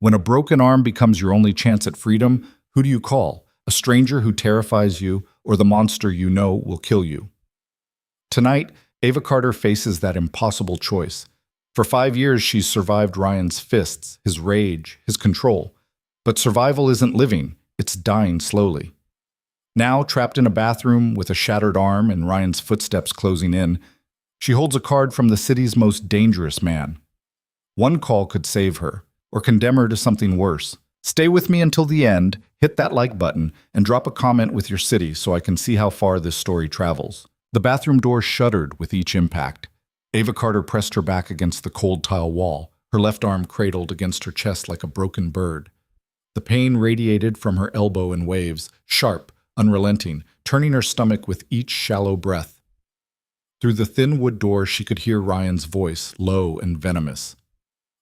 When a broken arm becomes your only chance at freedom, who do you call? A stranger who terrifies you, or the monster you know will kill you? Tonight, Ava Carter faces that impossible choice. For 5 years, she's survived Ryan's fists, his rage, his control. But survival isn't living, it's dying slowly. Now, trapped in a bathroom with a shattered arm and Ryan's footsteps closing in, she holds a card from the city's most dangerous man. One call could save her, or condemn her to something worse. Stay with me until the end, hit that like button, and drop a comment with your city so I can see how far this story travels. The bathroom door shuddered with each impact. Ava Carter pressed her back against the cold tile wall, her left arm cradled against her chest like a broken bird. The pain radiated from her elbow in waves, sharp, unrelenting, turning her stomach with each shallow breath. Through the thin wood door, she could hear Ryan's voice, low and venomous.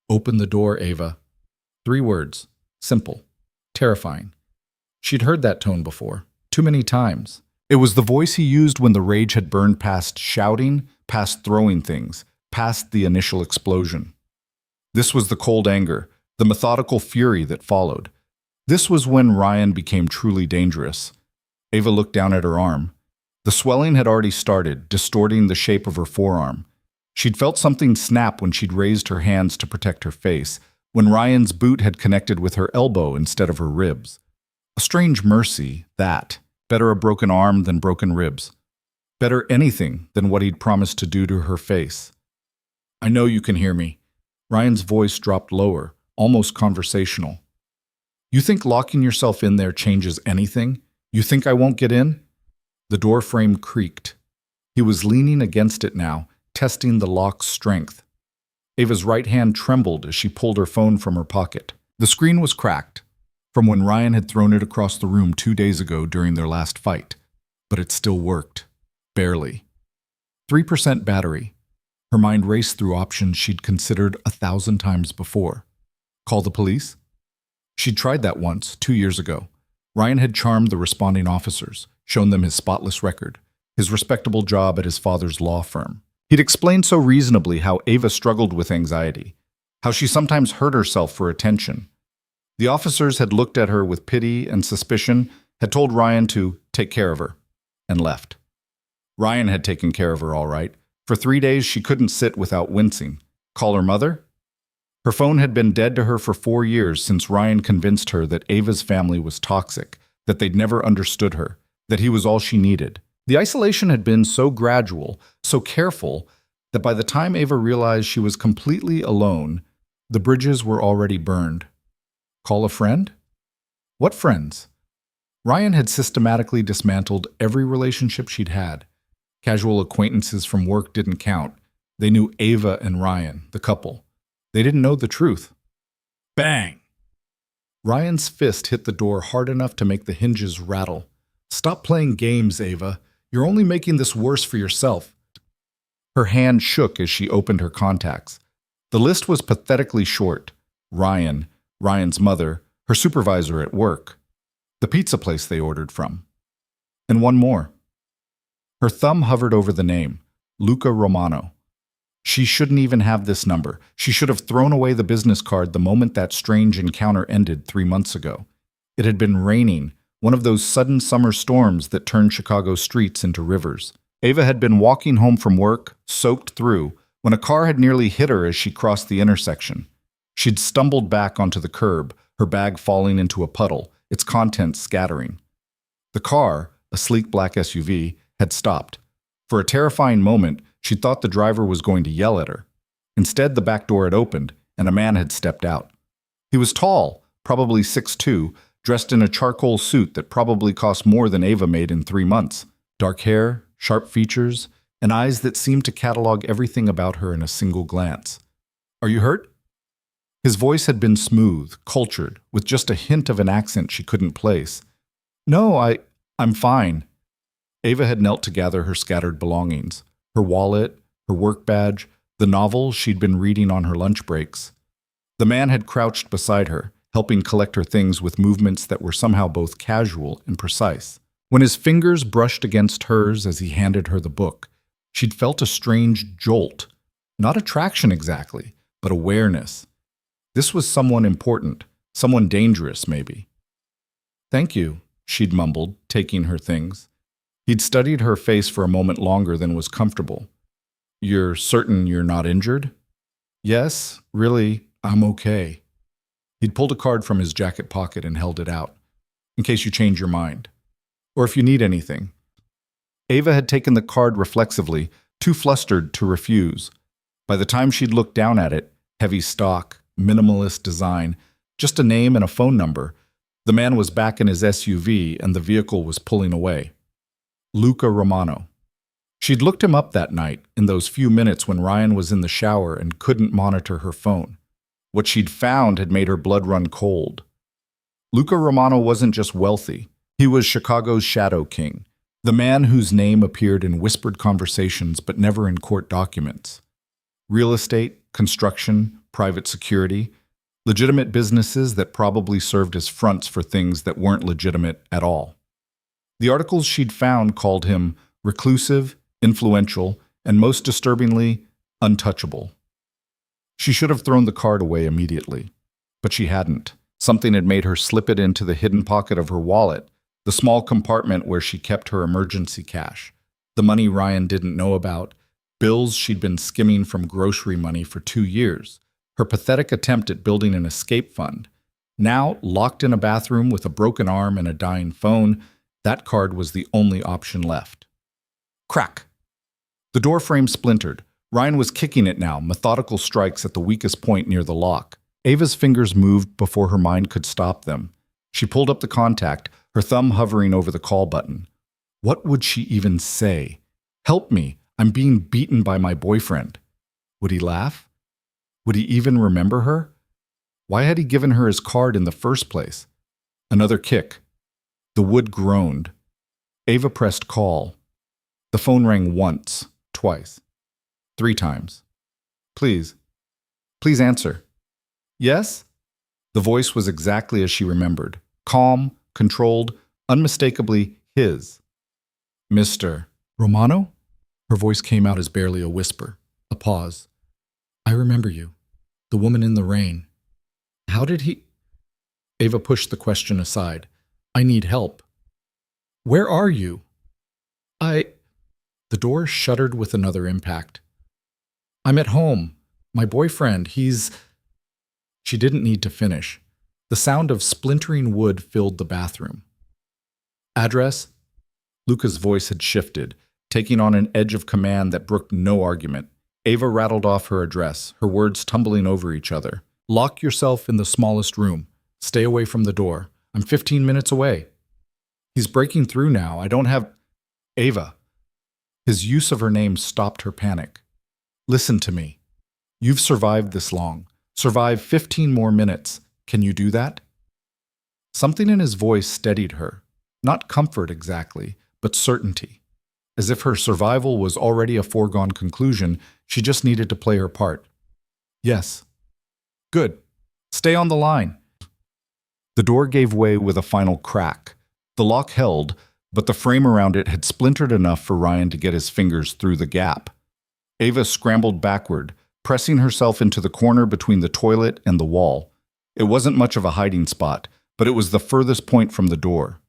"Open the door, Ava." 3 words, simple, terrifying. She'd heard that tone before, too many times. It was the voice he used when the rage had burned past shouting, past throwing things, past the initial explosion. This was the cold anger, the methodical fury that followed. This was when Ryan became truly dangerous. Ava looked down at her arm. The swelling had already started, distorting the shape of her forearm. She'd felt something snap when she'd raised her hands to protect her face, when Ryan's boot had connected with her elbow instead of her ribs. A strange mercy, that. Better a broken arm than broken ribs. Better anything than what he'd promised to do to her face. "I know you can hear me." Ryan's voice dropped lower, almost conversational. "You think locking yourself in there changes anything? You think I won't get in?" The door frame creaked. He was leaning against it now, testing the lock's strength. Ava's right hand trembled as she pulled her phone from her pocket. The screen was cracked, from when Ryan had thrown it across the room 2 days ago during their last fight. But it still worked. Barely. 3% battery. Her mind raced through options she'd considered 1,000 times before. Call the police? She'd tried that once, 2 years ago. Ryan had charmed the responding officers, shown them his spotless record, his respectable job at his father's law firm. He'd explained so reasonably how Ava struggled with anxiety, how she sometimes hurt herself for attention. The officers had looked at her with pity and suspicion, had told Ryan to take care of her, and left. Ryan had taken care of her all right. For 3 days, she couldn't sit without wincing. Call her mother? Her phone had been dead to her for 4 years since Ryan convinced her that Ava's family was toxic, that they'd never understood her, that he was all she needed. The isolation had been so gradual, so careful, that by the time Ava realized she was completely alone, the bridges were already burned. Call a friend? What friends? Ryan had systematically dismantled every relationship she'd had. Casual acquaintances from work didn't count. They knew Ava and Ryan, the couple. They didn't know the truth. Bang! Ryan's fist hit the door hard enough to make the hinges rattle. "Stop playing games, Ava. You're only making this worse for yourself." Her hand shook as she opened her contacts. The list was pathetically short. Ryan, Ryan's mother, her supervisor at work, the pizza place they ordered from. And one more. Her thumb hovered over the name, Luca Romano. She shouldn't even have this number. She should have thrown away the business card the moment that strange encounter ended 3 months ago. It had been raining, one of those sudden summer storms that turned Chicago's streets into rivers. Ava had been walking home from work, soaked through, when a car had nearly hit her as she crossed the intersection. She'd stumbled back onto the curb, her bag falling into a puddle, its contents scattering. The car, a sleek black SUV, had stopped. For a terrifying moment, she thought the driver was going to yell at her. Instead, the back door had opened, and a man had stepped out. He was tall, probably 6'2", dressed in a charcoal suit that probably cost more than Ava made in 3 months. Dark hair, sharp features, and eyes that seemed to catalog everything about her in a single glance. "Are you hurt?" His voice had been smooth, cultured, with just a hint of an accent she couldn't place. "No, I'm fine." Ava had knelt to gather her scattered belongings. Her wallet, her work badge, the novel she'd been reading on her lunch breaks. The man had crouched beside her, helping collect her things with movements that were somehow both casual and precise. When his fingers brushed against hers as he handed her the book, she'd felt a strange jolt. Not attraction exactly, but awareness. This was someone important, Someone dangerous, maybe. Thank you, she'd mumbled, taking her things. He'd studied her face for a moment longer than was comfortable. You're certain you're not injured? Yes, really, I'm okay. He'd pulled a card from his jacket pocket and held it out, in case you change your mind. Or if you need anything. Ava had taken the card reflexively, too flustered to refuse. By the time she'd looked down at it, heavy stock, minimalist design, just a name and a phone number, the man was back in his SUV and the vehicle was pulling away. Luca Romano. She'd looked him up that night, in those few minutes when Ryan was in the shower and couldn't monitor her phone. What she'd found had made her blood run cold. Luca Romano wasn't just wealthy. He was Chicago's shadow king, the man whose name appeared in whispered conversations but never in court documents. Real estate, construction, private security, legitimate businesses that probably served as fronts for things that weren't legitimate at all. The articles she'd found called him reclusive, influential, and most disturbingly, untouchable. She should have thrown the card away immediately, but she hadn't. Something had made her slip it into the hidden pocket of her wallet, the small compartment where she kept her emergency cash, the money Ryan didn't know about, bills she'd been skimming from grocery money for 2 years, her pathetic attempt at building an escape fund. Now, locked in a bathroom with a broken arm and a dying phone, that card was the only option left. Crack! The door frame splintered. Ryan was kicking it now, methodical strikes at the weakest point near the lock. Ava's fingers moved before her mind could stop them. She pulled up the contact, her thumb hovering over the call button. What would she even say? Help me, I'm being beaten by my boyfriend. Would he laugh? Would he even remember her? Why had he given her his card in the first place? Another kick. The wood groaned. Ava pressed call. The phone rang once, twice, 3 times. Please answer. Yes? The voice was exactly as she remembered. Calm, controlled, unmistakably his. Mr. Romano? Her voice came out as barely a whisper, a pause. I remember you. The woman in the rain. How did he... Ava pushed the question aside. I need help. Where are you? The door shuddered with another impact. I'm at home. My boyfriend, he's... She didn't need to finish. The sound of splintering wood filled the bathroom. Address? Luca's voice had shifted, taking on an edge of command that brooked no argument. Ava rattled off her address, her words tumbling over each other. Lock yourself in the smallest room. Stay away from the door. I'm 15 minutes away. He's breaking through now. I don't have... Ava. His use of her name stopped her panic. Listen to me. You've survived this long. Survive 15 more minutes. Can you do that? Something in his voice steadied her. Not comfort exactly, but certainty. As if her survival was already a foregone conclusion, she just needed to play her part. Yes. Good. Stay on the line. The door gave way with a final crack. The lock held, but the frame around it had splintered enough for Ryan to get his fingers through the gap. Ava scrambled backward, pressing herself into the corner between the toilet and the wall. It wasn't much of a hiding spot, but it was the furthest point from the door.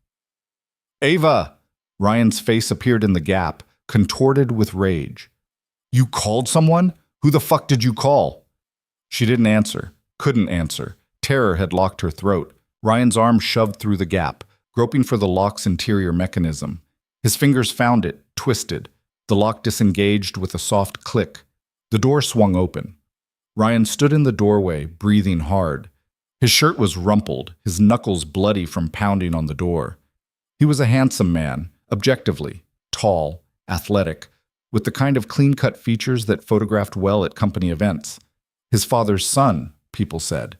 Ava! Ryan's face appeared in the gap, contorted with rage. You called someone? Who the fuck did you call? She didn't answer, couldn't answer. Terror had locked her throat. Ryan's arm shoved through the gap, groping for the lock's interior mechanism. His fingers found it, twisted. The lock disengaged with a soft click. The door swung open. Ryan stood in the doorway, breathing hard. His shirt was rumpled, his knuckles bloody from pounding on the door. He was a handsome man, objectively, tall, athletic, with the kind of clean-cut features that photographed well at company events. His father's son, people said,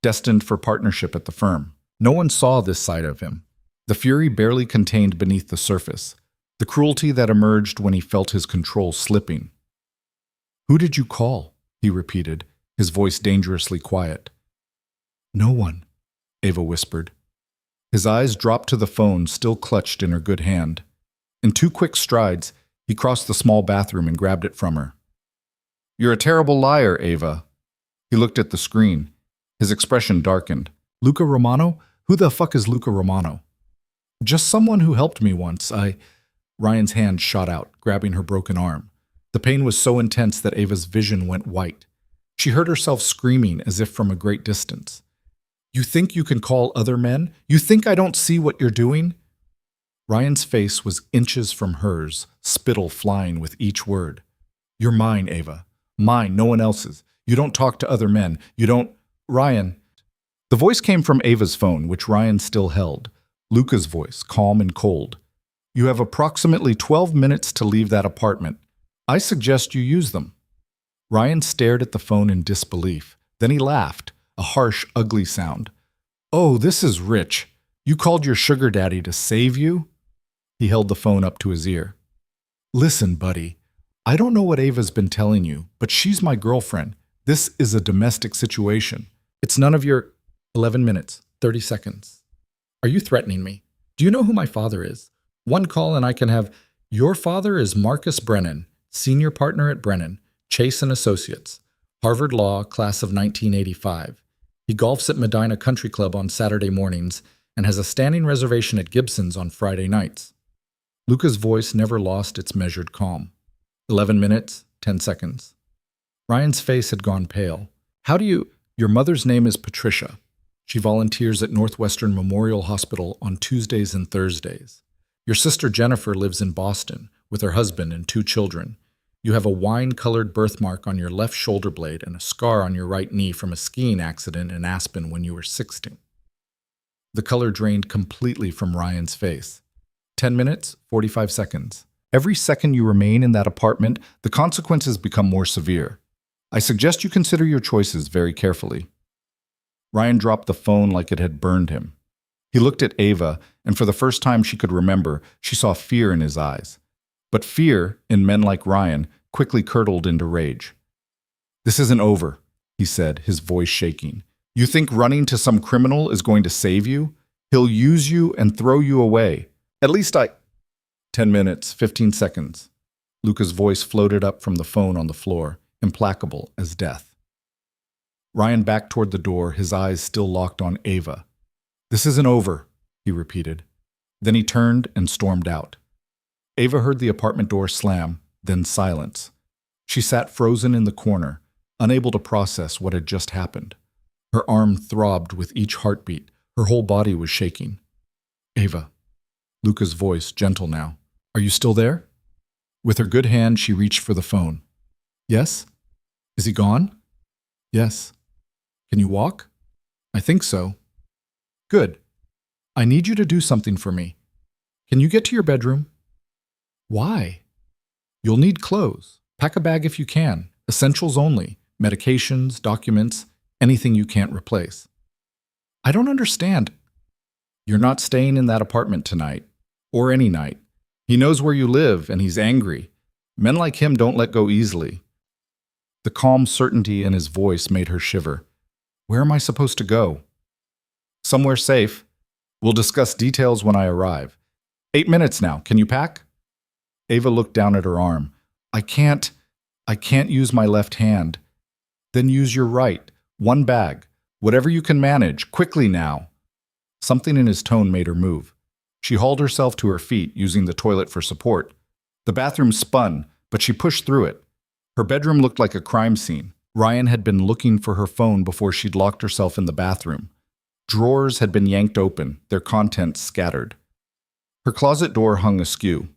destined for partnership at the firm. No one saw this side of him. The fury barely contained beneath the surface, the cruelty that emerged when he felt his control slipping. Who did you call? He repeated, his voice dangerously quiet. No one, Ava whispered. His eyes dropped to the phone still clutched in her good hand. In 2 quick strides, he crossed the small bathroom and grabbed it from her. You're a terrible liar, Ava. He looked at the screen. His expression darkened. Luca Romano? Who the fuck is Luca Romano? Just someone who helped me once. Ryan's hand shot out, grabbing her broken arm. The pain was so intense that Ava's vision went white. She heard herself screaming as if from a great distance. You think you can call other men? You think I don't see what you're doing? Ryan's face was inches from hers, spittle flying with each word. You're mine, Ava. Mine, no one else's. You don't talk to other men. You don't… Ryan. The voice came from Ava's phone, which Ryan still held. Luca's voice, calm and cold. You have approximately 12 minutes to leave that apartment. I suggest you use them. Ryan stared at the phone in disbelief. Then he laughed, a harsh, ugly sound. Oh, this is rich. You called your sugar daddy to save you? He held the phone up to his ear. Listen, buddy. I don't know what Ava's been telling you, but she's my girlfriend. This is a domestic situation. It's none of your… 11 minutes, 30 seconds. Are you threatening me? Do you know who my father is? One call and I can have… Your father is Marcus Brennan, senior partner at Brennan, Chase & Associates, Harvard Law, class of 1985. He golfs at Medina Country Club on Saturday mornings and has a standing reservation at Gibson's on Friday nights. Luca's voice never lost its measured calm. 11 minutes, 10 seconds. Ryan's face had gone pale. How do you… Your mother's name is Patricia. She volunteers at Northwestern Memorial Hospital on Tuesdays and Thursdays. Your sister Jennifer lives in Boston with her husband and 2 children. You have a wine-colored birthmark on your left shoulder blade and a scar on your right knee from a skiing accident in Aspen when you were 16. The color drained completely from Ryan's face. 10 minutes, 45 seconds. Every second you remain in that apartment, the consequences become more severe. I suggest you consider your choices very carefully. Ryan dropped the phone like it had burned him. He looked at Ava, and for the first time she could remember, she saw fear in his eyes. But fear, in men like Ryan, quickly curdled into rage. This isn't over, he said, his voice shaking. You think running to some criminal is going to save you? He'll use you and throw you away. At least 10 minutes, 15 seconds. Luca's voice floated up from the phone on the floor, implacable as death. Ryan backed toward the door, his eyes still locked on Ava. This isn't over, he repeated. Then he turned and stormed out. Ava heard the apartment door slam, then silence. She sat frozen in the corner, unable to process what had just happened. Her arm throbbed with each heartbeat. Her whole body was shaking. Ava. Luca's voice, gentle now. Are you still there? With her good hand, she reached for the phone. Yes? Is he gone? Yes. Can you walk? I think so. Good. I need you to do something for me. Can you get to your bedroom? Why? You'll need clothes. Pack a bag if you can. Essentials only. Medications, documents, anything you can't replace. I don't understand. You're not staying in that apartment tonight. Or any night. He knows where you live and he's angry. Men like him don't let go easily. The calm certainty in his voice made her shiver. Where am I supposed to go? Somewhere safe. We'll discuss details when I arrive. 8 minutes now. Can you pack? Ava looked down at her arm. I can't use my left hand. Then use your right. One bag. Whatever you can manage. Quickly now. Something in his tone made her move. She hauled herself to her feet, using the toilet for support. The bathroom spun, but she pushed through it. Her bedroom looked like a crime scene. Ryan had been looking for her phone before she'd locked herself in the bathroom. Drawers had been yanked open, their contents scattered. Her closet door hung askew.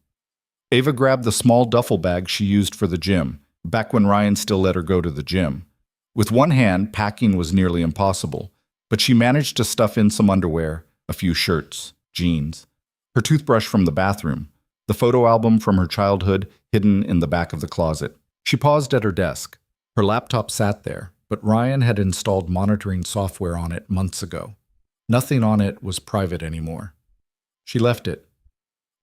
Ava grabbed the small duffel bag she used for the gym, back when Ryan still let her go to the gym. With one hand, packing was nearly impossible, but she managed to stuff in some underwear, a few shirts, jeans, her toothbrush from the bathroom, the photo album from her childhood hidden in the back of the closet. She paused at her desk. Her laptop sat there, but Ryan had installed monitoring software on it months ago. Nothing on it was private anymore. She left it.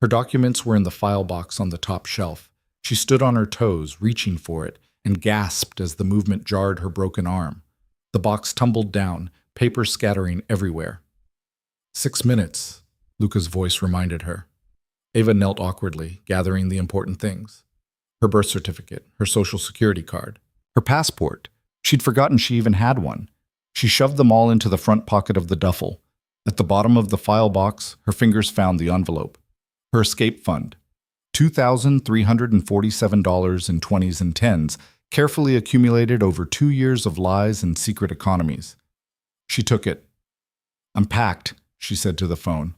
Her documents were in the file box on the top shelf. She stood on her toes, reaching for it, and gasped as the movement jarred her broken arm. The box tumbled down, paper scattering everywhere. 6 minutes, Luca's voice reminded her. Ava knelt awkwardly, gathering the important things. Her birth certificate, her social security card, her passport. She'd forgotten she even had one. She shoved them all into the front pocket of the duffel. At the bottom of the file box, her fingers found the envelope. Her escape fund. $2,347 in 20s and 10s, carefully accumulated over 2 years of lies and secret economies. She took it. "I'm packed," she said to the phone.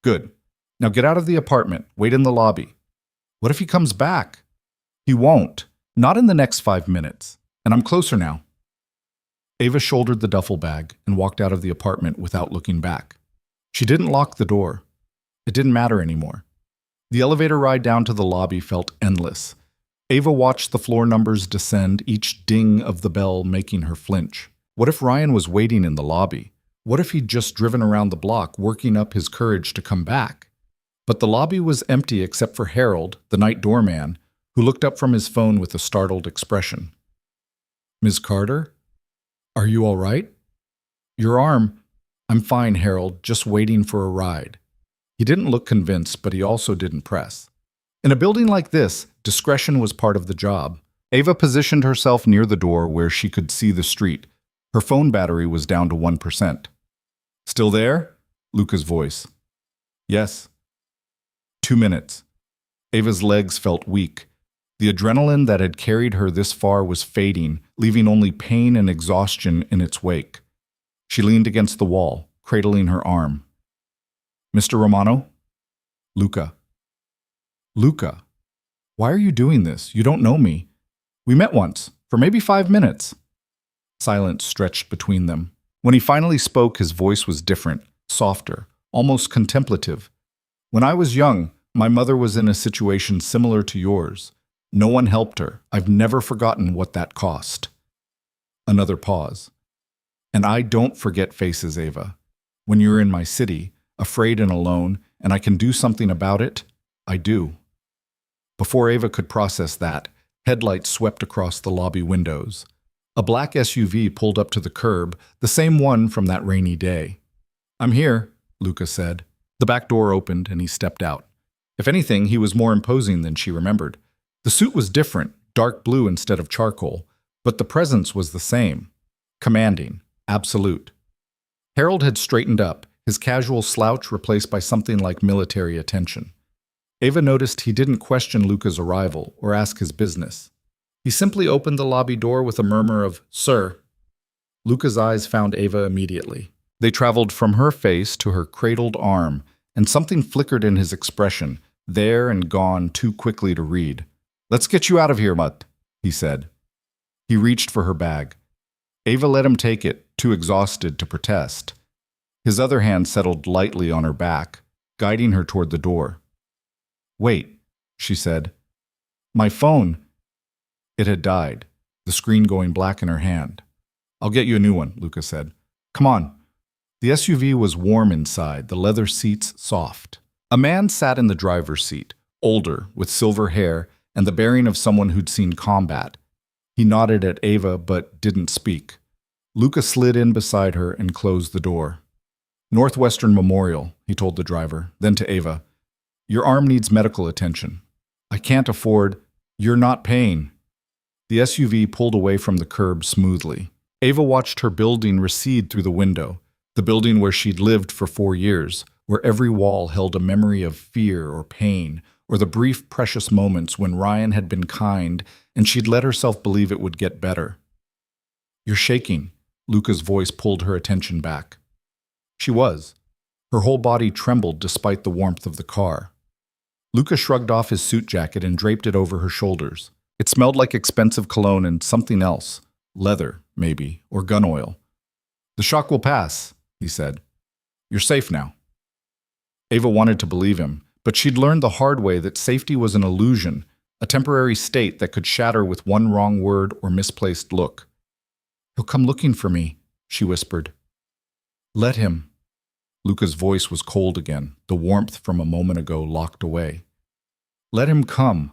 "Good. Now get out of the apartment. Wait in the lobby." "What if he comes back?" "He won't. Not in the next 5 minutes. And I'm closer now." Ava shouldered the duffel bag and walked out of the apartment without looking back. She didn't lock the door. It didn't matter anymore. The elevator ride down to the lobby felt endless. Ava watched the floor numbers descend, each ding of the bell making her flinch. What if Ryan was waiting in the lobby? What if he'd just driven around the block, working up his courage to come back? But the lobby was empty except for Harold, the night doorman, who looked up from his phone with a startled expression. "Ms. Carter? Are you all right?" "Your arm—" "I'm fine, Harold, just waiting for a ride." He didn't look convinced, but he also didn't press. In a building like this, discretion was part of the job. Ava positioned herself near the door where she could see the street. Her phone battery was down to 1%. "Still there?" Luca's voice. "Yes." 2 minutes. Ava's legs felt weak. The adrenaline that had carried her this far was fading, leaving only pain and exhaustion in its wake. She leaned against the wall, cradling her arm. "Mr. Romano?" "Luca." "Luca, why are you doing this? You don't know me. We met once, for maybe 5 minutes." Silence stretched between them. When he finally spoke, his voice was different, softer, almost contemplative. "When I was young, my mother was in a situation similar to yours. No one helped her. I've never forgotten what that cost." Another pause. "And I don't forget faces, Ava. When you're in my city, afraid and alone, and I can do something about it, I do." Before Ava could process that, headlights swept across the lobby windows. A black SUV pulled up to the curb, the same one from that rainy day. "I'm here," Luca said. The back door opened and he stepped out. If anything, he was more imposing than she remembered. The suit was different, dark blue instead of charcoal, but the presence was the same. Commanding, absolute. Harold had straightened up, his casual slouch replaced by something like military attention. Ava noticed he didn't question Luca's arrival or ask his business. He simply opened the lobby door with a murmur of, "Sir." Luca's eyes found Ava immediately. They traveled from her face to her cradled arm, and something flickered in his expression, there and gone too quickly to read. "Let's get you out of here, Mutt," he said. He reached for her bag. Ava let him take it, too exhausted to protest. His other hand settled lightly on her back, guiding her toward the door. "Wait," she said. "My phone." It had died, the screen going black in her hand. "I'll get you a new one," Luca said. "Come on." The SUV was warm inside, the leather seats soft. A man sat in the driver's seat, older, with silver hair, and the bearing of someone who'd seen combat. He nodded at Ava, but didn't speak. Luca slid in beside her and closed the door. "Northwestern Memorial," he told the driver, then to Ava. "Your arm needs medical attention. I can't afford—" "You're not paying." The SUV pulled away from the curb smoothly. Ava watched her building recede through the window, the building where she'd lived for 4 years, where every wall held a memory of fear or pain, or the brief, precious moments when Ryan had been kind and she'd let herself believe it would get better. "You're shaking." Luca's voice pulled her attention back. She was. Her whole body trembled despite the warmth of the car. Luca shrugged off his suit jacket and draped it over her shoulders. It smelled like expensive cologne and something else. Leather, maybe, or gun oil. "The shock will pass," he said. "You're safe now." Ava wanted to believe him, but she'd learned the hard way that safety was an illusion, a temporary state that could shatter with one wrong word or misplaced look. "He'll come looking for me," she whispered. "Let him." Luca's voice was cold again, the warmth from a moment ago locked away. "Let him come."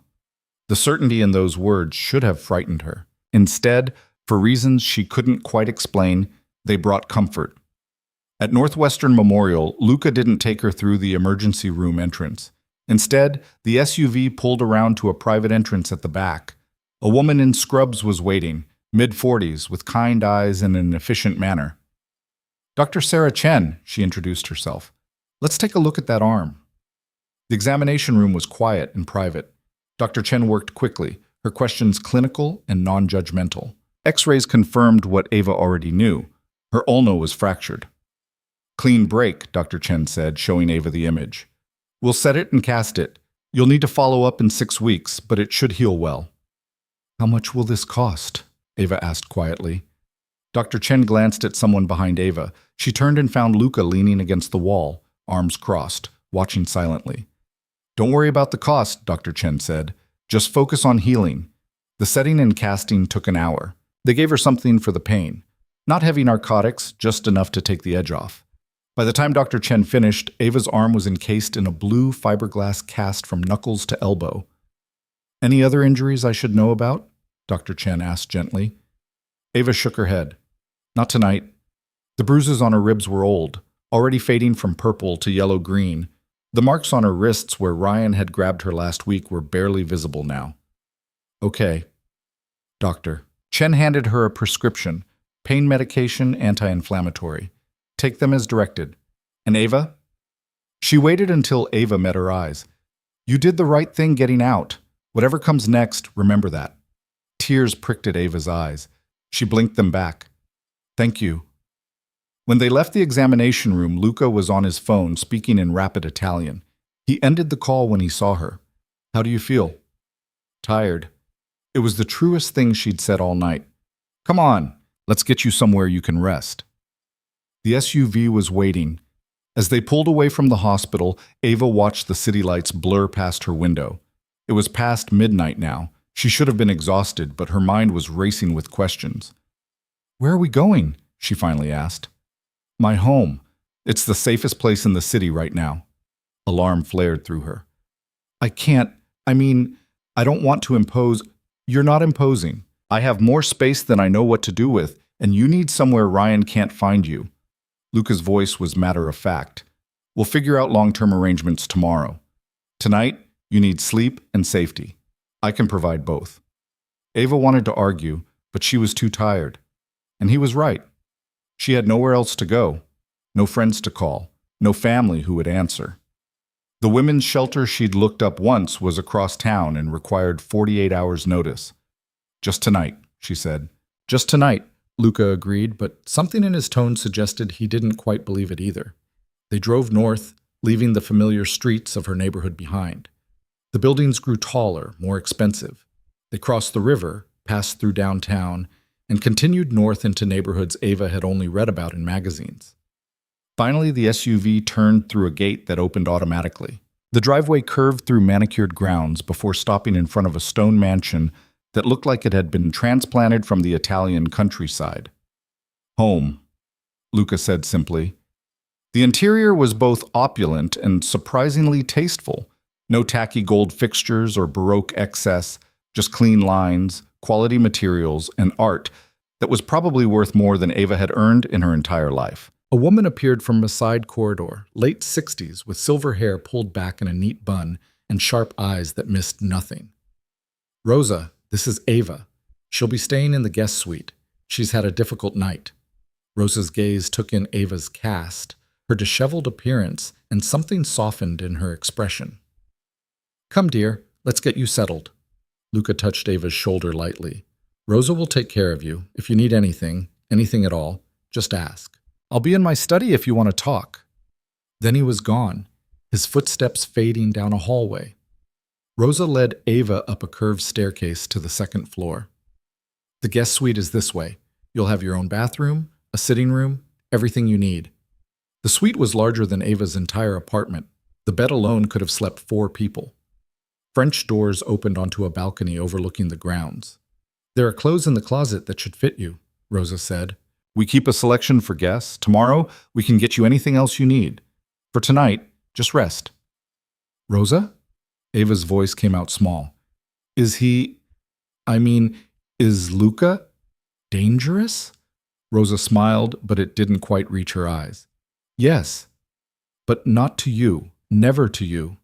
The certainty in those words should have frightened her. Instead, for reasons she couldn't quite explain, they brought comfort. At Northwestern Memorial, Luca didn't take her through the emergency room entrance. Instead, the SUV pulled around to a private entrance at the back. A woman in scrubs was waiting, mid-40s, with kind eyes and an efficient manner. Dr. Sarah Chen, she introduced herself. Let's take a look at that arm. The examination room was quiet and private. Dr. Chen worked quickly, her questions clinical and non-judgmental. X-rays confirmed what Ava already knew. Her ulna was fractured. Clean break, Dr. Chen said, showing Ava the image. We'll set it and cast it. You'll need to follow up in 6 weeks, but it should heal well. How much will this cost? Ava asked quietly. Dr. Chen glanced at someone behind Ava. She turned and found Luca leaning against the wall, arms crossed, watching silently. Don't worry about the cost, Dr. Chen said. Just focus on healing. The setting and casting took an hour. They gave her something for the pain. Not heavy narcotics, just enough to take the edge off. By the time Dr. Chen finished, Ava's arm was encased in a blue fiberglass cast from knuckles to elbow. Any other injuries I should know about? Dr. Chen asked gently. Ava shook her head. Not tonight. The bruises on her ribs were old, already fading from purple to yellow-green. The marks on her wrists where Ryan had grabbed her last week were barely visible now. Okay. Doctor. Chen handed her a prescription, pain medication, anti-inflammatory. Take them as directed. And Ava? She waited until Ava met her eyes. You did the right thing getting out. Whatever comes next, remember that. Tears pricked at Ava's eyes. She blinked them back. Thank you. When they left the examination room, Luca was on his phone, speaking in rapid Italian. He ended the call when he saw her. How do you feel? Tired. It was the truest thing she'd said all night. Come on, let's get you somewhere you can rest. The SUV was waiting. As they pulled away from the hospital, Ava watched the city lights blur past her window. It was past midnight now. She should have been exhausted, but her mind was racing with questions. Where are we going? She finally asked. My home. It's the safest place in the city right now. Alarm flared through her. I don't want to impose. You're not imposing. I have more space than I know what to do with, and you need somewhere Ryan can't find you. Luca's voice was matter of fact. We'll figure out long-term arrangements tomorrow. Tonight, you need sleep and safety. I can provide both. Ava wanted to argue, but she was too tired. And he was right. She had nowhere else to go, no friends to call, no family who would answer. The women's shelter she'd looked up once was across town and required 48 hours' notice. Just tonight, she said. Just tonight, Luca agreed, but something in his tone suggested he didn't quite believe it either. They drove north, leaving the familiar streets of her neighborhood behind. The buildings grew taller, more expensive. They crossed the river, passed through downtown, and continued north into neighborhoods Ava had only read about in magazines. Finally, the SUV turned through a gate that opened automatically. The driveway curved through manicured grounds before stopping in front of a stone mansion that looked like it had been transplanted from the Italian countryside. Home, Luca said simply. The interior was both opulent and surprisingly tasteful. No tacky gold fixtures or Baroque excess, just clean lines, quality materials, and art that was probably worth more than Ava had earned in her entire life. A woman appeared from a side corridor, late 60s, with silver hair pulled back in a neat bun and sharp eyes that missed nothing. Rosa, this is Ava. She'll be staying in the guest suite. She's had a difficult night. Rosa's gaze took in Ava's cast, her disheveled appearance, and something softened in her expression. Come, dear, let's get you settled. Luca touched Ava's shoulder lightly. Rosa will take care of you. If you need anything at all, just ask. I'll be in my study if you want to talk. Then he was gone, his footsteps fading down a hallway. Rosa led Ava up a curved staircase to the second floor. The guest suite is this way. You'll have your own bathroom, a sitting room, everything you need. The suite was larger than Ava's entire apartment. The bed alone could have slept 4 people. French doors opened onto a balcony overlooking the grounds. There are clothes in the closet that should fit you, Rosa said. We keep a selection for guests. Tomorrow, we can get you anything else you need. For tonight, just rest. Rosa? Ava's voice came out small. Is Luca dangerous? Rosa smiled, but it didn't quite reach her eyes. Yes, but not to you, never to you.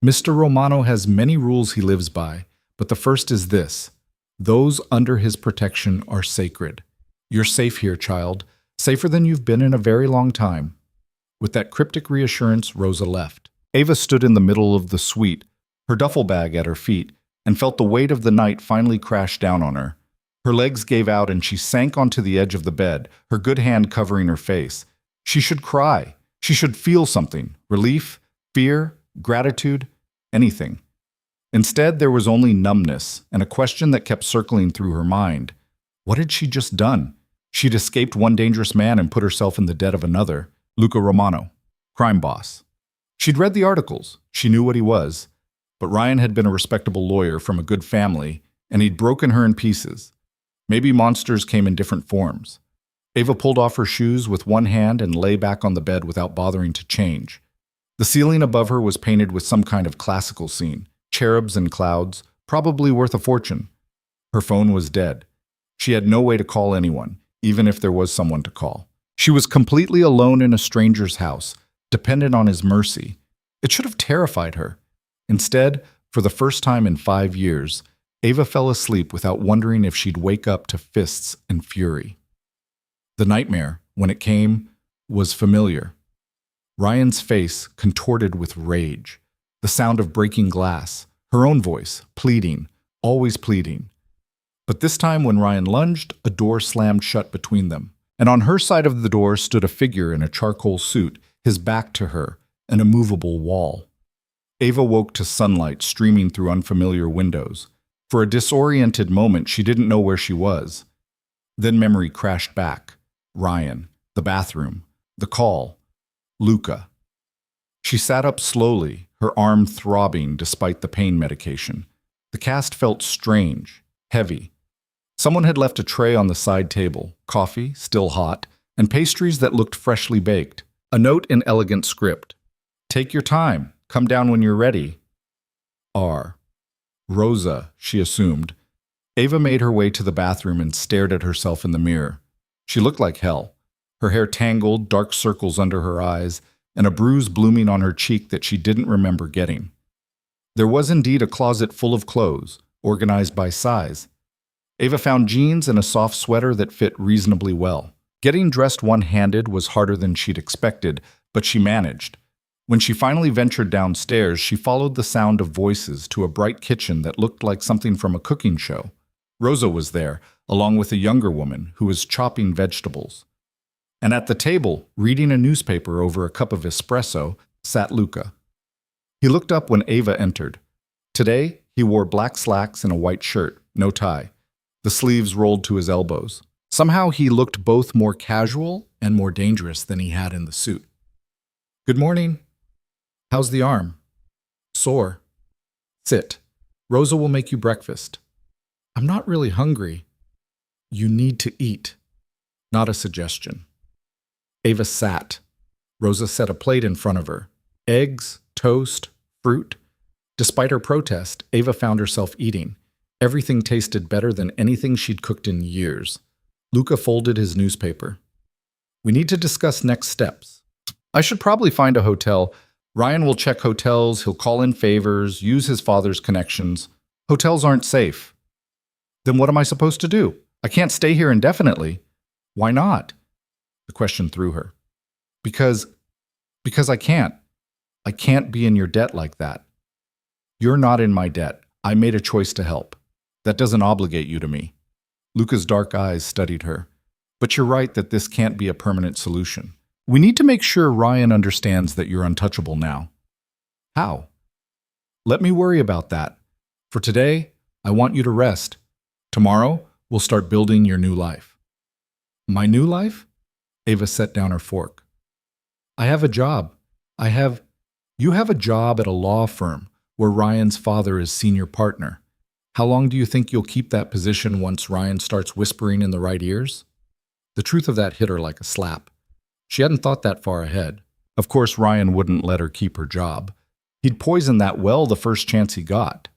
Mr. Romano has many rules he lives by, but the first is this. Those under his protection are sacred. You're safe here, child. Safer than you've been in a very long time. With that cryptic reassurance, Rosa left. Ava stood in the middle of the suite, her duffel bag at her feet, and felt the weight of the night finally crash down on her. Her legs gave out and she sank onto the edge of the bed, her good hand covering her face. She should cry. She should feel something. Relief, fear, gratitude, anything. Instead, there was only numbness and a question that kept circling through her mind. What had she just done? She'd escaped one dangerous man and put herself in the debt of another. Luca Romano, crime boss. She'd read the articles. She knew what he was. But Ryan had been a respectable lawyer from a good family, and he'd broken her in pieces. Maybe monsters came in different forms. Ava pulled off her shoes with one hand and lay back on the bed without bothering to change. The ceiling above her was painted with some kind of classical scene, cherubs and clouds, probably worth a fortune. Her phone was dead. She had no way to call anyone, even if there was someone to call. She was completely alone in a stranger's house, dependent on his mercy. It should have terrified her. Instead, for the first time in 5 years, Ava fell asleep without wondering if she'd wake up to fists and fury. The nightmare, when it came, was familiar. Ryan's face contorted with rage, the sound of breaking glass, her own voice, pleading, always pleading. But this time when Ryan lunged, a door slammed shut between them, and on her side of the door stood a figure in a charcoal suit, his back to her, an immovable wall. Ava woke to sunlight streaming through unfamiliar windows. For a disoriented moment, she didn't know where she was. Then memory crashed back. Ryan, the bathroom, the call, Luca. She sat up slowly, her arm throbbing despite the pain medication. The cast felt strange, heavy. Someone had left a tray on the side table, coffee, still hot, and pastries that looked freshly baked. A note in elegant script. Take your time. Come down when you're ready. R. Rosa, she assumed. Ava made her way to the bathroom and stared at herself in the mirror. She looked like hell. Her hair tangled, dark circles under her eyes, and a bruise blooming on her cheek that she didn't remember getting. There was indeed a closet full of clothes, organized by size. Ava found jeans and a soft sweater that fit reasonably well. Getting dressed one-handed was harder than she'd expected, but she managed. When she finally ventured downstairs, she followed the sound of voices to a bright kitchen that looked like something from a cooking show. Rosa was there, along with a younger woman who was chopping vegetables. And at the table, reading a newspaper over a cup of espresso, sat Luca. He looked up when Ava entered. Today, he wore black slacks and a white shirt, no tie. The sleeves rolled to his elbows. Somehow he looked both more casual and more dangerous than he had in the suit. Good morning. How's the arm? Sore. Sit. Rosa will make you breakfast. I'm not really hungry. You need to eat. Not a suggestion. Ava sat. Rosa set a plate in front of her. Eggs, toast, fruit. Despite her protest, Ava found herself eating. Everything tasted better than anything she'd cooked in years. Luca folded his newspaper. We need to discuss next steps. I should probably find a hotel. Ryan will check hotels, he'll call in favors, use his father's connections. Hotels aren't safe. Then what am I supposed to do? I can't stay here indefinitely. Why not? The question threw her. Because I can't. I can't be in your debt like that. You're not in my debt. I made a choice to help. That doesn't obligate you to me. Luca's dark eyes studied her. But you're right that this can't be a permanent solution. We need to make sure Ryan understands that you're untouchable now. How? Let me worry about that. For today, I want you to rest. Tomorrow, we'll start building your new life. My new life? Ava set down her fork. I have a job. You have a job at a law firm where Ryan's father is senior partner. How long do you think you'll keep that position once Ryan starts whispering in the right ears? The truth of that hit her like a slap. She hadn't thought that far ahead. Of course, Ryan wouldn't let her keep her job. He'd poison that well the first chance he got.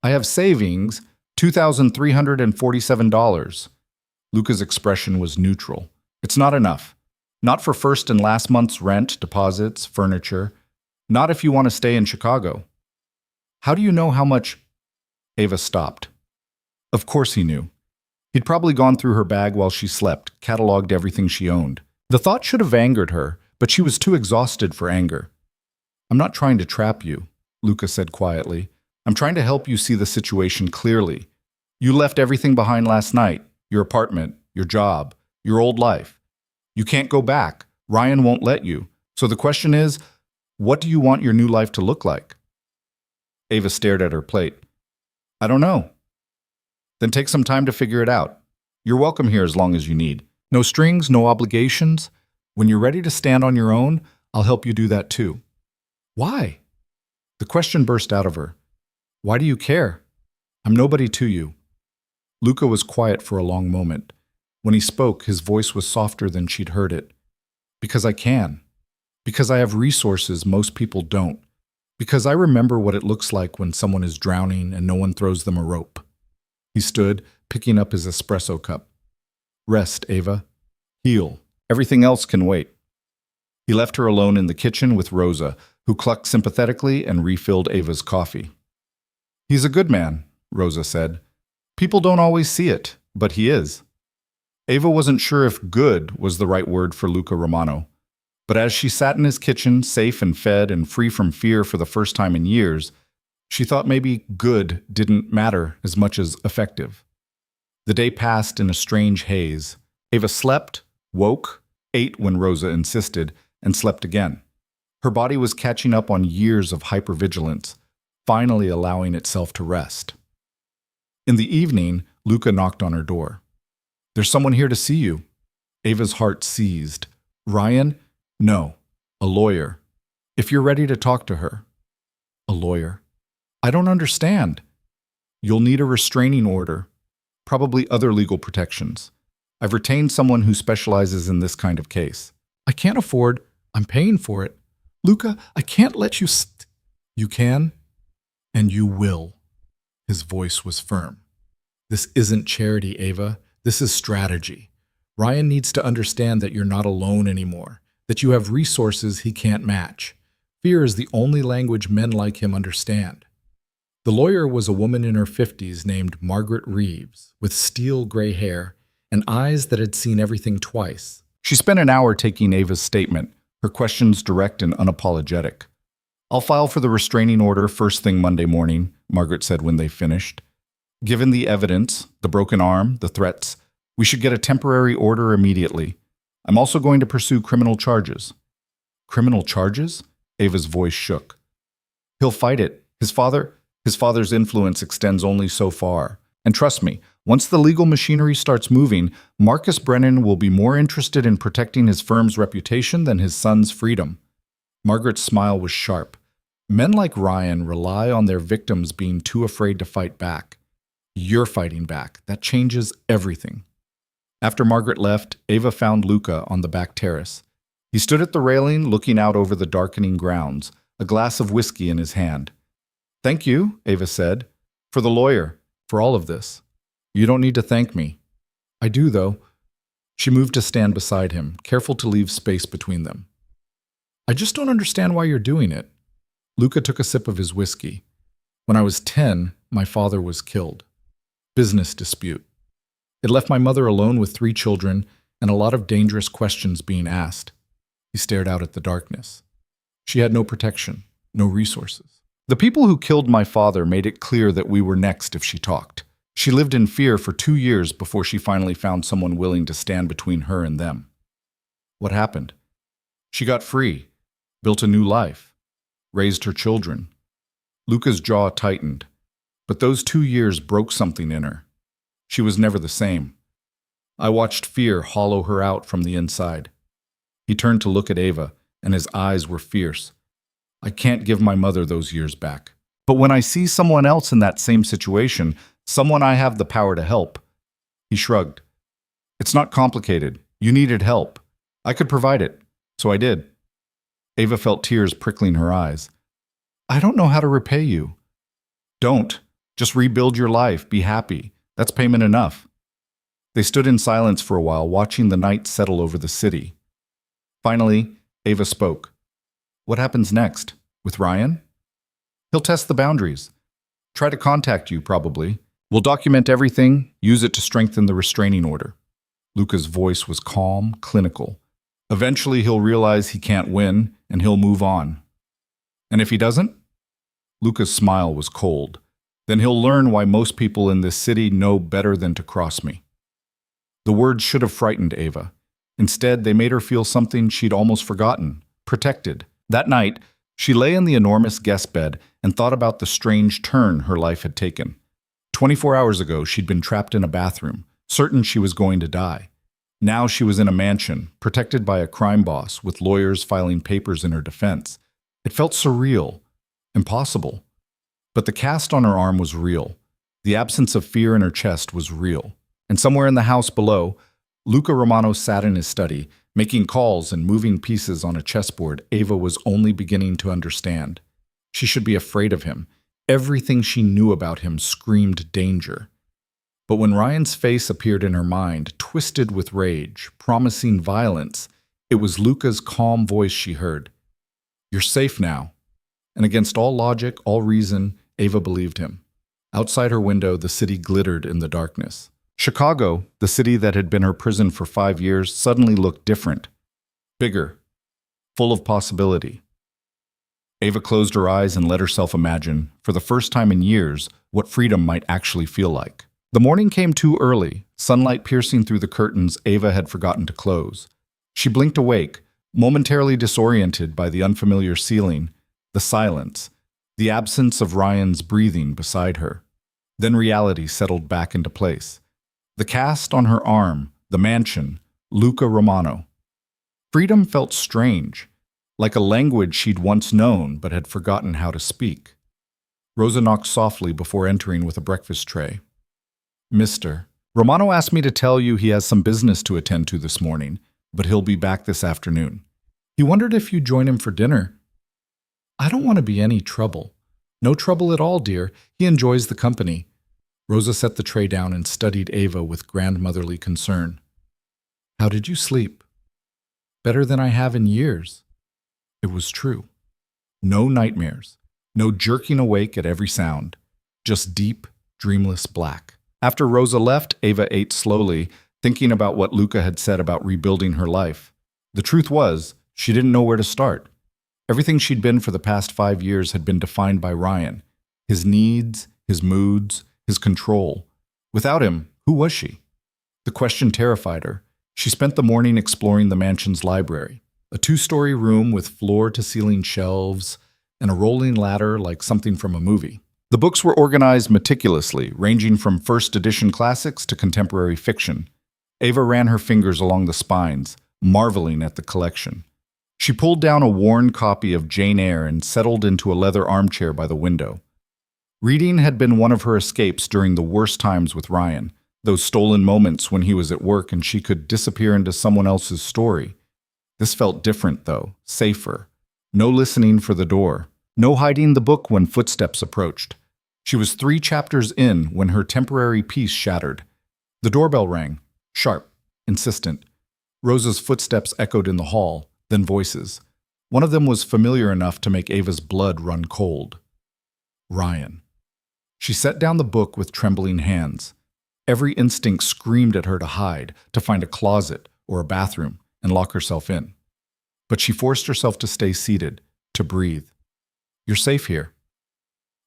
I have savings, $2,347. Luca's expression was neutral. It's not enough. Not for first and last month's rent, deposits, furniture. Not if you want to stay in Chicago. How do you know how much? Ava stopped. Of course he knew. He'd probably gone through her bag while she slept, cataloged everything she owned. The thought should have angered her, but she was too exhausted for anger. I'm not trying to trap you, Luca said quietly. I'm trying to help you see the situation clearly. You left everything behind last night, your apartment, your job, your old life. You can't go back. Ryan won't let you. So the question is, what do you want your new life to look like? Ava stared at her plate. I don't know. Then take some time to figure it out. You're welcome here as long as you need. No strings, no obligations. When you're ready to stand on your own, I'll help you do that too. Why? The question burst out of her. Why do you care? I'm nobody to you. Luca was quiet for a long moment. When he spoke, his voice was softer than she'd heard it. Because I can. Because I have resources most people don't. Because I remember what it looks like when someone is drowning and no one throws them a rope. He stood, picking up his espresso cup. Rest, Ava. Heal. Everything else can wait. He left her alone in the kitchen with Rosa, who clucked sympathetically and refilled Ava's coffee. He's a good man, Rosa said. People don't always see it, but he is. Ava wasn't sure if good was the right word for Luca Romano. But as she sat in his kitchen, safe and fed and free from fear for the first time in years, she thought maybe good didn't matter as much as effective. The day passed in a strange haze. Ava slept, woke, ate when Rosa insisted, and slept again. Her body was catching up on years of hypervigilance, finally allowing itself to rest. In the evening, Luca knocked on her door. There's someone here to see you. Ava's heart seized. Ryan? No, a lawyer. If you're ready to talk to her. A lawyer? I don't understand. You'll need a restraining order, probably other legal protections. I've retained someone who specializes in this kind of case. I can't afford. I'm paying for it. Luca, I can't let you You can, and you will. His voice was firm. This isn't charity, Ava. This is strategy. Ryan needs to understand that you're not alone anymore, that you have resources he can't match. Fear is the only language men like him understand. The lawyer was a woman in her 50s named Margaret Reeves, with steel gray hair and eyes that had seen everything twice. She spent an hour taking Ava's statement, her questions direct and unapologetic. I'll file for the restraining order first thing Monday morning, Margaret said when they finished. Given the evidence, the broken arm, the threats, we should get a temporary order immediately. I'm also going to pursue criminal charges. Criminal charges? Ava's voice shook. He'll fight it. His father's influence extends only so far. And trust me, once the legal machinery starts moving, Marcus Brennan will be more interested in protecting his firm's reputation than his son's freedom. Margaret's smile was sharp. Men like Ryan rely on their victims being too afraid to fight back. You're fighting back. That changes everything. After Margaret left, Ava found Luca on the back terrace. He stood at the railing, looking out over the darkening grounds, a glass of whiskey in his hand. Thank you, Ava said, for the lawyer, for all of this. You don't need to thank me. I do, though. She moved to stand beside him, careful to leave space between them. I just don't understand why you're doing it. Luca took a sip of his whiskey. When I was 10, my father was killed. Business dispute. It left my mother alone with 3 children and a lot of dangerous questions being asked. He stared out at the darkness. She had no protection, no resources. The people who killed my father made it clear that we were next if she talked. She lived in fear for 2 years before she finally found someone willing to stand between her and them. What happened? She got free, built a new life, raised her children. Luca's jaw tightened, but those 2 years broke something in her. She was never the same. I watched fear hollow her out from the inside. He turned to look at Ava, and his eyes were fierce. I can't give my mother those years back. But when I see someone else in that same situation, someone I have the power to help. He shrugged. It's not complicated. You needed help. I could provide it, so I did. Ava felt tears prickling her eyes. I don't know how to repay you. Don't. Just rebuild your life. Be happy. That's payment enough. They stood in silence for a while, watching the night settle over the city. Finally, Ava spoke. What happens next? With Ryan? He'll test the boundaries. Try to contact you, probably. We'll document everything, use it to strengthen the restraining order. Luca's voice was calm, clinical. Eventually, he'll realize he can't win, and he'll move on. And if he doesn't? Luca's smile was cold. Then he'll learn why most people in this city know better than to cross me. The words should have frightened Ava. Instead, they made her feel something she'd almost forgotten, protected. That night, she lay in the enormous guest bed and thought about the strange turn her life had taken. 24 hours ago, she'd been trapped in a bathroom, certain she was going to die. Now she was in a mansion, protected by a crime boss, with lawyers filing papers in her defense. It felt surreal, impossible. But the cast on her arm was real. The absence of fear in her chest was real. And somewhere in the house below, Luca Romano sat in his study, making calls and moving pieces on a chessboard Ava was only beginning to understand. She should be afraid of him. Everything she knew about him screamed danger. But when Ryan's face appeared in her mind, twisted with rage, promising violence, it was Luca's calm voice she heard. "You're safe now." And against all logic, all reason, Ava believed him. Outside her window, the city glittered in the darkness. Chicago, the city that had been her prison for 5 years, suddenly looked different. Bigger. Full of possibility. Ava closed her eyes and let herself imagine, for the first time in years, what freedom might actually feel like. The morning came too early, sunlight piercing through the curtains Ava had forgotten to close. She blinked awake, momentarily disoriented by the unfamiliar ceiling, the silence, the absence of Ryan's breathing beside her. Then reality settled back into place. The cast on her arm, the mansion, Luca Romano. Freedom felt strange, like a language she'd once known but had forgotten how to speak. Rosa knocked softly before entering with a breakfast tray. "Mr. Romano asked me to tell you he has some business to attend to this morning, but he'll be back this afternoon. He wondered if you'd join him for dinner." "I don't want to be any trouble." "No trouble at all, dear. He enjoys the company." Rosa set the tray down and studied Ava with grandmotherly concern. "How did you sleep?" "Better than I have in years." It was true. No nightmares, no jerking awake at every sound, just deep, dreamless black. After Rosa left, Ava ate slowly, thinking about what Luca had said about rebuilding her life. The truth was, she didn't know where to start. Everything she'd been for the past 5 years had been defined by Ryan. His needs, his moods, his control. Without him, who was she? The question terrified her. She spent the morning exploring the mansion's library. A 2-story room with floor-to-ceiling shelves and a rolling ladder like something from a movie. The books were organized meticulously, ranging from first-edition classics to contemporary fiction. Ava ran her fingers along the spines, marveling at the collection. She pulled down a worn copy of Jane Eyre and settled into a leather armchair by the window. Reading had been one of her escapes during the worst times with Ryan, those stolen moments when he was at work and she could disappear into someone else's story. This felt different, though, safer. No listening for the door. No hiding the book when footsteps approached. She was 3 chapters in when her temporary peace shattered. The doorbell rang, sharp, insistent. Rosa's footsteps echoed in the hall, then voices. One of them was familiar enough to make Ava's blood run cold. Ryan. She set down the book with trembling hands. Every instinct screamed at her to hide, to find a closet or a bathroom and lock herself in. But she forced herself to stay seated, to breathe. "You're safe here."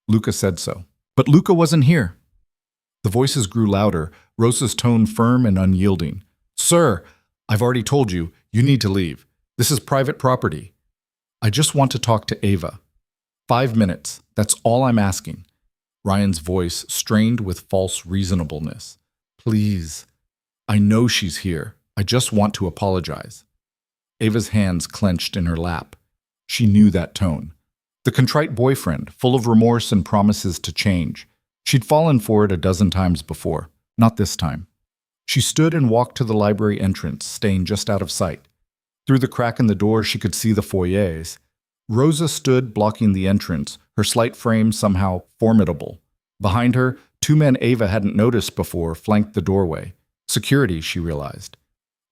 Luca said so. But Luca wasn't here. The voices grew louder, Rosa's tone firm and unyielding. "Sir, I've already told you, you need to leave. This is private property. I just want to talk to Ava. 5 minutes, that's all I'm asking." Ryan's voice strained with false reasonableness. "Please, I know she's here. I just want to apologize." Ava's hands clenched in her lap. She knew that tone. The contrite boyfriend, full of remorse and promises to change. She'd fallen for it a dozen times before, not this time. She stood and walked to the library entrance, staying just out of sight. Through the crack in the door, she could see the foyers. Rosa stood blocking the entrance, her slight frame somehow formidable. Behind her, 2 men Ava hadn't noticed before flanked the doorway. Security, she realized.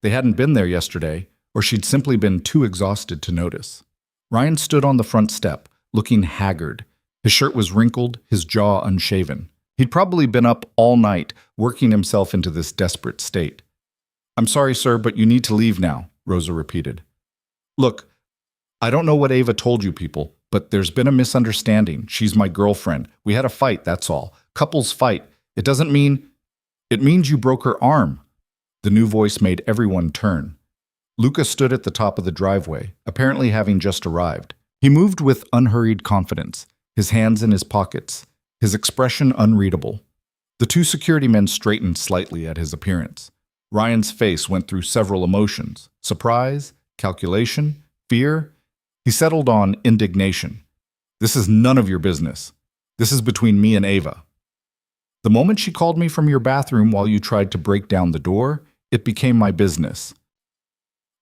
They hadn't been there yesterday, or she'd simply been too exhausted to notice. Ryan stood on the front step, looking haggard. His shirt was wrinkled, his jaw unshaven. He'd probably been up all night, working himself into this desperate state. "I'm sorry, sir, but you need to leave now," Rosa repeated. "Look, I don't know what Ava told you people, but there's been a misunderstanding. She's my girlfriend. We had a fight, that's all. Couples fight. It doesn't mean... It means you broke her arm." The new voice made everyone turn. Luca stood at the top of the driveway, apparently having just arrived. He moved with unhurried confidence, his hands in his pockets, his expression unreadable. The two security men straightened slightly at his appearance. Ryan's face went through several emotions: surprise, calculation, fear. He settled on indignation. "This is none of your business. This is between me and Ava. The moment she called me from your bathroom while you tried to break down the door, it became my business."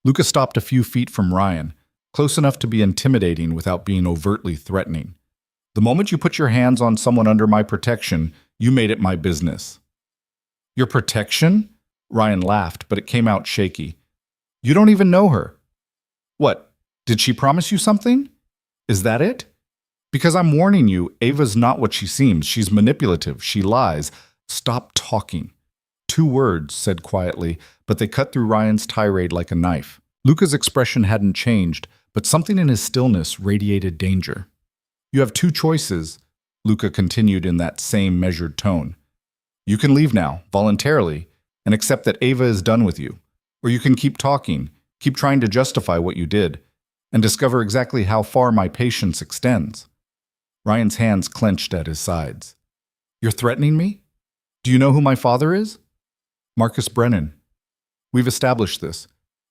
Luca stopped a few feet from Ryan, close enough to be intimidating without being overtly threatening. "The moment you put your hands on someone under my protection, you made it my business." "Your protection?" Ryan laughed, but it came out shaky. "You don't even know her." "What? Did she promise you something? Is that it? Because I'm warning you, Ava's not what she seems. She's manipulative. She lies. Stop talking." 2 words, said quietly, but they cut through Ryan's tirade like a knife. Luca's expression hadn't changed, but something in his stillness radiated danger. "You have 2 choices," Luca continued in that same measured tone. "You can leave now, voluntarily, and accept that Ava is done with you. Or you can keep talking, keep trying to justify what you did, and discover exactly how far my patience extends." Ryan's hands clenched at his sides. "You're threatening me? Do you know who my father is?" "Marcus Brennan. We've established this.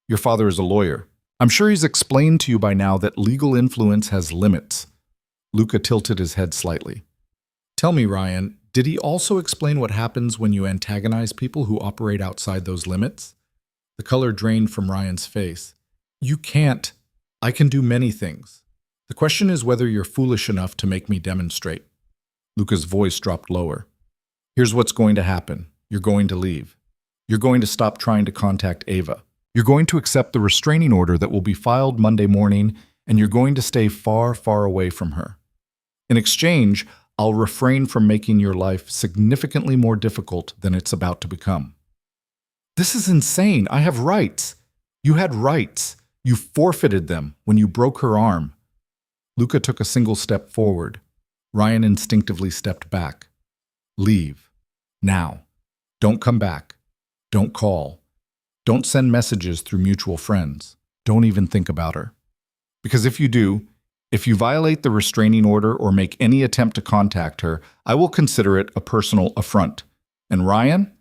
Your father is a lawyer. I'm sure he's explained to you by now that legal influence has limits." Luca tilted his head slightly. "Tell me, Ryan, did he also explain what happens when you antagonize people who operate outside those limits?" The color drained from Ryan's face. "You can't. I can do many things. The question is whether you're foolish enough to make me demonstrate." Luca's voice dropped lower. "Here's what's going to happen. You're going to leave. You're going to stop trying to contact Ava. You're going to accept the restraining order that will be filed Monday morning, and you're going to stay far, far away from her. In exchange, I'll refrain from making your life significantly more difficult than it's about to become." "This is insane. I have rights." "You had rights. You forfeited them when you broke her arm." Luca took a single step forward. Ryan instinctively stepped back. "Leave. Now. Don't come back. Don't call. Don't send messages through mutual friends. Don't even think about her. Because if you do, if you violate the restraining order or make any attempt to contact her, I will consider it a personal affront. And Ryan?"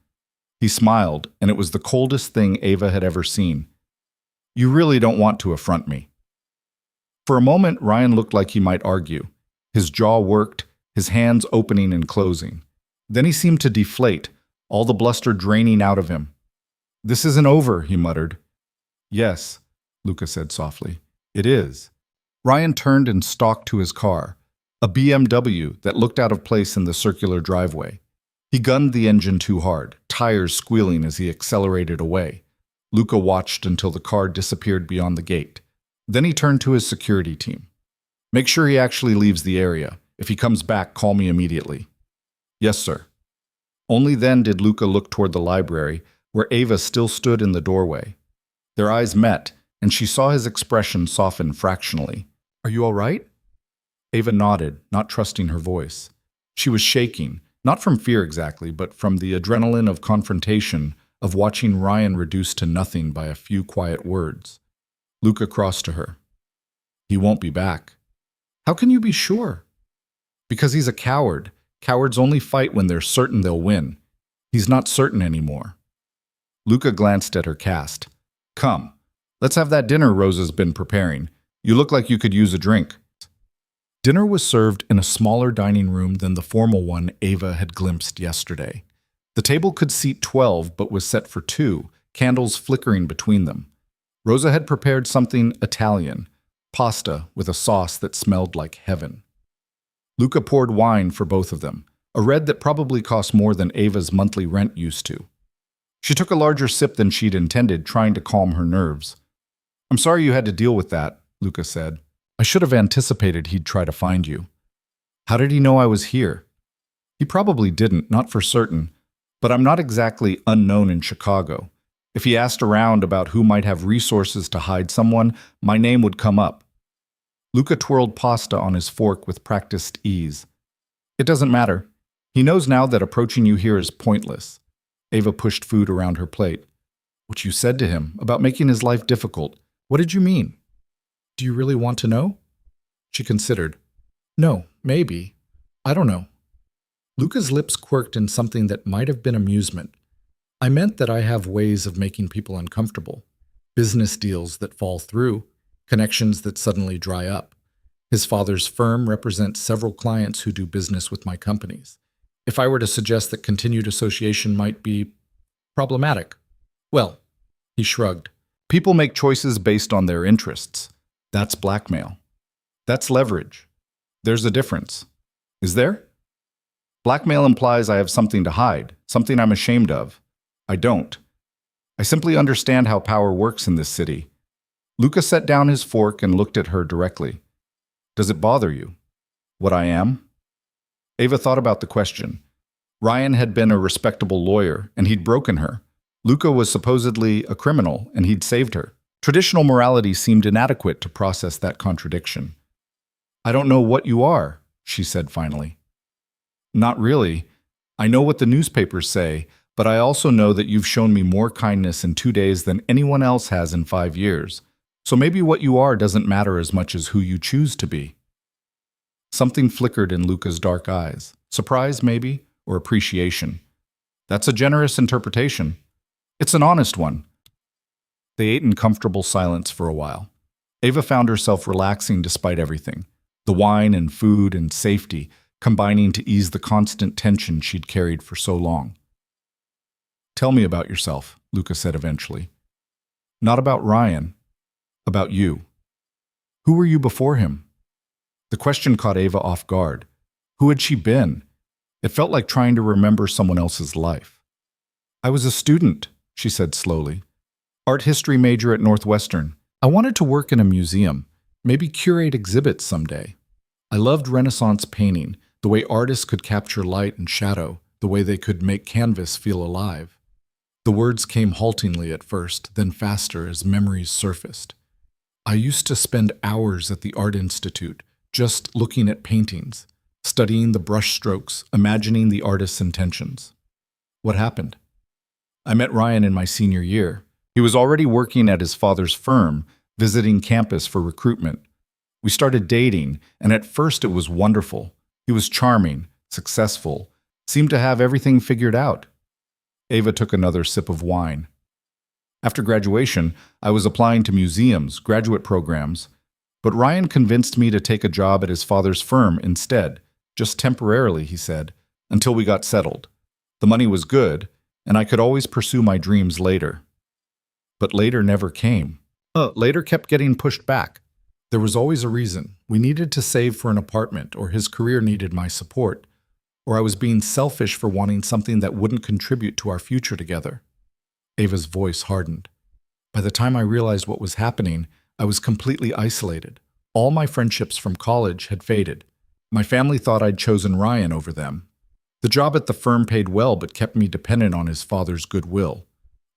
He smiled, and it was the coldest thing Ava had ever seen. "You really don't want to affront me." For a moment, Ryan looked like he might argue. His jaw worked, his hands opening and closing. Then he seemed to deflate, all the bluster draining out of him. "This isn't over," he muttered. "Yes," Luca said softly. "It is." Ryan turned and stalked to his car, a BMW that looked out of place in the circular driveway. He gunned the engine too hard, tires squealing as he accelerated away. Luca watched until the car disappeared beyond the gate. Then he turned to his security team. "Make sure he actually leaves the area. If he comes back, call me immediately." "Yes, sir." Only then did Luca look toward the library, where Ava still stood in the doorway. Their eyes met, and she saw his expression soften fractionally. "Are you all right?" Ava nodded, not trusting her voice. She was shaking, not from fear exactly, but from the adrenaline of confrontation, of watching Ryan reduced to nothing by a few quiet words. Luca crossed to her. "He won't be back." "How can you be sure?" "Because he's a coward. Cowards only fight when they're certain they'll win. He's not certain anymore." Luca glanced at her cast. "Come, let's have that dinner Rosa's been preparing. You look like you could use a drink." Dinner was served in a smaller dining room than the formal one Ava had glimpsed yesterday. The table could seat 12 but was set for 2, candles flickering between them. Rosa had prepared something Italian, pasta with a sauce that smelled like heaven. Luca poured wine for both of them, a red that probably cost more than Ava's monthly rent used to. She took a larger sip than she'd intended, trying to calm her nerves. "I'm sorry you had to deal with that," Luca said. "I should have anticipated he'd try to find you." "How did he know I was here?" He probably didn't, not for certain, but I'm not exactly unknown in Chicago. If he asked around about who might have resources to hide someone, my name would come up. Luca twirled pasta on his fork with practiced ease. It doesn't matter. He knows now that approaching you here is pointless. Ava pushed food around her plate. What you said to him about making his life difficult. What did you mean? Do you really want to know? She considered. No, maybe. I don't know. Luca's lips quirked in something that might have been amusement. I meant that I have ways of making people uncomfortable. Business deals that fall through, connections that suddenly dry up. His father's firm represents several clients who do business with my companies. If I were to suggest that continued association might be problematic, well, he shrugged. People make choices based on their interests. That's blackmail. That's leverage. There's a difference. Is there? Blackmail implies I have something to hide, something I'm ashamed of. I don't. I simply understand how power works in this city. Luca set down his fork and looked at her directly. Does it bother you? What I am? Ava thought about the question. Ryan had been a respectable lawyer, and he'd broken her. Luca was supposedly a criminal, and he'd saved her. Traditional morality seemed inadequate to process that contradiction. I don't know what you are, she said finally. Not really. I know what the newspapers say, but I also know that you've shown me more kindness in 2 days than anyone else has in 5 years. So maybe what you are doesn't matter as much as who you choose to be. Something flickered in Luca's dark eyes. Surprise, maybe, or appreciation. That's a generous interpretation. It's an honest one. They ate in comfortable silence for a while. Ava found herself relaxing despite everything. The wine and food and safety combining to ease the constant tension she'd carried for so long. Tell me about yourself, Luca said eventually. Not about Ryan. About you. Who were you before him? The question caught Ava off guard. Who had she been? It felt like trying to remember someone else's life. I was a student, she said slowly. Art history major at Northwestern. I wanted to work in a museum, maybe curate exhibits someday. I loved Renaissance painting, the way artists could capture light and shadow, the way they could make canvas feel alive. The words came haltingly at first, then faster as memories surfaced. I used to spend hours at the Art Institute, just looking at paintings, studying the brushstrokes, imagining the artist's intentions. What happened? I met Ryan in my senior year. He was already working at his father's firm, visiting campus for recruitment. We started dating, and at first it was wonderful. He was charming, successful, seemed to have everything figured out. Ava took another sip of wine. After graduation, I was applying to museums, graduate programs, but Ryan convinced me to take a job at his father's firm instead, just temporarily, he said, until we got settled. The money was good, and I could always pursue my dreams later. But later never came. Later kept getting pushed back. There was always a reason. We needed to save for an apartment, or his career needed my support, or I was being selfish for wanting something that wouldn't contribute to our future together. Ava's voice hardened. By the time I realized what was happening, I was completely isolated. All my friendships from college had faded. My family thought I'd chosen Ryan over them. The job at the firm paid well but kept me dependent on his father's goodwill.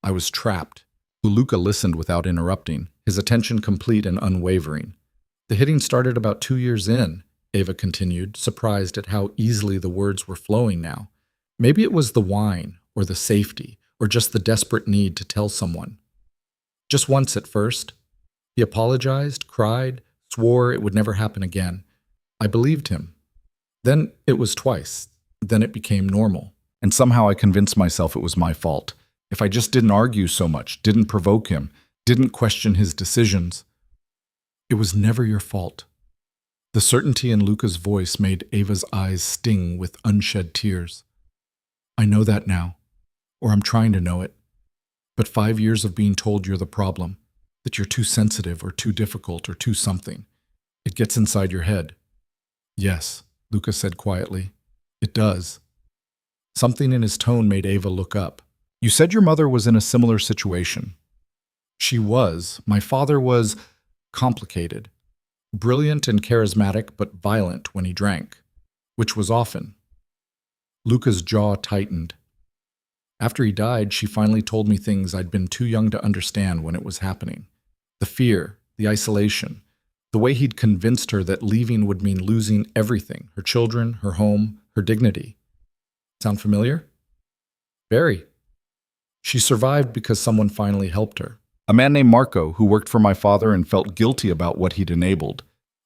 I was trapped. Luca listened without interrupting, his attention complete and unwavering. The hitting started about 2 years in, Ava continued, surprised at how easily the words were flowing now. Maybe it was the wine, or the safety, or just the desperate need to tell someone. Just once at first. He apologized, cried, swore it would never happen again. I believed him. Then it was twice. Then it became normal. And somehow I convinced myself it was my fault. If I just didn't argue so much, didn't provoke him, didn't question his decisions. It was never your fault. The certainty in Luca's voice made Ava's eyes sting with unshed tears. I know that now, or I'm trying to know it. But 5 years of being told you're the problem, that you're too sensitive or too difficult or too something, it gets inside your head. Yes, Luca said quietly. It does. Something in his tone made Ava look up. You said your mother was in a similar situation. She was. My father was complicated. Brilliant and charismatic, but violent when he drank, which was often. Luca's jaw tightened. After he died, she finally told me things I'd been too young to understand when it was happening. The fear, the isolation, the way he'd convinced her that leaving would mean losing everything, her children, her home, her dignity. Sound familiar? Very. She survived because someone finally helped her. A man named Marco who worked for my father and felt guilty about what he'd enabled.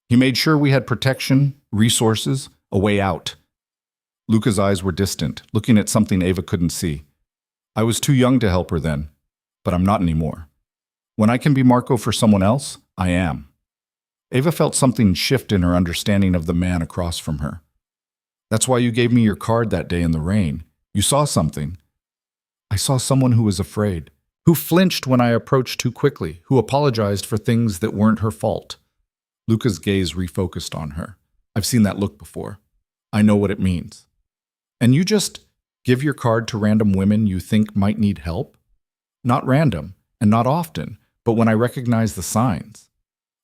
He made sure we had protection, resources, a way out. Luca's eyes were distant, looking at something Ava couldn't see. I was too young to help her then, but I'm not anymore. When I can be Marco for someone else, I am. Ava felt something shift in her understanding of the man across from her. That's why you gave me your card that day in the rain. You saw something. I saw someone who was afraid, who flinched when I approached too quickly, who apologized for things that weren't her fault. Luca's gaze refocused on her. I've seen that look before. I know what it means. And you just give your card to random women you think might need help? Not random, and not often, but when I recognize the signs.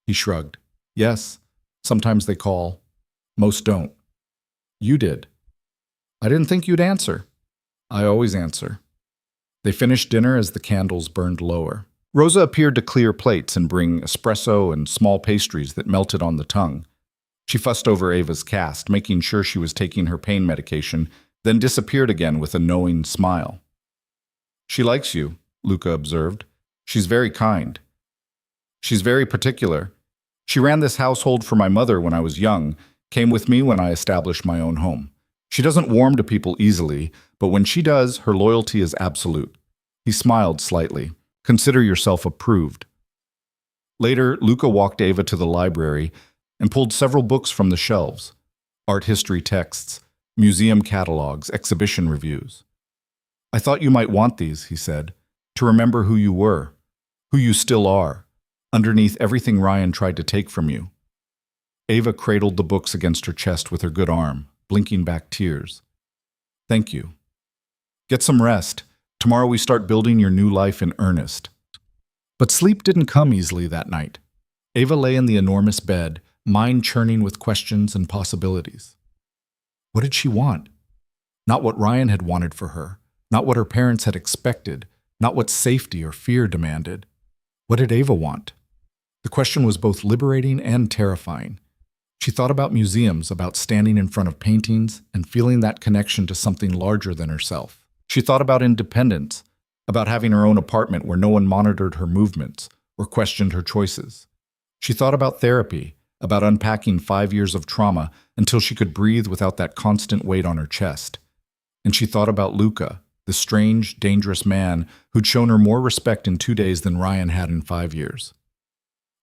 He shrugged. Yes, sometimes they call. Most don't. You did. I didn't think you'd answer. I always answer. They finished dinner as the candles burned lower. Rosa appeared to clear plates and bring espresso and small pastries that melted on the tongue. She fussed over Ava's cast, making sure she was taking her pain medication, then disappeared again with a knowing smile. She likes you, Luca observed. She's very kind. She's very particular. She ran this household for my mother when I was young, came with me when I established my own home. She doesn't warm to people easily, but when she does, her loyalty is absolute. He smiled slightly. Consider yourself approved. Later, Luca walked Ava to the library and pulled several books from the shelves. Art history texts, museum catalogs, exhibition reviews. I thought you might want these, he said, to remember who you were, who you still are, underneath everything Ryan tried to take from you. Ava cradled the books against her chest with her good arm, blinking back tears. Thank you. Get some rest. Tomorrow we start building your new life in earnest. But sleep didn't come easily that night. Ava lay in the enormous bed, mind churning with questions and possibilities. What did she want? Not what Ryan had wanted for her, not what her parents had expected, not what safety or fear demanded. What did Ava want? The question was both liberating and terrifying. She thought about museums, about standing in front of paintings and feeling that connection to something larger than herself. She thought about independence, about having her own apartment where no one monitored her movements or questioned her choices. She thought about therapy, about unpacking 5 years of trauma until she could breathe without that constant weight on her chest. And she thought about Luca, the strange, dangerous man who'd shown her more respect in 2 days than Ryan had in 5 years.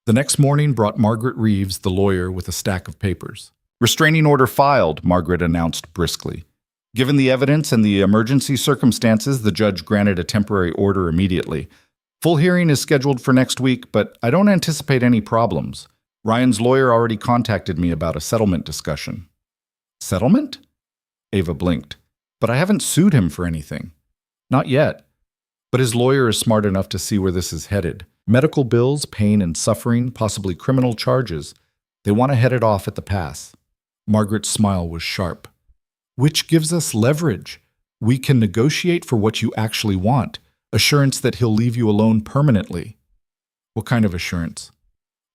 The next morning brought Margaret Reeves, the lawyer, with a stack of papers. Restraining order filed, Margaret announced briskly. Given the evidence and the emergency circumstances, the judge granted a temporary order immediately. Full hearing is scheduled for next week, but I don't anticipate any problems. Ryan's lawyer already contacted me about a settlement discussion. Settlement? Ava blinked. But I haven't sued him for anything. Not yet. But his lawyer is smart enough to see where this is headed. Medical bills, pain and suffering, possibly criminal charges. They want to head it off at the pass. Margaret's smile was sharp. Which gives us leverage. We can negotiate for what you actually want. Assurance that he'll leave you alone permanently. What kind of assurance?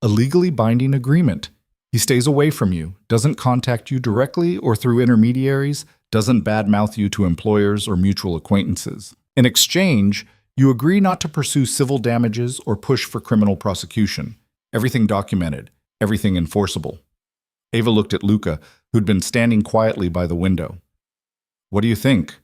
A legally binding agreement. He stays away from you, doesn't contact you directly or through intermediaries, doesn't badmouth you to employers or mutual acquaintances. In exchange, you agree not to pursue civil damages or push for criminal prosecution. Everything documented, everything enforceable. Ava looked at Luca, who'd been standing quietly by the window. What do you think?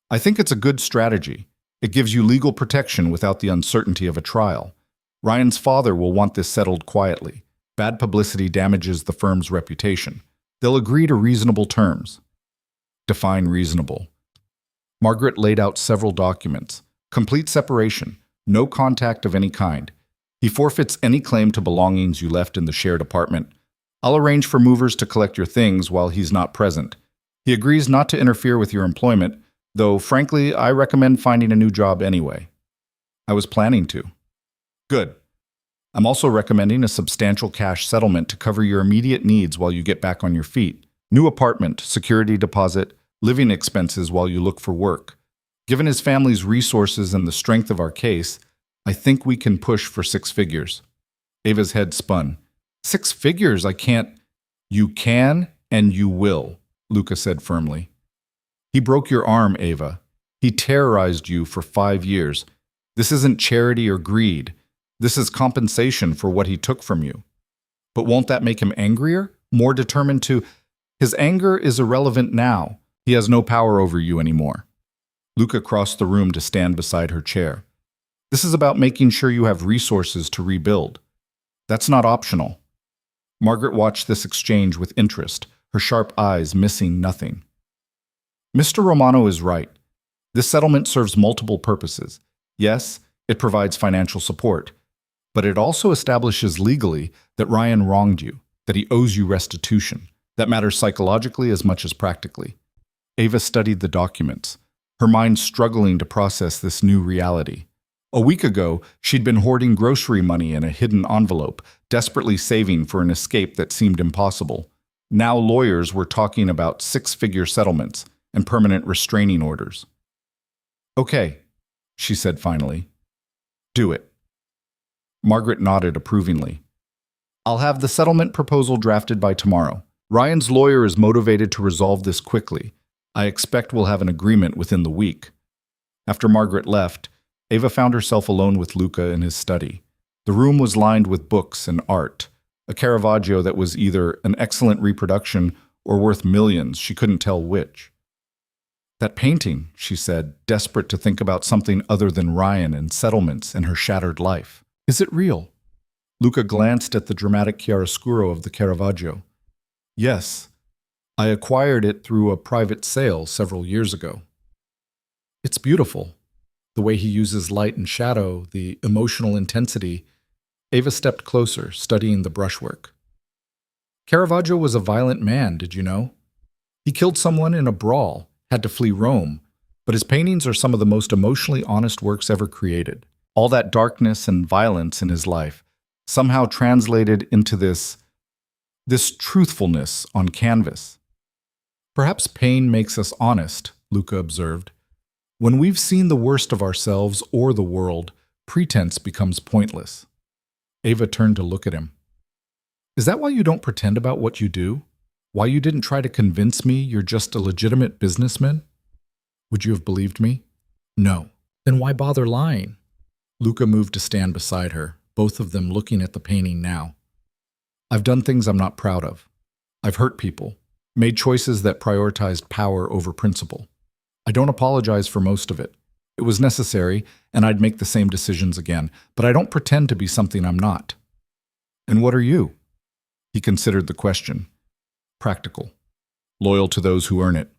I think it's a good strategy. It gives you legal protection without the uncertainty of a trial. Ryan's father will want this settled quietly. Bad publicity damages the firm's reputation. They'll agree to reasonable terms. Define reasonable. Margaret laid out several documents. Complete separation. No contact of any kind. He forfeits any claim to belongings you left in the shared apartment. I'll arrange for movers to collect your things while he's not present. He agrees not to interfere with your employment, though frankly, I recommend finding a new job anyway. I was planning to. Good. I'm also recommending a substantial cash settlement to cover your immediate needs while you get back on your feet. New apartment, security deposit, living expenses while you look for work. Given his family's resources and the strength of our case, I think we can push for 6 figures. Ava's head spun. 6 figures? I can't. You can and you will, Luca said firmly. He broke your arm, Ava. He terrorized you for 5 years. This isn't charity or greed. This is compensation for what he took from you. But won't that make him angrier? More determined to... His anger is irrelevant now. He has no power over you anymore. Luca crossed the room to stand beside her chair. This is about making sure you have resources to rebuild. That's not optional. Margaret watched this exchange with interest, her sharp eyes missing nothing. Mr. Romano is right. This settlement serves multiple purposes. Yes, it provides financial support, but it also establishes legally that Ryan wronged you, that he owes you restitution. That matters psychologically as much as practically. Ava studied the documents, her mind struggling to process this new reality. A week ago, she'd been hoarding grocery money in a hidden envelope, desperately saving for an escape that seemed impossible. Now lawyers were talking about 6-figure settlements and permanent restraining orders. Okay, she said finally. Do it. Margaret nodded approvingly. I'll have the settlement proposal drafted by tomorrow. Ryan's lawyer is motivated to resolve this quickly. I expect we'll have an agreement within the week. After Margaret left, Ava found herself alone with Luca in his study. The room was lined with books and art, a Caravaggio that was either an excellent reproduction or worth millions, she couldn't tell which. That painting, she said, desperate to think about something other than Ryan and settlements and her shattered life. Is it real? Luca glanced at the dramatic chiaroscuro of the Caravaggio. Yes, I acquired it through a private sale several years ago. It's beautiful. The way he uses light and shadow, the emotional intensity. Ava stepped closer, studying the brushwork. Caravaggio was a violent man, did you know? He killed someone in a brawl, had to flee Rome, but his paintings are some of the most emotionally honest works ever created. All that darkness and violence in his life, somehow translated into this truthfulness on canvas. Perhaps pain makes us honest, Luca observed. When we've seen the worst of ourselves or the world, pretense becomes pointless. Ava turned to look at him. Is that why you don't pretend about what you do? Why you didn't try to convince me you're just a legitimate businessman? Would you have believed me? No. Then why bother lying? Luca moved to stand beside her, both of them looking at the painting now. I've done things I'm not proud of. I've hurt people, made choices that prioritized power over principle. I don't apologize for most of it. It was necessary, and I'd make the same decisions again, but I don't pretend to be something I'm not. And what are you? He considered the question. Practical. Loyal to those who earn it.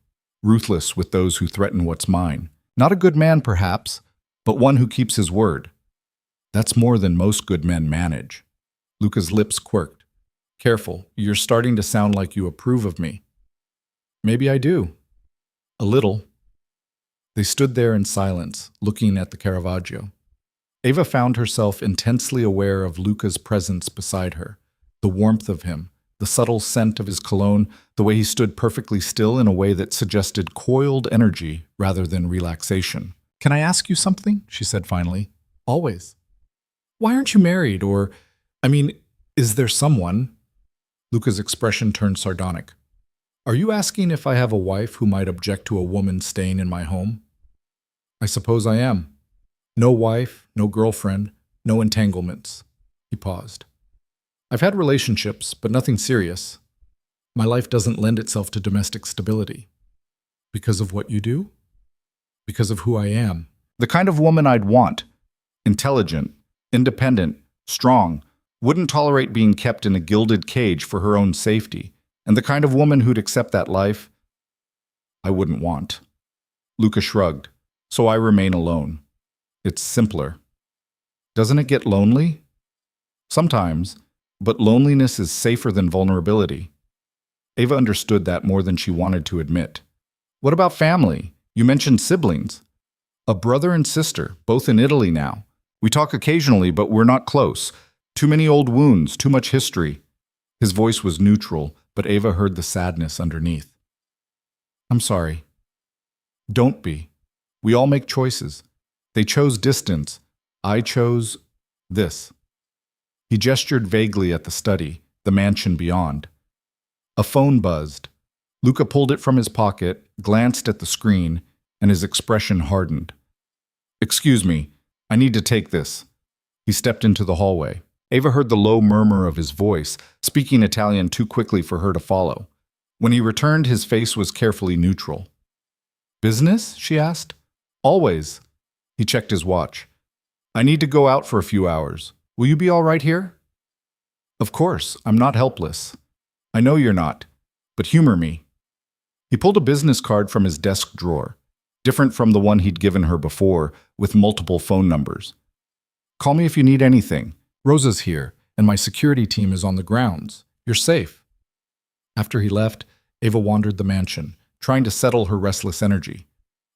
Ruthless with those who threaten what's mine. Not a good man, perhaps, but one who keeps his word. That's more than most good men manage. Luca's lips quirked. Careful, you're starting to sound like you approve of me. Maybe I do. A little. They stood there in silence, looking at the Caravaggio. Ava found herself intensely aware of Luca's presence beside her, the warmth of him, the subtle scent of his cologne, the way he stood perfectly still in a way that suggested coiled energy rather than relaxation. Can I ask you something? She said finally. Always. Why aren't you married? Is there someone? Luca's expression turned sardonic. Are you asking if I have a wife who might object to a woman staying in my home? I suppose I am. No wife, no girlfriend, no entanglements. He paused. I've had relationships, but nothing serious. My life doesn't lend itself to domestic stability. Because of what you do? Because of who I am. The kind of woman I'd want. Intelligent, independent, strong, wouldn't tolerate being kept in a gilded cage for her own safety. And the kind of woman who'd accept that life, I wouldn't want. Luca shrugged. So I remain alone. It's simpler. Doesn't it get lonely? Sometimes, but loneliness is safer than vulnerability. Ava understood that more than she wanted to admit. What about family? You mentioned siblings. A brother and sister, both in Italy now. We talk occasionally, but we're not close. Too many old wounds, too much history. His voice was neutral, but Ava heard the sadness underneath. I'm sorry. Don't be. We all make choices. They chose distance. I chose this. He gestured vaguely at the study, the mansion beyond. A phone buzzed. Luca pulled it from his pocket, glanced at the screen, and his expression hardened. Excuse me, I need to take this. He stepped into the hallway. Ava heard the low murmur of his voice, speaking Italian too quickly for her to follow. When he returned, his face was carefully neutral. Business? She asked. Always. He checked his watch. I need to go out for a few hours. Will you be all right here? Of course, I'm not helpless. I know you're not, but humor me. He pulled a business card from his desk drawer, different from the one he'd given her before, with multiple phone numbers. Call me if you need anything. Rosa's here, and my security team is on the grounds. You're safe. After he left, Ava wandered the mansion, trying to settle her restless energy.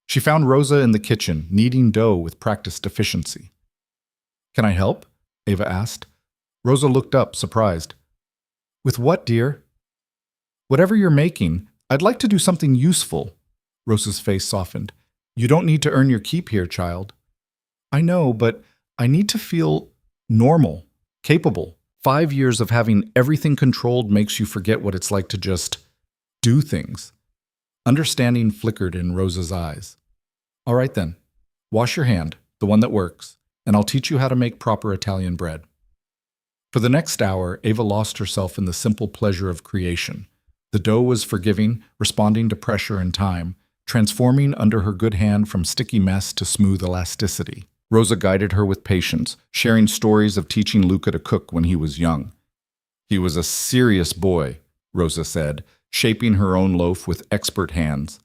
She found Rosa in the kitchen, kneading dough with practiced efficiency. Can I help? Ava asked. Rosa looked up, surprised. With what, dear? Whatever you're making, I'd like to do something useful. Rosa's face softened. You don't need to earn your keep here, child. I know, but I need to feel normal, capable. 5 years of having everything controlled makes you forget what it's like to just do things. Understanding flickered in Rosa's eyes. All right then, wash your hand, the one that works, and I'll teach you how to make proper Italian bread. For the next hour, Ava lost herself in the simple pleasure of creation. The dough was forgiving, responding to pressure and time, transforming under her good hand from sticky mess to smooth elasticity. Rosa guided her with patience, sharing stories of teaching Luca to cook when he was young. He was a serious boy, Rosa said, shaping her own loaf with expert hands.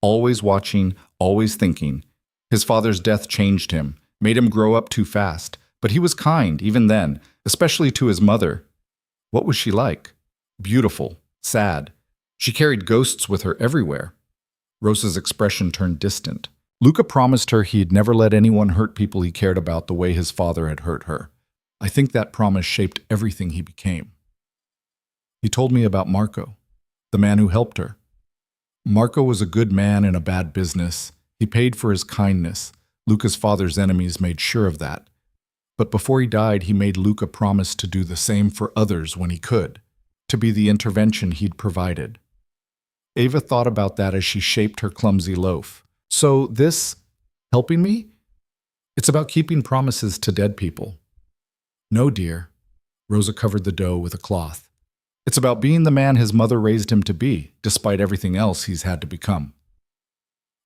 Always watching, always thinking. His father's death changed him, made him grow up too fast, but he was kind, even then, especially to his mother. What was she like? Beautiful, sad. She carried ghosts with her everywhere. Rosa's expression turned distant. Luca promised her he'd never let anyone hurt people he cared about the way his father had hurt her. I think that promise shaped everything he became. He told me about Marco, the man who helped her. Marco was a good man in a bad business. He paid for his kindness. Luca's father's enemies made sure of that. But before he died, he made Luca promise to do the same for others when he could, to be the intervention he'd provided. Ava thought about that as she shaped her clumsy loaf. So this, helping me? It's about keeping promises to dead people. No, dear. Rosa covered the dough with a cloth. It's about being the man his mother raised him to be, despite everything else he's had to become.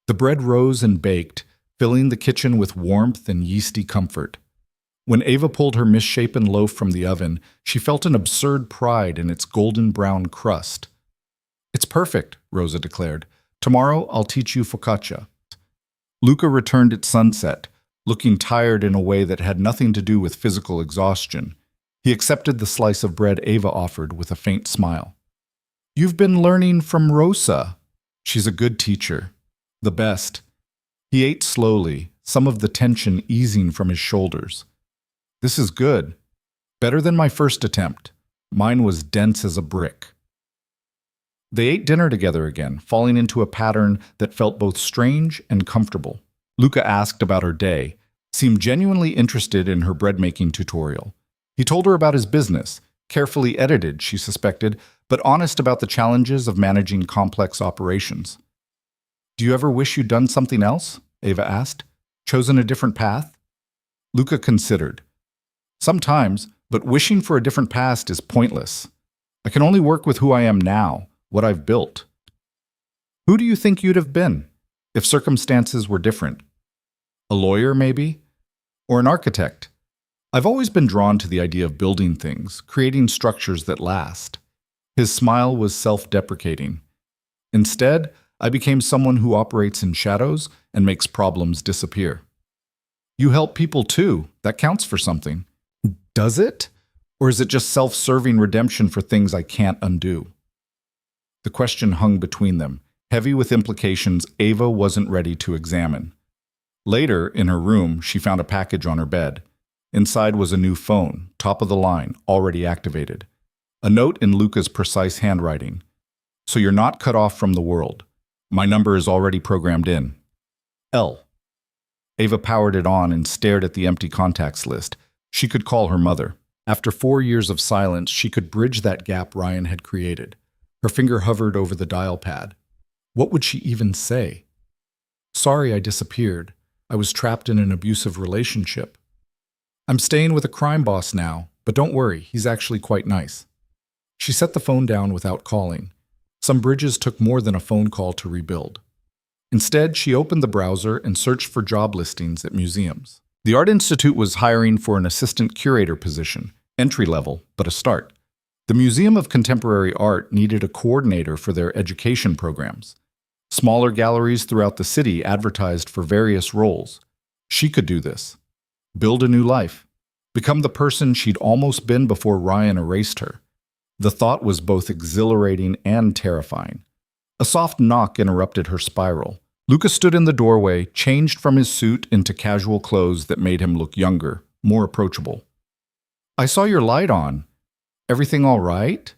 The bread rose and baked, filling the kitchen with warmth and yeasty comfort. When Ava pulled her misshapen loaf from the oven, she felt an absurd pride in its golden brown crust. It's perfect, Rosa declared. Tomorrow I'll teach you focaccia. Luca returned at sunset, looking tired in a way that had nothing to do with physical exhaustion. He accepted the slice of bread Ava offered with a faint smile. You've been learning from Rosa. She's a good teacher. The best. He ate slowly, some of the tension easing from his shoulders. This is good. Better than my first attempt. Mine was dense as a brick. They ate dinner together again, falling into a pattern that felt both strange and comfortable. Luca asked about her day, seemed genuinely interested in her bread-making tutorial. He told her about his business, carefully edited, she suspected, but honest about the challenges of managing complex operations. Do you ever wish you'd done something else? Ava asked. Chosen a different path? Luca considered. Sometimes, but wishing for a different past is pointless. I can only work with who I am now, what I've built. Who do you think you'd have been if circumstances were different? A lawyer, maybe? Or an architect? I've always been drawn to the idea of building things, creating structures that last. His smile was self-deprecating. Instead, I became someone who operates in shadows and makes problems disappear. You help people too. That counts for something. Does it? Or is it just self-serving redemption for things I can't undo? The question hung between them, heavy with implications Ava wasn't ready to examine. Later, in her room, she found a package on her bed. Inside was a new phone, top of the line, already activated. A note in Luca's precise handwriting. So you're not cut off from the world. My number is already programmed in. L. Ava powered it on and stared at the empty contacts list. She could call her mother. After 4 years of silence, she could bridge that gap Ryan had created. Her finger hovered over the dial pad. What would she even say? Sorry I disappeared. I was trapped in an abusive relationship. I'm staying with a crime boss now, but don't worry, he's actually quite nice. She set the phone down without calling. Some bridges took more than a phone call to rebuild. Instead, she opened the browser and searched for job listings at museums. The Art Institute was hiring for an assistant curator position, entry level, but a start. The Museum of Contemporary Art needed a coordinator for their education programs. Smaller galleries throughout the city advertised for various roles. She could do this. Build a new life. Become the person she'd almost been before Ryan erased her. The thought was both exhilarating and terrifying. A soft knock interrupted her spiral. Lucas stood in the doorway, changed from his suit into casual clothes that made him look younger, more approachable. I saw your light on. Everything all right?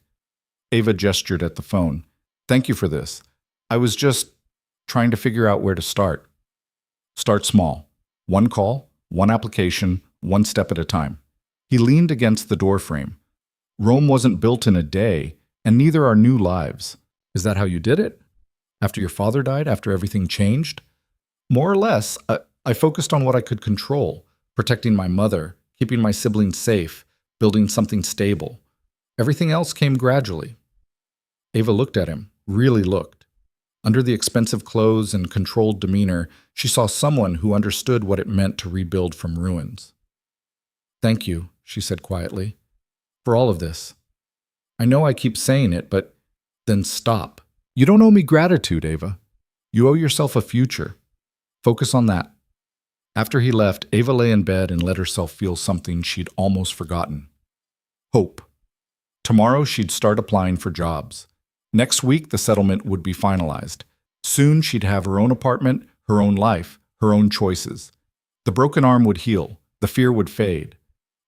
Ava gestured at the phone. Thank you for this. I was just trying to figure out where to start. Start small. One call, one application, one step at a time. He leaned against the doorframe. Rome wasn't built in a day, and neither are new lives. Is that how you did it? After your father died, after everything changed? More or less, I focused on what I could control, protecting my mother, keeping my siblings safe, building something stable. Everything else came gradually. Ava looked at him, really looked. Under the expensive clothes and controlled demeanor, she saw someone who understood what it meant to rebuild from ruins. Thank you, she said quietly, for all of this. I know I keep saying it, but then stop. You don't owe me gratitude, Ava. You owe yourself a future. Focus on that. After he left, Ava lay in bed and let herself feel something she'd almost forgotten. Hope. Tomorrow she'd start applying for jobs. Next week the settlement would be finalized. Soon she'd have her own apartment, her own life, her own choices. The broken arm would heal, the fear would fade.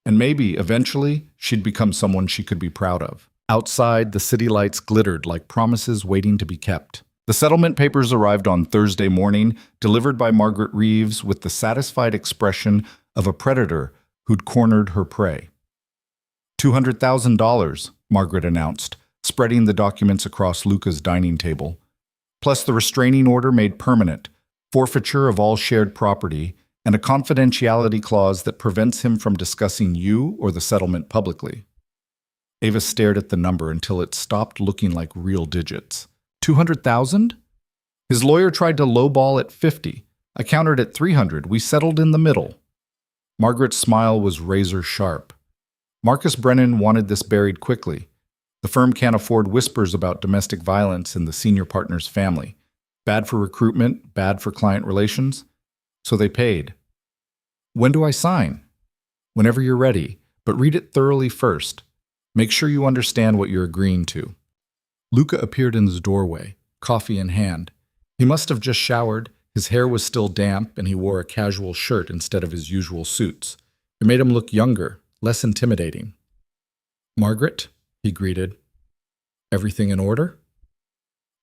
And maybe, eventually, she'd become someone she could be proud of. Outside, the city lights glittered like promises waiting to be kept. The settlement papers arrived on Thursday morning, delivered by Margaret Reeves with the satisfied expression of a predator who'd cornered her prey. $200,000, Margaret announced, spreading the documents across Luca's dining table. Plus the restraining order made permanent, forfeiture of all shared property, and a confidentiality clause that prevents him from discussing you or the settlement publicly. Ava stared at the number until it stopped looking like real digits. 200,000? His lawyer tried to lowball at 50. I countered at 300. We settled in the middle. Margaret's smile was razor sharp. Marcus Brennan wanted this buried quickly. The firm can't afford whispers about domestic violence in the senior partner's family. Bad for recruitment, bad for client relations. So they paid. When do I sign? Whenever you're ready, but read it thoroughly first. Make sure you understand what you're agreeing to. Luca appeared in his doorway, coffee in hand. He must have just showered, his hair was still damp, and he wore a casual shirt instead of his usual suits. It made him look younger, less intimidating. Margaret, he greeted. Everything in order?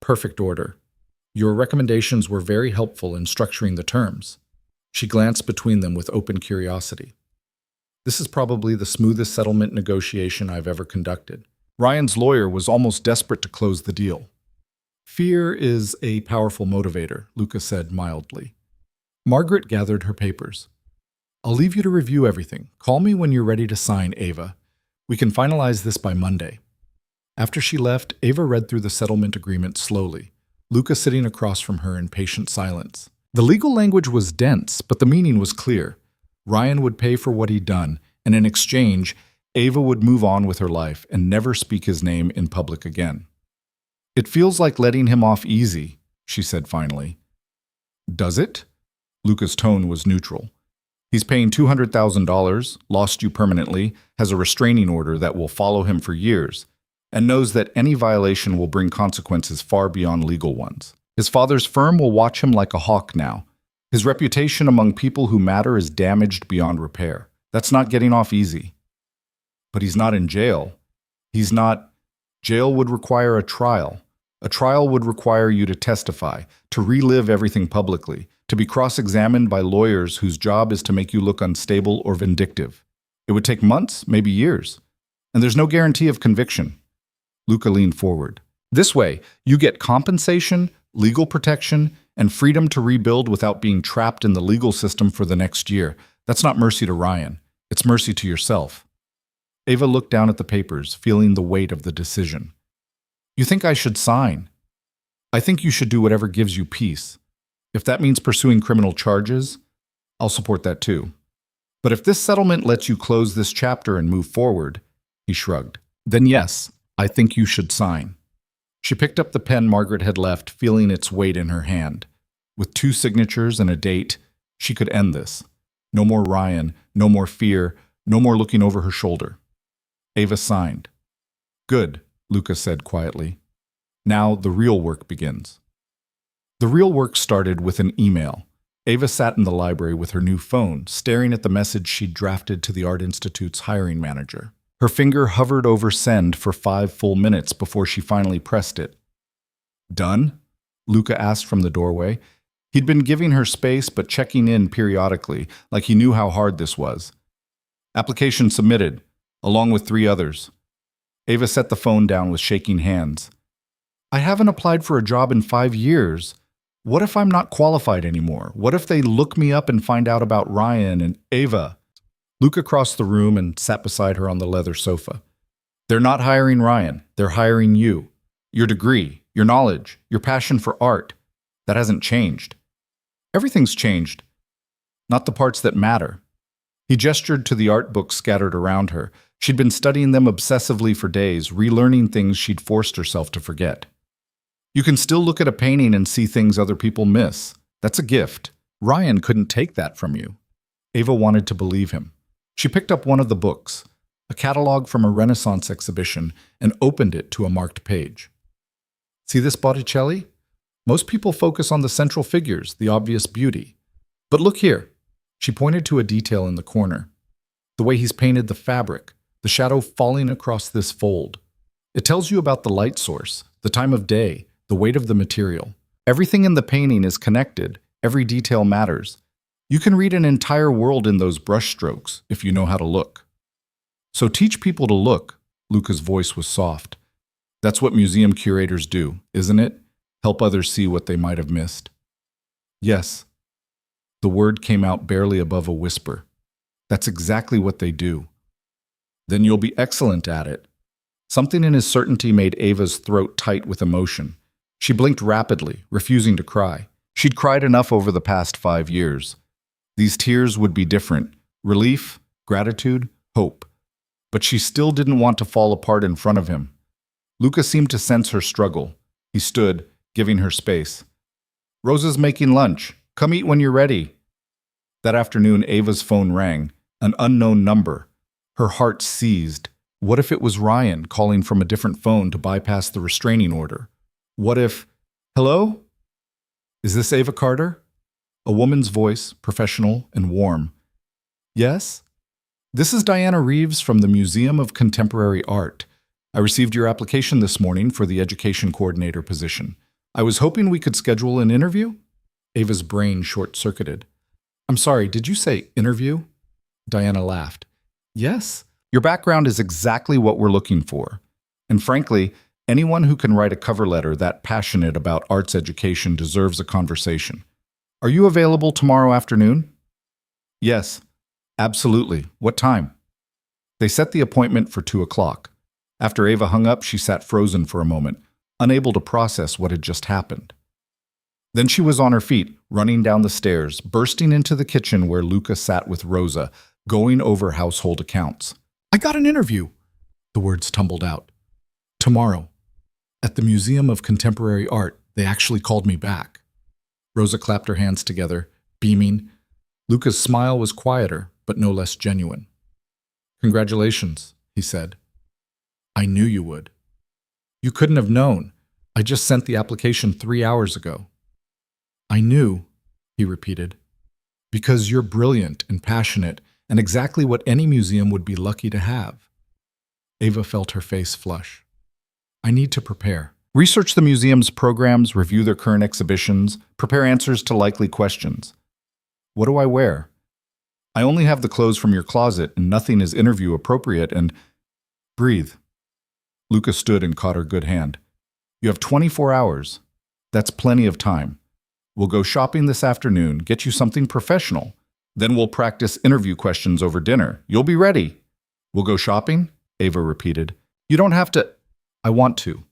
Perfect order. Your recommendations were very helpful in structuring the terms. She glanced between them with open curiosity. This is probably the smoothest settlement negotiation I've ever conducted. Ryan's lawyer was almost desperate to close the deal. Fear is a powerful motivator, Luca said mildly. Margaret gathered her papers. I'll leave you to review everything. Call me when you're ready to sign, Ava. We can finalize this by Monday. After she left, Ava read through the settlement agreement slowly, Luca sitting across from her in patient silence. The legal language was dense, but the meaning was clear. Ryan would pay for what he'd done, and in exchange, Ava would move on with her life and never speak his name in public again. It feels like letting him off easy, she said finally. Does it? Luca's tone was neutral. He's paying $200,000, lost you permanently, has a restraining order that will follow him for years, and knows that any violation will bring consequences far beyond legal ones. His father's firm will watch him like a hawk now. His reputation among people who matter is damaged beyond repair. That's not getting off easy. But he's not in jail. Jail would require a trial, A trial would require you to testify, to relive everything publicly, to be cross-examined by lawyers whose job is to make you look unstable or vindictive. It would take months, maybe years. And there's no guarantee of conviction. Luca leaned forward. This way, you get compensation, legal protection, and freedom to rebuild without being trapped in the legal system for the next year. That's not mercy to Ryan. It's mercy to yourself. Ava looked down at the papers, feeling the weight of the decision. You think I should sign? I think you should do whatever gives you peace. If that means pursuing criminal charges, I'll support that too. But if this settlement lets you close this chapter and move forward, he shrugged, then yes, I think you should sign. She picked up the pen Margaret had left, feeling its weight in her hand. With 2 signatures and a date, she could end this. No more Ryan, no more fear, no more looking over her shoulder. Ava signed. Good, Luca said quietly. Now the real work begins. The real work started with an email. Ava sat in the library with her new phone, staring at the message she'd drafted to the Art Institute's hiring manager. Her finger hovered over send for 5 full minutes before she finally pressed it. Done? Luca asked from the doorway. He'd been giving her space but checking in periodically, like he knew how hard this was. Application submitted, along with 3 others. Ava set the phone down with shaking hands. I haven't applied for a job in 5 years. What if I'm not qualified anymore? What if they look me up and find out about Ryan and Ava? Luca crossed the room and sat beside her on the leather sofa. They're not hiring Ryan. They're hiring you. Your degree, your knowledge, your passion for art. That hasn't changed. Everything's changed. Not the parts that matter. He gestured to the art books scattered around her. She'd been studying them obsessively for days, relearning things she'd forced herself to forget. You can still look at a painting and see things other people miss. That's a gift. Ryan couldn't take that from you. Ava wanted to believe him. She picked up one of the books, a catalog from a Renaissance exhibition, and opened it to a marked page. See this Botticelli? Most people focus on the central figures, the obvious beauty. But look here. She pointed to a detail in the corner. The way he's painted the fabric, the shadow falling across this fold. It tells you about the light source, the time of day, the weight of the material. Everything in the painting is connected. Every detail matters. You can read an entire world in those brushstrokes if you know how to look. So teach people to look. Luca's voice was soft. That's what museum curators do, isn't it? Help others see what they might have missed. Yes. The word came out barely above a whisper. That's exactly what they do. Then you'll be excellent at it. Something in his certainty made Ava's throat tight with emotion. She blinked rapidly, refusing to cry. She'd cried enough over the past 5 years. These tears would be different. Relief, gratitude, hope. But she still didn't want to fall apart in front of him. Luca seemed to sense her struggle. He stood, giving her space. Rosa's making lunch. Come eat when you're ready. That afternoon, Ava's phone rang. An unknown number. Her heart seized. What if it was Ryan calling from a different phone to bypass the restraining order? What if... Hello? Is this Ava Carter? A woman's voice, professional and warm. Yes? This is Diana Reeves from the Museum of Contemporary Art. I received your application this morning for the education coordinator position. I was hoping we could schedule an interview? Ava's brain short-circuited. I'm sorry, did you say interview? Diana laughed. Yes. Your background is exactly what we're looking for. And frankly, anyone who can write a cover letter that passionate about arts education deserves a conversation. Are you available tomorrow afternoon? Yes, absolutely. What time? They set the appointment for 2 o'clock. After Ava hung up, she sat frozen for a moment, unable to process what had just happened. Then she was on her feet, running down the stairs, bursting into the kitchen where Luca sat with Rosa, going over household accounts. I got an interview, the words tumbled out. Tomorrow. At the Museum of Contemporary Art, they actually called me back. Rosa clapped her hands together, beaming. Luca's smile was quieter, but no less genuine. Congratulations, he said. I knew you would. You couldn't have known. I just sent the application 3 hours ago. I knew, he repeated, because you're brilliant and passionate and exactly what any museum would be lucky to have. Ava felt her face flush. I need to prepare. Research the museum's programs, review their current exhibitions, prepare answers to likely questions. What do I wear? I only have the clothes from your closet, and nothing is interview appropriate, and breathe. Luca stood and caught her good hand. You have 24 hours. That's plenty of time. We'll go shopping this afternoon, get you something professional. Then we'll practice interview questions over dinner. You'll be ready. We'll go shopping? Ava repeated. You don't have to. I want to.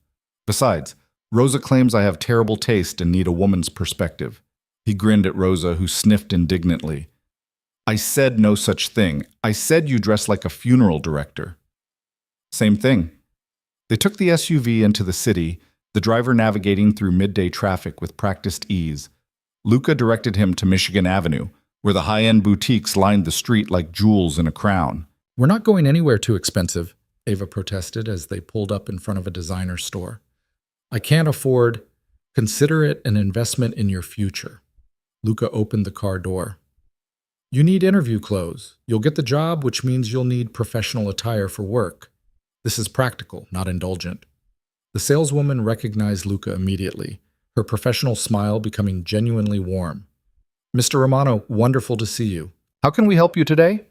Besides, Rosa claims I have terrible taste and need a woman's perspective. He grinned at Rosa, who sniffed indignantly. I said no such thing. I said you dress like a funeral director. Same thing. They took the SUV into the city, the driver navigating through midday traffic with practiced ease. Luca directed him to Michigan Avenue, where the high-end boutiques lined the street like jewels in a crown. We're not going anywhere too expensive, Ava protested as they pulled up in front of a designer store. I can't afford. Consider it an investment in your future. Luca opened the car door. You need interview clothes. You'll get the job, which means you'll need professional attire for work. This is practical, not indulgent. The saleswoman recognized Luca immediately, her professional smile becoming genuinely warm. Mr. Romano, wonderful to see you. How can we help you today?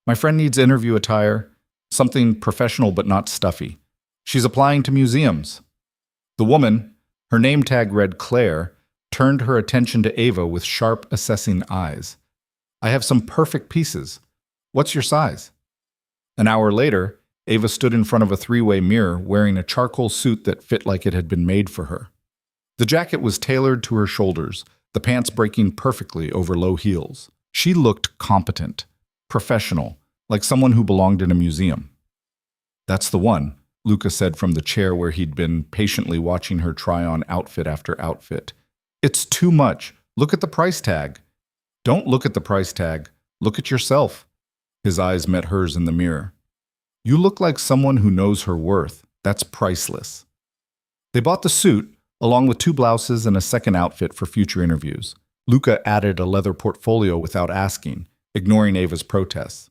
My friend needs interview attire, something professional but not stuffy. She's applying to museums. The woman, her name tag read Claire, turned her attention to Ava with sharp, assessing eyes. I have some perfect pieces. What's your size? An hour later, Ava stood in front of a three-way mirror wearing a charcoal suit that fit like it had been made for her. The jacket was tailored to her shoulders, the pants breaking perfectly over low heels. She looked competent, professional, like someone who belonged in a museum. That's the one, Luca said from the chair where he'd been patiently watching her try on outfit after outfit. It's too much. Look at the price tag. Don't look at the price tag. Look at yourself. His eyes met hers in the mirror. You look like someone who knows her worth. That's priceless. They bought the suit, along with 2 blouses and a second outfit for future interviews. Luca added a leather portfolio without asking, ignoring Ava's protests.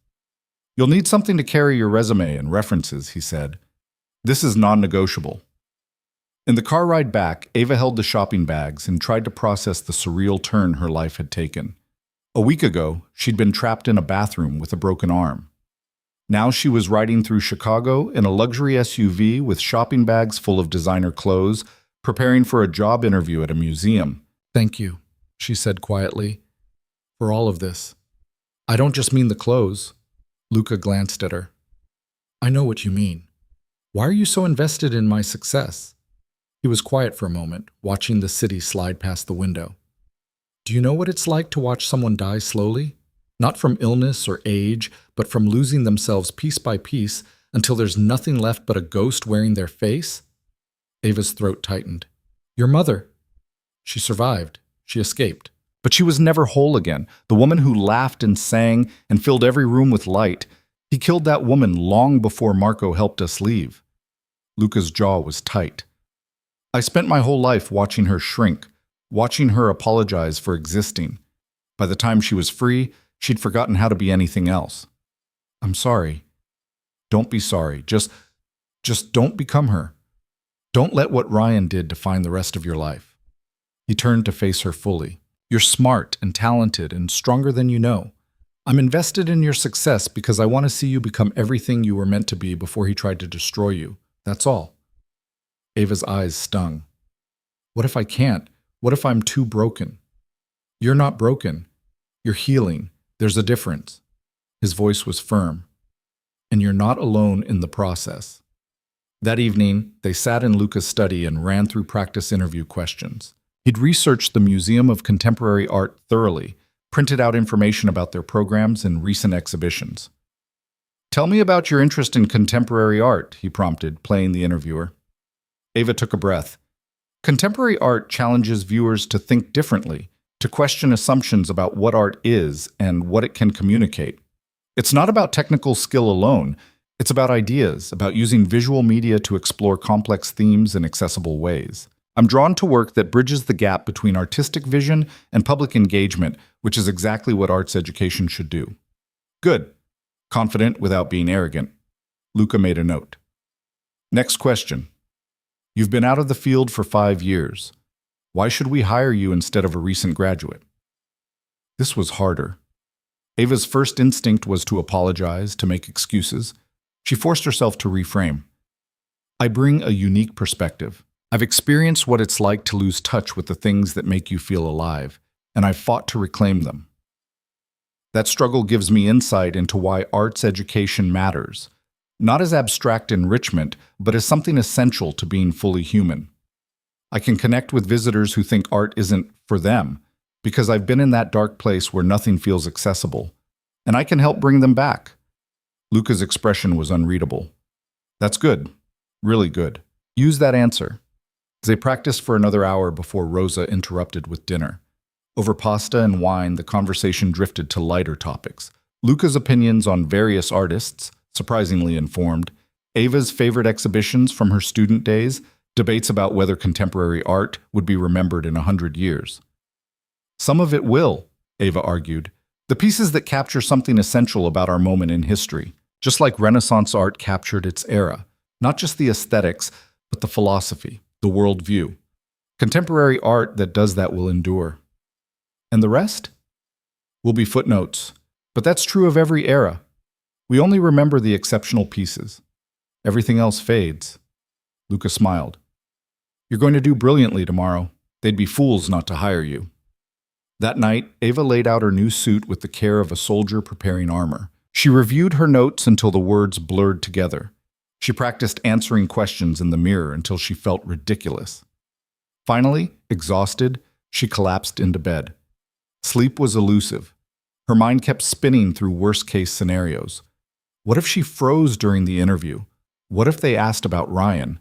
You'll need something to carry your resume and references, he said. This is non-negotiable. In the car ride back, Ava held the shopping bags and tried to process the surreal turn her life had taken. A week ago, she'd been trapped in a bathroom with a broken arm. Now she was riding through Chicago in a luxury SUV with shopping bags full of designer clothes, preparing for a job interview at a museum. Thank you, she said quietly, for all of this. I don't just mean the clothes. Luca glanced at her. I know what you mean. Why are you so invested in my success? He was quiet for a moment, watching the city slide past the window. Do you know what it's like to watch someone die slowly? Not from illness or age, but from losing themselves piece by piece until there's nothing left but a ghost wearing their face? Ava's throat tightened. Your mother. She survived. She escaped. But she was never whole again. The woman who laughed and sang and filled every room with light. He killed that woman long before Marco helped us leave. Luca's jaw was tight. I spent my whole life watching her shrink, watching her apologize for existing. By the time she was free, she'd forgotten how to be anything else. I'm sorry. Don't be sorry. Just don't become her. Don't let what Ryan did define the rest of your life. He turned to face her fully. You're smart and talented and stronger than you know. I'm invested in your success because I want to see you become everything you were meant to be before he tried to destroy you. That's all. Ava's eyes stung. What if I can't? What if I'm too broken? You're not broken. You're healing. There's a difference. His voice was firm. And you're not alone in the process. That evening, they sat in Luca's study and ran through practice interview questions. He'd researched the Museum of Contemporary Art thoroughly, printed out information about their programs and recent exhibitions. Tell me about your interest in contemporary art, he prompted, playing the interviewer. Ava took a breath. Contemporary art challenges viewers to think differently, to question assumptions about what art is and what it can communicate. It's not about technical skill alone. It's about ideas, about using visual media to explore complex themes in accessible ways. I'm drawn to work that bridges the gap between artistic vision and public engagement, which is exactly what arts education should do. Good. Confident without being arrogant. Luca made a note. Next question. You've been out of the field for 5 years. Why should we hire you instead of a recent graduate? This was harder. Ava's first instinct was to apologize, to make excuses. She forced herself to reframe. I bring a unique perspective. I've experienced what it's like to lose touch with the things that make you feel alive, and I've fought to reclaim them. That struggle gives me insight into why arts education matters, not as abstract enrichment, but as something essential to being fully human. I can connect with visitors who think art isn't for them, because I've been in that dark place where nothing feels accessible, and I can help bring them back. Luca's expression was unreadable. That's good. Really good. Use that answer. They practiced for another hour before Rosa interrupted with dinner. Over pasta and wine, the conversation drifted to lighter topics. Luca's opinions on various artists, surprisingly informed, Ava's favorite exhibitions from her student days, debates about whether contemporary art would be remembered in 100 years. Some of it will, Ava argued. The pieces that capture something essential about our moment in history, just like Renaissance art captured its era. Not just the aesthetics, but the philosophy, the worldview. Contemporary art that does that will endure. And the rest? Will be footnotes. But that's true of every era. We only remember the exceptional pieces. Everything else fades. Luca smiled. You're going to do brilliantly tomorrow. They'd be fools not to hire you. That night, Ava laid out her new suit with the care of a soldier preparing armor. She reviewed her notes until the words blurred together. She practiced answering questions in the mirror until she felt ridiculous. Finally, exhausted, she collapsed into bed. Sleep was elusive. Her mind kept spinning through worst-case scenarios. What if she froze during the interview? What if they asked about Ryan?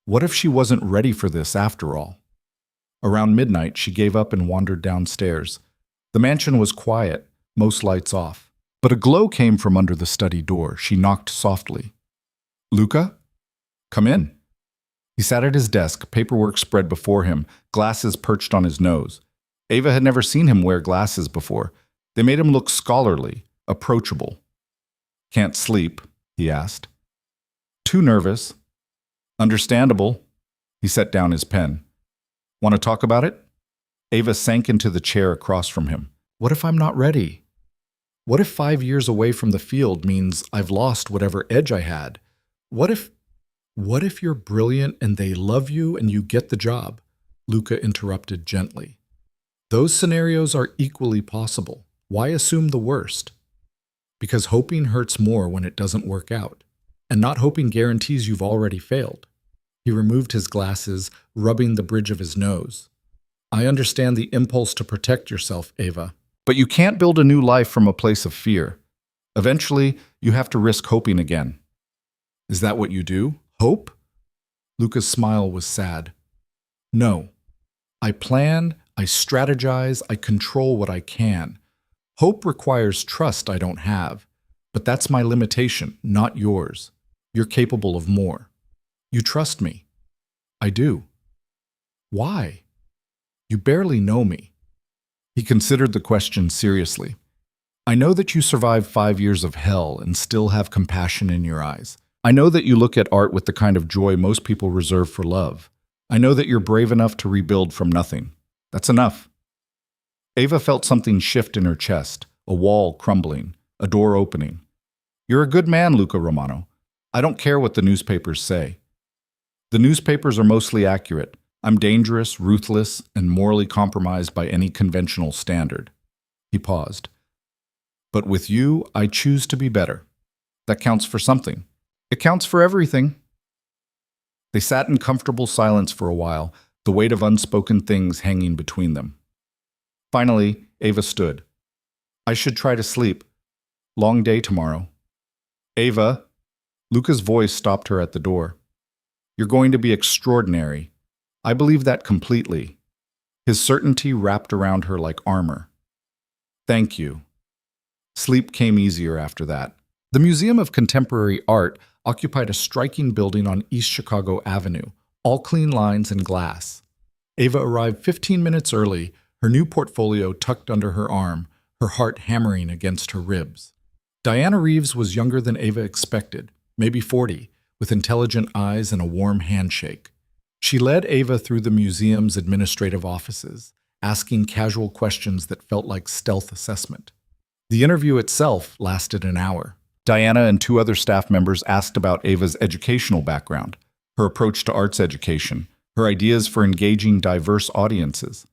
What if she wasn't ready for this after all? Around midnight, she gave up and wandered downstairs. The mansion was quiet, most lights off. But a glow came from under the study door. She knocked softly. Luca? Come in. He sat at his desk, paperwork spread before him, glasses perched on his nose. Ava had never seen him wear glasses before. They made him look scholarly, approachable. Can't sleep? He asked. Too nervous. Understandable. He set down his pen. Want to talk about it? Ava sank into the chair across from him. What if I'm not ready? What if 5 years away from the field means I've lost whatever edge I had? What if you're brilliant and they love you and you get the job? Luca interrupted gently. Those scenarios are equally possible. Why assume the worst? Because hoping hurts more when it doesn't work out, and not hoping guarantees you've already failed. He removed his glasses, rubbing the bridge of his nose. I understand the impulse to protect yourself, Ava, but you can't build a new life from a place of fear. Eventually, you have to risk hoping again. Is that what you do? Hope? Luca's smile was sad. No. I plan, I strategize, I control what I can. Hope requires trust I don't have. But that's my limitation, not yours. You're capable of more. You trust me. I do. Why? You barely know me. He considered the question seriously. I know that you survived 5 years of hell and still have compassion in your eyes. I know that you look at art with the kind of joy most people reserve for love. I know that you're brave enough to rebuild from nothing. That's enough. Ava felt something shift in her chest, a wall crumbling, a door opening. You're a good man, Luca Romano. I don't care what the newspapers say. The newspapers are mostly accurate. I'm dangerous, ruthless, and morally compromised by any conventional standard. He paused. But with you, I choose to be better. That counts for something. It counts for everything. They sat in comfortable silence for a while, the weight of unspoken things hanging between them. Finally, Ava stood. I should try to sleep. Long day tomorrow. Ava, Luca's voice stopped her at the door. You're going to be extraordinary. I believe that completely. His certainty wrapped around her like armor. Thank you. Sleep came easier after that. The Museum of Contemporary Art occupied a striking building on East Chicago Avenue, all clean lines and glass. Ava arrived 15 minutes early, her new portfolio tucked under her arm, her heart hammering against her ribs. Diana Reeves was younger than Ava expected, maybe 40, with intelligent eyes and a warm handshake. She led Ava through the museum's administrative offices, asking casual questions that felt like stealth assessment. The interview itself lasted an hour. Diana and two other staff members asked about Ava's educational background, her approach to arts education, her ideas for engaging diverse audiences.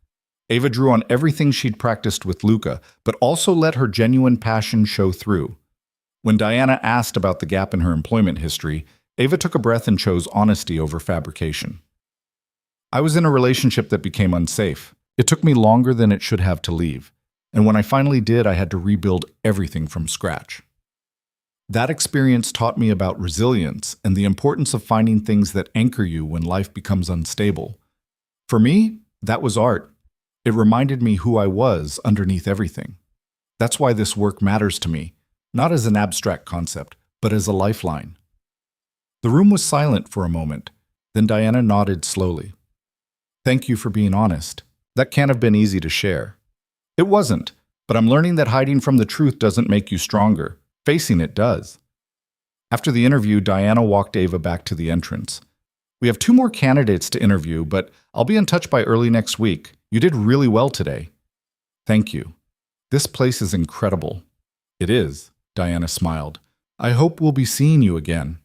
Ava drew on everything she'd practiced with Luca, but also let her genuine passion show through. When Diana asked about the gap in her employment history, Ava took a breath and chose honesty over fabrication. I was in a relationship that became unsafe. It took me longer than it should have to leave, and when I finally did, I had to rebuild everything from scratch. That experience taught me about resilience and the importance of finding things that anchor you when life becomes unstable. For me, that was art. It reminded me who I was underneath everything. That's why this work matters to me, not as an abstract concept, but as a lifeline. The room was silent for a moment. Then Diana nodded slowly. Thank you for being honest. That can't have been easy to share. It wasn't, but I'm learning that hiding from the truth doesn't make you stronger. Facing it does. After the interview, Diana walked Ava back to the entrance. We have 2 more candidates to interview, but I'll be in touch by early next week. You did really well today. Thank you. This place is incredible. It is, Diana smiled. I hope we'll be seeing you again.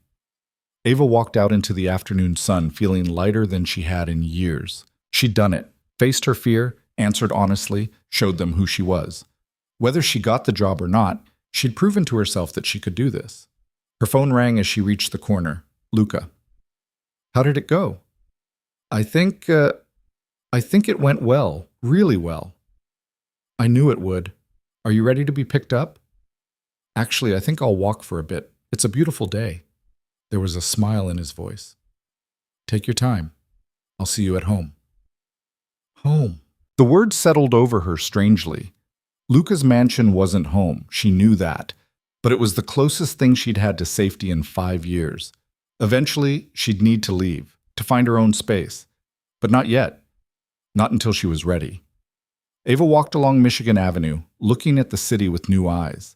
Ava walked out into the afternoon sun feeling lighter than she had in years. She'd done it, faced her fear, answered honestly, showed them who she was. Whether she got the job or not, she'd proven to herself that she could do this. Her phone rang as she reached the corner. Luca. How did it go? I think it went well, really well. I knew it would. Are you ready to be picked up? Actually, I think I'll walk for a bit. It's a beautiful day. There was a smile in his voice. Take your time. I'll see you at home. Home. The word settled over her strangely. Luca's mansion wasn't home, she knew that, but it was the closest thing she'd had to safety in 5 years. Eventually, she'd need to leave, to find her own space. But not yet. Not until she was ready. Ava walked along Michigan Avenue, looking at the city with new eyes.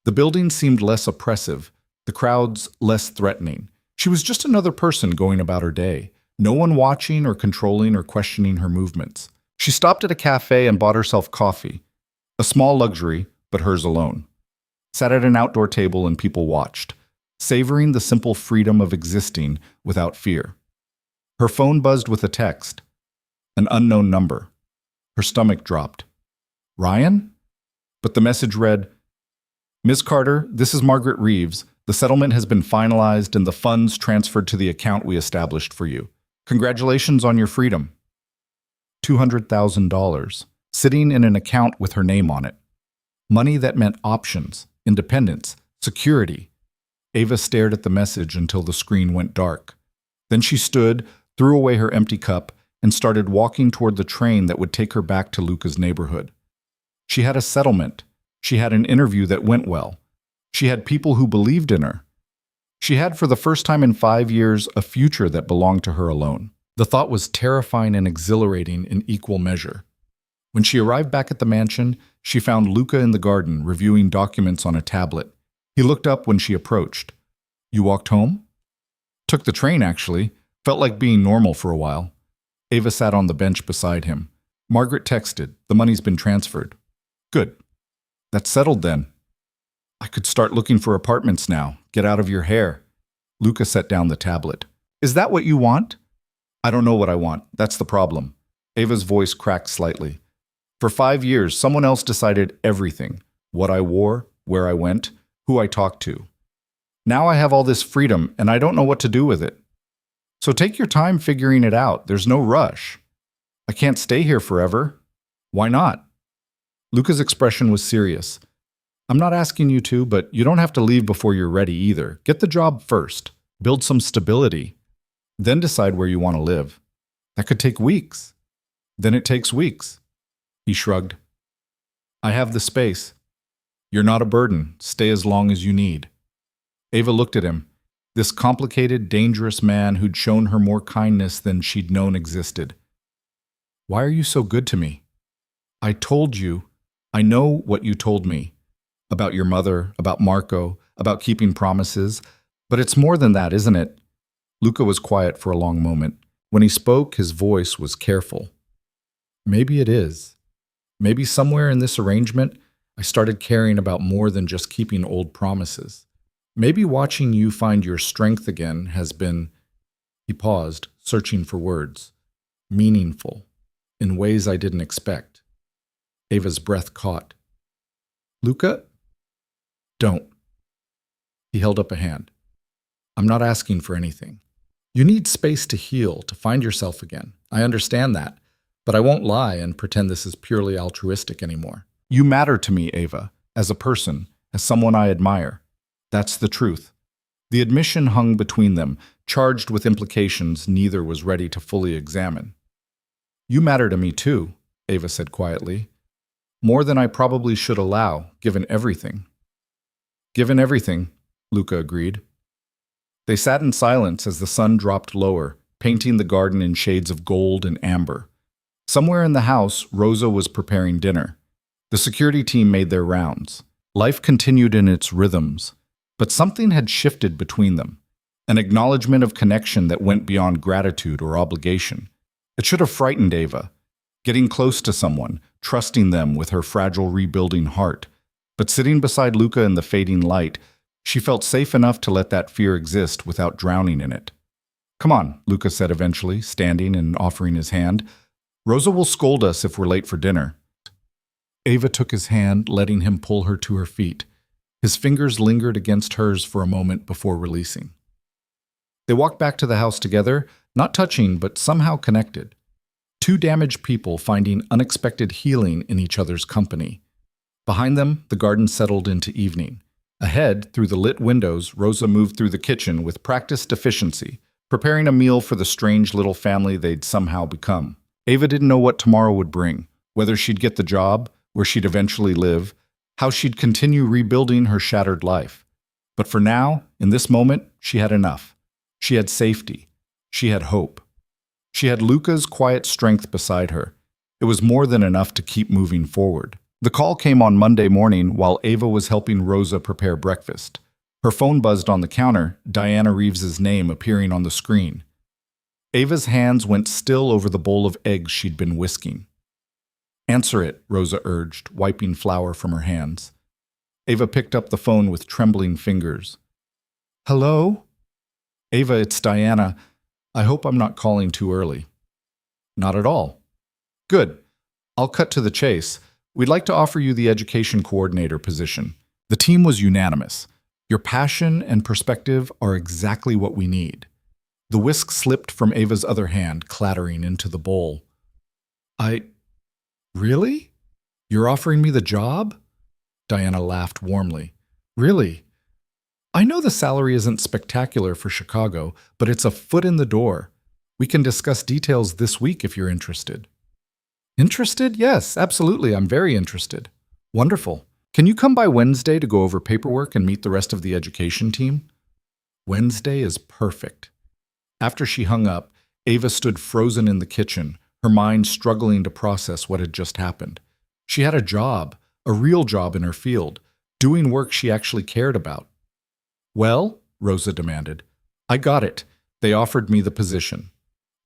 The buildings seemed less oppressive, the crowds less threatening. She was just another person going about her day, no one watching or controlling or questioning her movements. She stopped at a cafe and bought herself coffee. A small luxury, but hers alone. Sat at an outdoor table and people watched, savoring the simple freedom of existing without fear. Her phone buzzed with a text. An unknown number. Her stomach dropped. Ryan? But the message read, Ms. Carter, this is Margaret Reeves. The settlement has been finalized and the funds transferred to the account we established for you. Congratulations on your freedom. $200,000, sitting in an account with her name on it. Money that meant options, independence, security. Ava stared at the message until the screen went dark. Then she stood, threw away her empty cup, and started walking toward the train that would take her back to Luca's neighborhood. She had a settlement. She had an interview that went well. She had people who believed in her. She had, for the first time in 5 years, a future that belonged to her alone. The thought was terrifying and exhilarating in equal measure. When she arrived back at the mansion, she found Luca in the garden, reviewing documents on a tablet. He looked up when she approached. You walked home? Took the train, actually. Felt like being normal for a while. Ava sat on the bench beside him. Margaret texted, the money's been transferred. Good. That's settled then. I could start looking for apartments now. Get out of your hair. Luca set down the tablet. Is that what you want? I don't know what I want. That's the problem. Ava's voice cracked slightly. For 5 years, someone else decided everything. What I wore, where I went, who I talked to. Now I have all this freedom, and I don't know what to do with it. So take your time figuring it out. There's no rush. I can't stay here forever. Why not? Luca's expression was serious. I'm not asking you to, but you don't have to leave before you're ready either. Get the job first. Build some stability. Then decide where you want to live. That could take weeks. Then it takes weeks. He shrugged. I have the space. You're not a burden. Stay as long as you need. Ava looked at him. This complicated, dangerous man who'd shown her more kindness than she'd known existed. Why are you so good to me? I told you. I know what you told me. About your mother, about Marco, about keeping promises. But it's more than that, isn't it? Luca was quiet for a long moment. When he spoke, his voice was careful. Maybe it is. Maybe somewhere in this arrangement, I started caring about more than just keeping old promises. Maybe watching you find your strength again has been, he paused, searching for words, meaningful, in ways I didn't expect. Ava's breath caught. Luca? Don't. He held up a hand. I'm not asking for anything. You need space to heal, to find yourself again. I understand that, but I won't lie and pretend this is purely altruistic anymore. You matter to me, Ava, as a person, as someone I admire. That's the truth. The admission hung between them, charged with implications neither was ready to fully examine. You matter to me too, Ava said quietly. More than I probably should allow, given everything. Given everything, Luca agreed. They sat in silence as the sun dropped lower, painting the garden in shades of gold and amber. Somewhere in the house, Rosa was preparing dinner. The security team made their rounds. Life continued in its rhythms, but something had shifted between them, an acknowledgement of connection that went beyond gratitude or obligation. It should have frightened Ava, getting close to someone, trusting them with her fragile rebuilding heart. But sitting beside Luca in the fading light, she felt safe enough to let that fear exist without drowning in it. Come on, Luca said eventually, standing and offering his hand. Rosa will scold us if we're late for dinner. Ava took his hand, letting him pull her to her feet. His fingers lingered against hers for a moment before releasing. They walked back to the house together, not touching but somehow connected. Two damaged people finding unexpected healing in each other's company. Behind them, the garden settled into evening. Ahead, through the lit windows, Rosa moved through the kitchen with practiced efficiency, preparing a meal for the strange little family they'd somehow become. Ava didn't know what tomorrow would bring, whether she'd get the job, where she'd eventually live, how she'd continue rebuilding her shattered life. But for now, in this moment, she had enough. She had safety. She had hope. She had Luca's quiet strength beside her. It was more than enough to keep moving forward. The call came on Monday morning while Ava was helping Rosa prepare breakfast. Her phone buzzed on the counter, Diana Reeves's name appearing on the screen. Ava's hands went still over the bowl of eggs she'd been whisking. Answer it, Rosa urged, wiping flour from her hands. Ava picked up the phone with trembling fingers. Hello? Ava, it's Diana. I hope I'm not calling too early. Not at all. Good. I'll cut to the chase. We'd like to offer you the education coordinator position. The team was unanimous. Your passion and perspective are exactly what we need. The whisk slipped from Ava's other hand, clattering into the bowl. Really? You're offering me the job? Diana laughed warmly. Really? I know the salary isn't spectacular for Chicago, but it's a foot in the door. We can discuss details this week if you're interested. Interested? Yes, absolutely. I'm very interested. Wonderful. Can you come by Wednesday to go over paperwork and meet the rest of the education team? Wednesday is perfect. After she hung up, Ava stood frozen in the kitchen, her mind struggling to process what had just happened. She had a job, a real job in her field, doing work she actually cared about. Well, Rosa demanded. I got it. They offered me the position.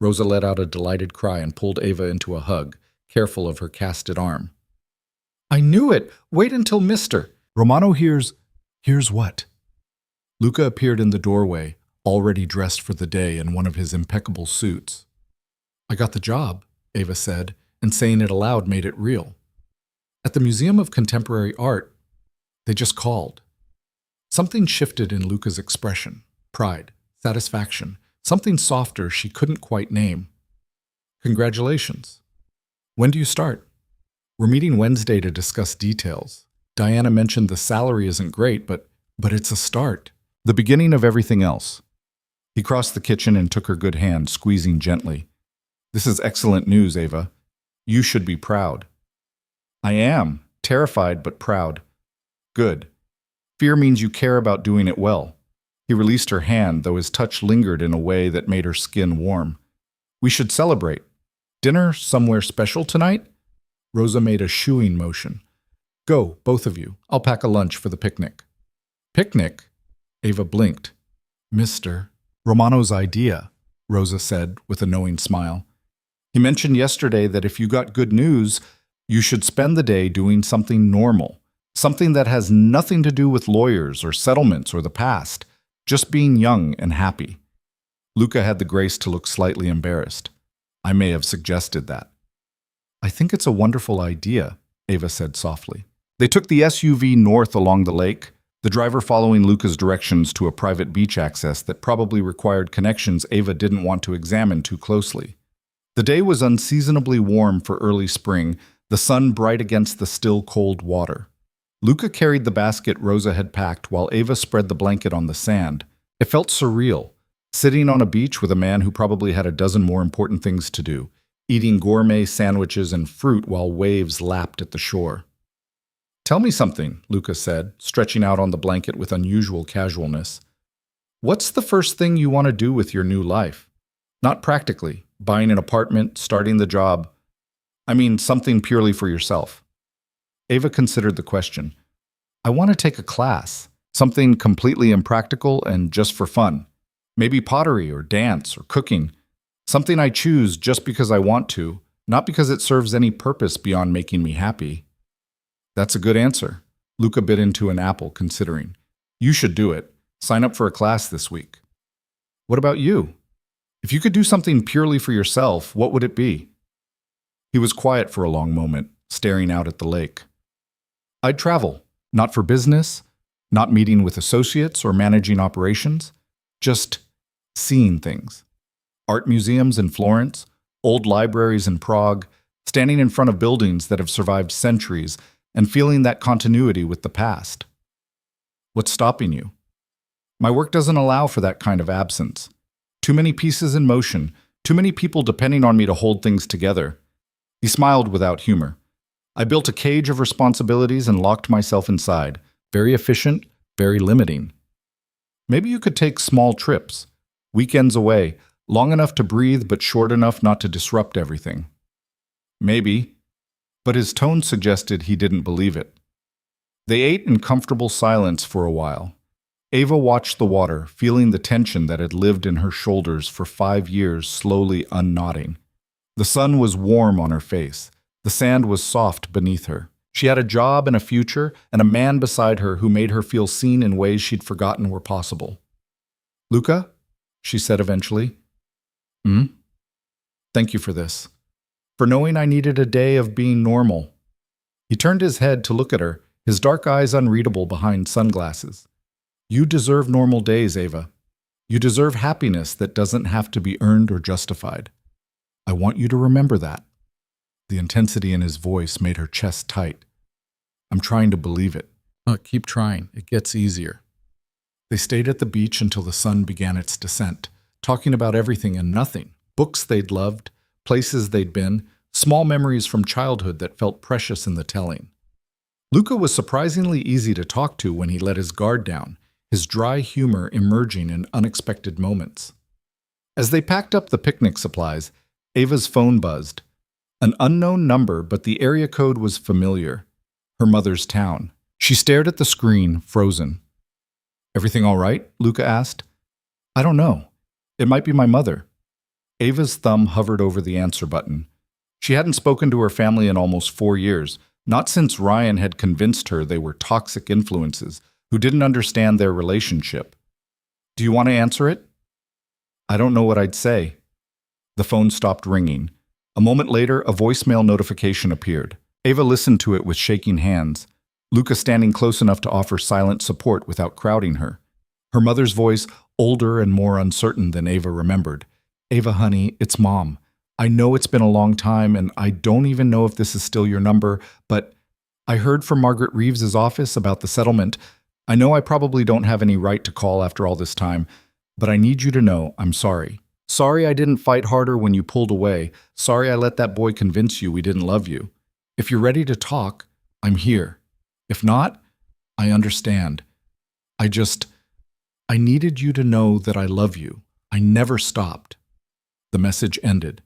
Rosa let out a delighted cry and pulled Ava into a hug, careful of her casted arm. I knew it! Wait until Mr. Romano hears what? Luca appeared in the doorway, already dressed for the day in one of his impeccable suits. I got the job, Ava said, and saying it aloud made it real. At the Museum of Contemporary Art, they just called. Something shifted in Luca's expression, pride, satisfaction, something softer she couldn't quite name. Congratulations. When do you start? We're meeting Wednesday to discuss details. Diana mentioned the salary isn't great, but it's a start. The beginning of everything else. He crossed the kitchen and took her good hand, squeezing gently. This is excellent news, Ava. You should be proud. I am, terrified but proud. Good. Fear means you care about doing it well. He released her hand, though his touch lingered in a way that made her skin warm. We should celebrate. Dinner somewhere special tonight? Rosa made a shooing motion. Go, both of you. I'll pack a lunch for the picnic. Picnic? Ava blinked. Mr. Romano's idea. Rosa said with a knowing smile. He mentioned yesterday that if you got good news, you should spend the day doing something normal, something that has nothing to do with lawyers or settlements or the past, just being young and happy. Luca had the grace to look slightly embarrassed. I may have suggested that. I think it's a wonderful idea, Ava said softly. They took the SUV north along the lake, the driver following Luca's directions to a private beach access that probably required connections Ava didn't want to examine too closely. The day was unseasonably warm for early spring, the sun bright against the still cold water. Luca carried the basket Rosa had packed while Ava spread the blanket on the sand. It felt surreal, sitting on a beach with a man who probably had a dozen more important things to do, eating gourmet sandwiches and fruit while waves lapped at the shore. Tell me something, Luca said, stretching out on the blanket with unusual casualness. What's the first thing you want to do with your new life? Not practically, buying an apartment, starting the job. I mean, something purely for yourself. Ava considered the question. I want to take a class, something completely impractical and just for fun. Maybe pottery or dance or cooking. Something I choose just because I want to, not because it serves any purpose beyond making me happy. That's a good answer. Luca bit into an apple, considering. You should do it. Sign up for a class this week. What about you? If you could do something purely for yourself, what would it be? He was quiet for a long moment, staring out at the lake. I'd travel, not for business, not meeting with associates or managing operations, just seeing things. Art museums in Florence, old libraries in Prague, standing in front of buildings that have survived centuries and feeling that continuity with the past. What's stopping you? My work doesn't allow for that kind of absence. Too many pieces in motion, too many people depending on me to hold things together. He smiled without humor. I built a cage of responsibilities and locked myself inside. Very efficient, very limiting. Maybe you could take small trips, weekends away, long enough to breathe but short enough not to disrupt everything. Maybe. But his tone suggested he didn't believe it. They ate in comfortable silence for a while. Ava watched the water, feeling the tension that had lived in her shoulders for 5 years slowly unknotting. The sun was warm on her face. The sand was soft beneath her. She had a job and a future, and a man beside her who made her feel seen in ways she'd forgotten were possible. Luca? She said eventually. Thank you for this. For knowing I needed a day of being normal. He turned his head to look at her, his dark eyes unreadable behind sunglasses. You deserve normal days, Ava. You deserve happiness that doesn't have to be earned or justified. I want you to remember that. The intensity in his voice made her chest tight. I'm trying to believe it. Keep trying. It gets easier. They stayed at the beach until the sun began its descent, talking about everything and nothing. Books they'd loved, places they'd been, small memories from childhood that felt precious in the telling. Luca was surprisingly easy to talk to when he let his guard down, his dry humor emerging in unexpected moments. As they packed up the picnic supplies, Ava's phone buzzed. An unknown number, but the area code was familiar. Her mother's town. She stared at the screen, frozen. Everything all right? Luca asked. I don't know. It might be my mother. Ava's thumb hovered over the answer button. She hadn't spoken to her family in almost 4 years, not since Ryan had convinced her they were toxic influences who didn't understand their relationship. Do you want to answer it? I don't know what I'd say. The phone stopped ringing. A moment later, a voicemail notification appeared. Ava listened to it with shaking hands, Luca standing close enough to offer silent support without crowding her. Her mother's voice, older and more uncertain than Ava remembered. Ava, honey, it's Mom. I know it's been a long time, and I don't even know if this is still your number, but I heard from Margaret Reeves's office about the settlement. I know I probably don't have any right to call after all this time, but I need you to know I'm sorry. Sorry I didn't fight harder when you pulled away. Sorry I let that boy convince you we didn't love you. If you're ready to talk, I'm here. If not, I understand. I needed you to know that I love you. I never stopped. The message ended.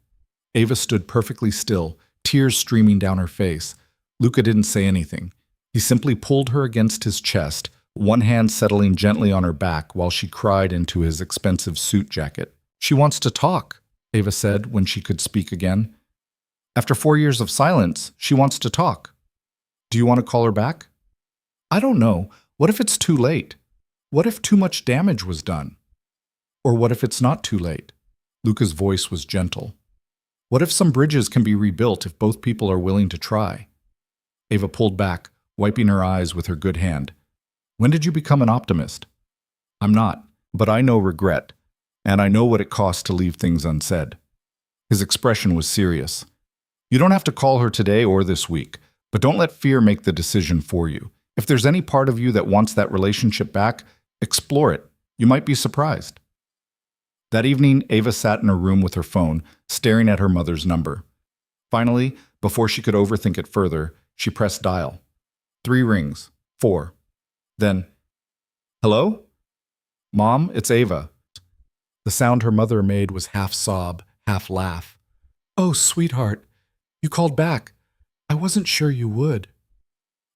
Ava stood perfectly still, tears streaming down her face. Luca didn't say anything. He simply pulled her against his chest, one hand settling gently on her back while she cried into his expensive suit jacket. She wants to talk, Ava said when she could speak again. After 4 years of silence, she wants to talk. Do you want to call her back? I don't know. What if it's too late? What if too much damage was done? Or what if it's not too late? Luca's voice was gentle. What if some bridges can be rebuilt if both people are willing to try? Ava pulled back, wiping her eyes with her good hand. When did you become an optimist? I'm not, but I know regret, and I know what it costs to leave things unsaid. His expression was serious. You don't have to call her today or this week, but don't let fear make the decision for you. If there's any part of you that wants that relationship back, explore it. You might be surprised. That evening, Ava sat in her room with her phone, staring at her mother's number. Finally, before she could overthink it further, she pressed dial. 3 rings. 4. Then, hello? Mom, it's Ava. The sound her mother made was half sob, half laugh. Oh, sweetheart, you called back. I wasn't sure you would.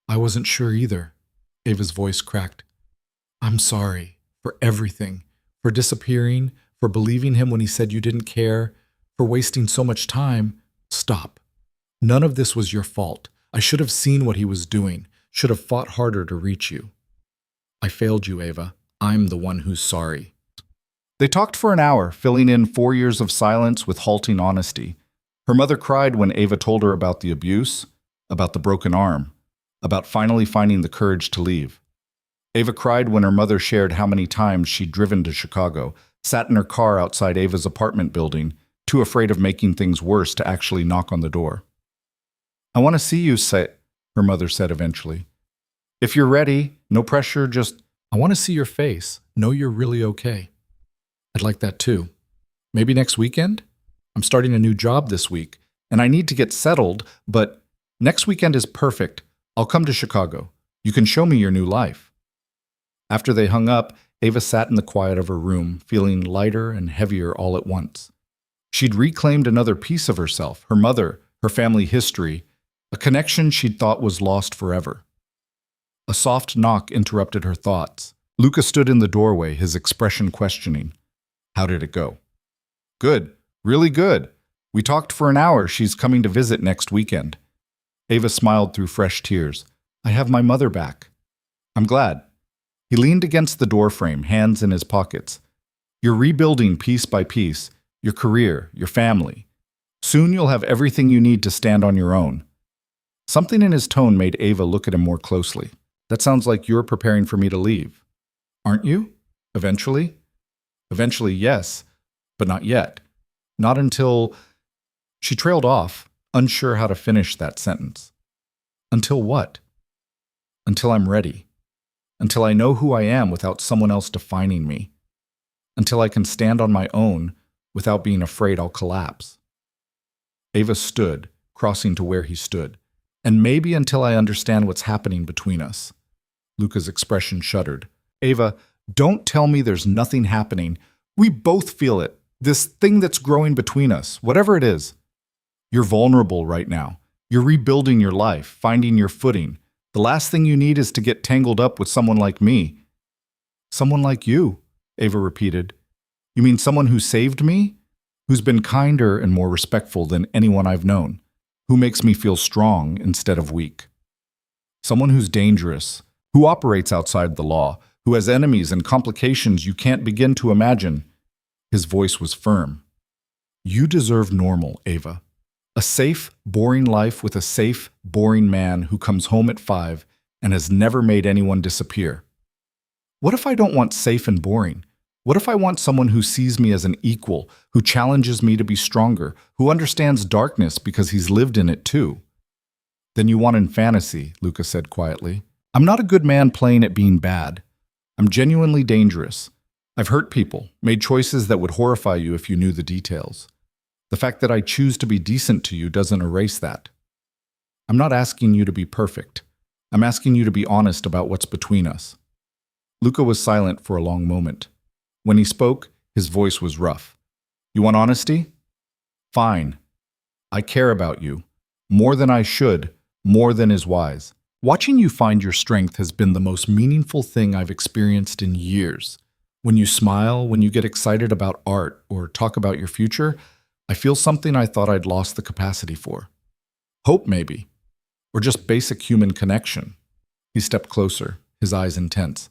I wasn't sure either. Ava's voice cracked. I'm sorry for everything, for disappearing, for believing him when he said you didn't care, for wasting so much time. Stop. None of this was your fault. I should have seen what he was doing, should have fought harder to reach you. I failed you, Ava. I'm the one who's sorry. They talked for an hour, filling in 4 years of silence with halting honesty. Her mother cried when Ava told her about the abuse, about the broken arm, about finally finding the courage to leave. Ava cried when her mother shared how many times she'd driven to Chicago, sat in her car outside Ava's apartment building, too afraid of making things worse to actually knock on the door. I want to see you, her mother said eventually. If you're ready, no pressure, just, I want to see your face, know you're really okay. I'd like that too. Maybe next weekend? I'm starting a new job this week, and I need to get settled, but next weekend is perfect. I'll come to Chicago. You can show me your new life. After they hung up, Ava sat in the quiet of her room, feeling lighter and heavier all at once. She'd reclaimed another piece of herself, her mother, her family history, a connection she'd thought was lost forever. A soft knock interrupted her thoughts. Luca stood in the doorway, his expression questioning. How did it go? Good. Really good. We talked for an hour. She's coming to visit next weekend. Ava smiled through fresh tears. I have my mother back. I'm glad. He leaned against the doorframe, hands in his pockets. You're rebuilding piece by piece, your career, your family. Soon you'll have everything you need to stand on your own. Something in his tone made Ava look at him more closely. That sounds like you're preparing for me to leave. Aren't you? Eventually? Eventually, yes, but not yet. Not until... She trailed off, unsure how to finish that sentence. Until what? Until I'm ready. Until I know who I am without someone else defining me. Until I can stand on my own without being afraid I'll collapse. Ava stood, crossing to where he stood. And maybe until I understand what's happening between us. Luca's expression shuddered. Ava, don't tell me there's nothing happening. We both feel it. This thing that's growing between us, whatever it is. You're vulnerable right now. You're rebuilding your life, finding your footing. The last thing you need is to get tangled up with someone like me. Someone like you, Ava repeated. You mean someone who saved me? Who's been kinder and more respectful than anyone I've known? Who makes me feel strong instead of weak? Someone who's dangerous, who operates outside the law, who has enemies and complications you can't begin to imagine. His voice was firm. You deserve normal, Ava. A safe, boring life with a safe, boring man who comes home at 5 and has never made anyone disappear. What if I don't want safe and boring? What if I want someone who sees me as an equal, who challenges me to be stronger, who understands darkness because he's lived in it too? Then you want in fantasy, Luca said quietly. I'm not a good man playing at being bad. I'm genuinely dangerous. I've hurt people, made choices that would horrify you if you knew the details. The fact that I choose to be decent to you doesn't erase that. I'm not asking you to be perfect. I'm asking you to be honest about what's between us. Luca was silent for a long moment. When he spoke, his voice was rough. You want honesty? Fine. I care about you. More than I should, more than is wise. Watching you find your strength has been the most meaningful thing I've experienced in years. When you smile, when you get excited about art or talk about your future, I feel something I thought I'd lost the capacity for. Hope, maybe. Or just basic human connection. He stepped closer, his eyes intense.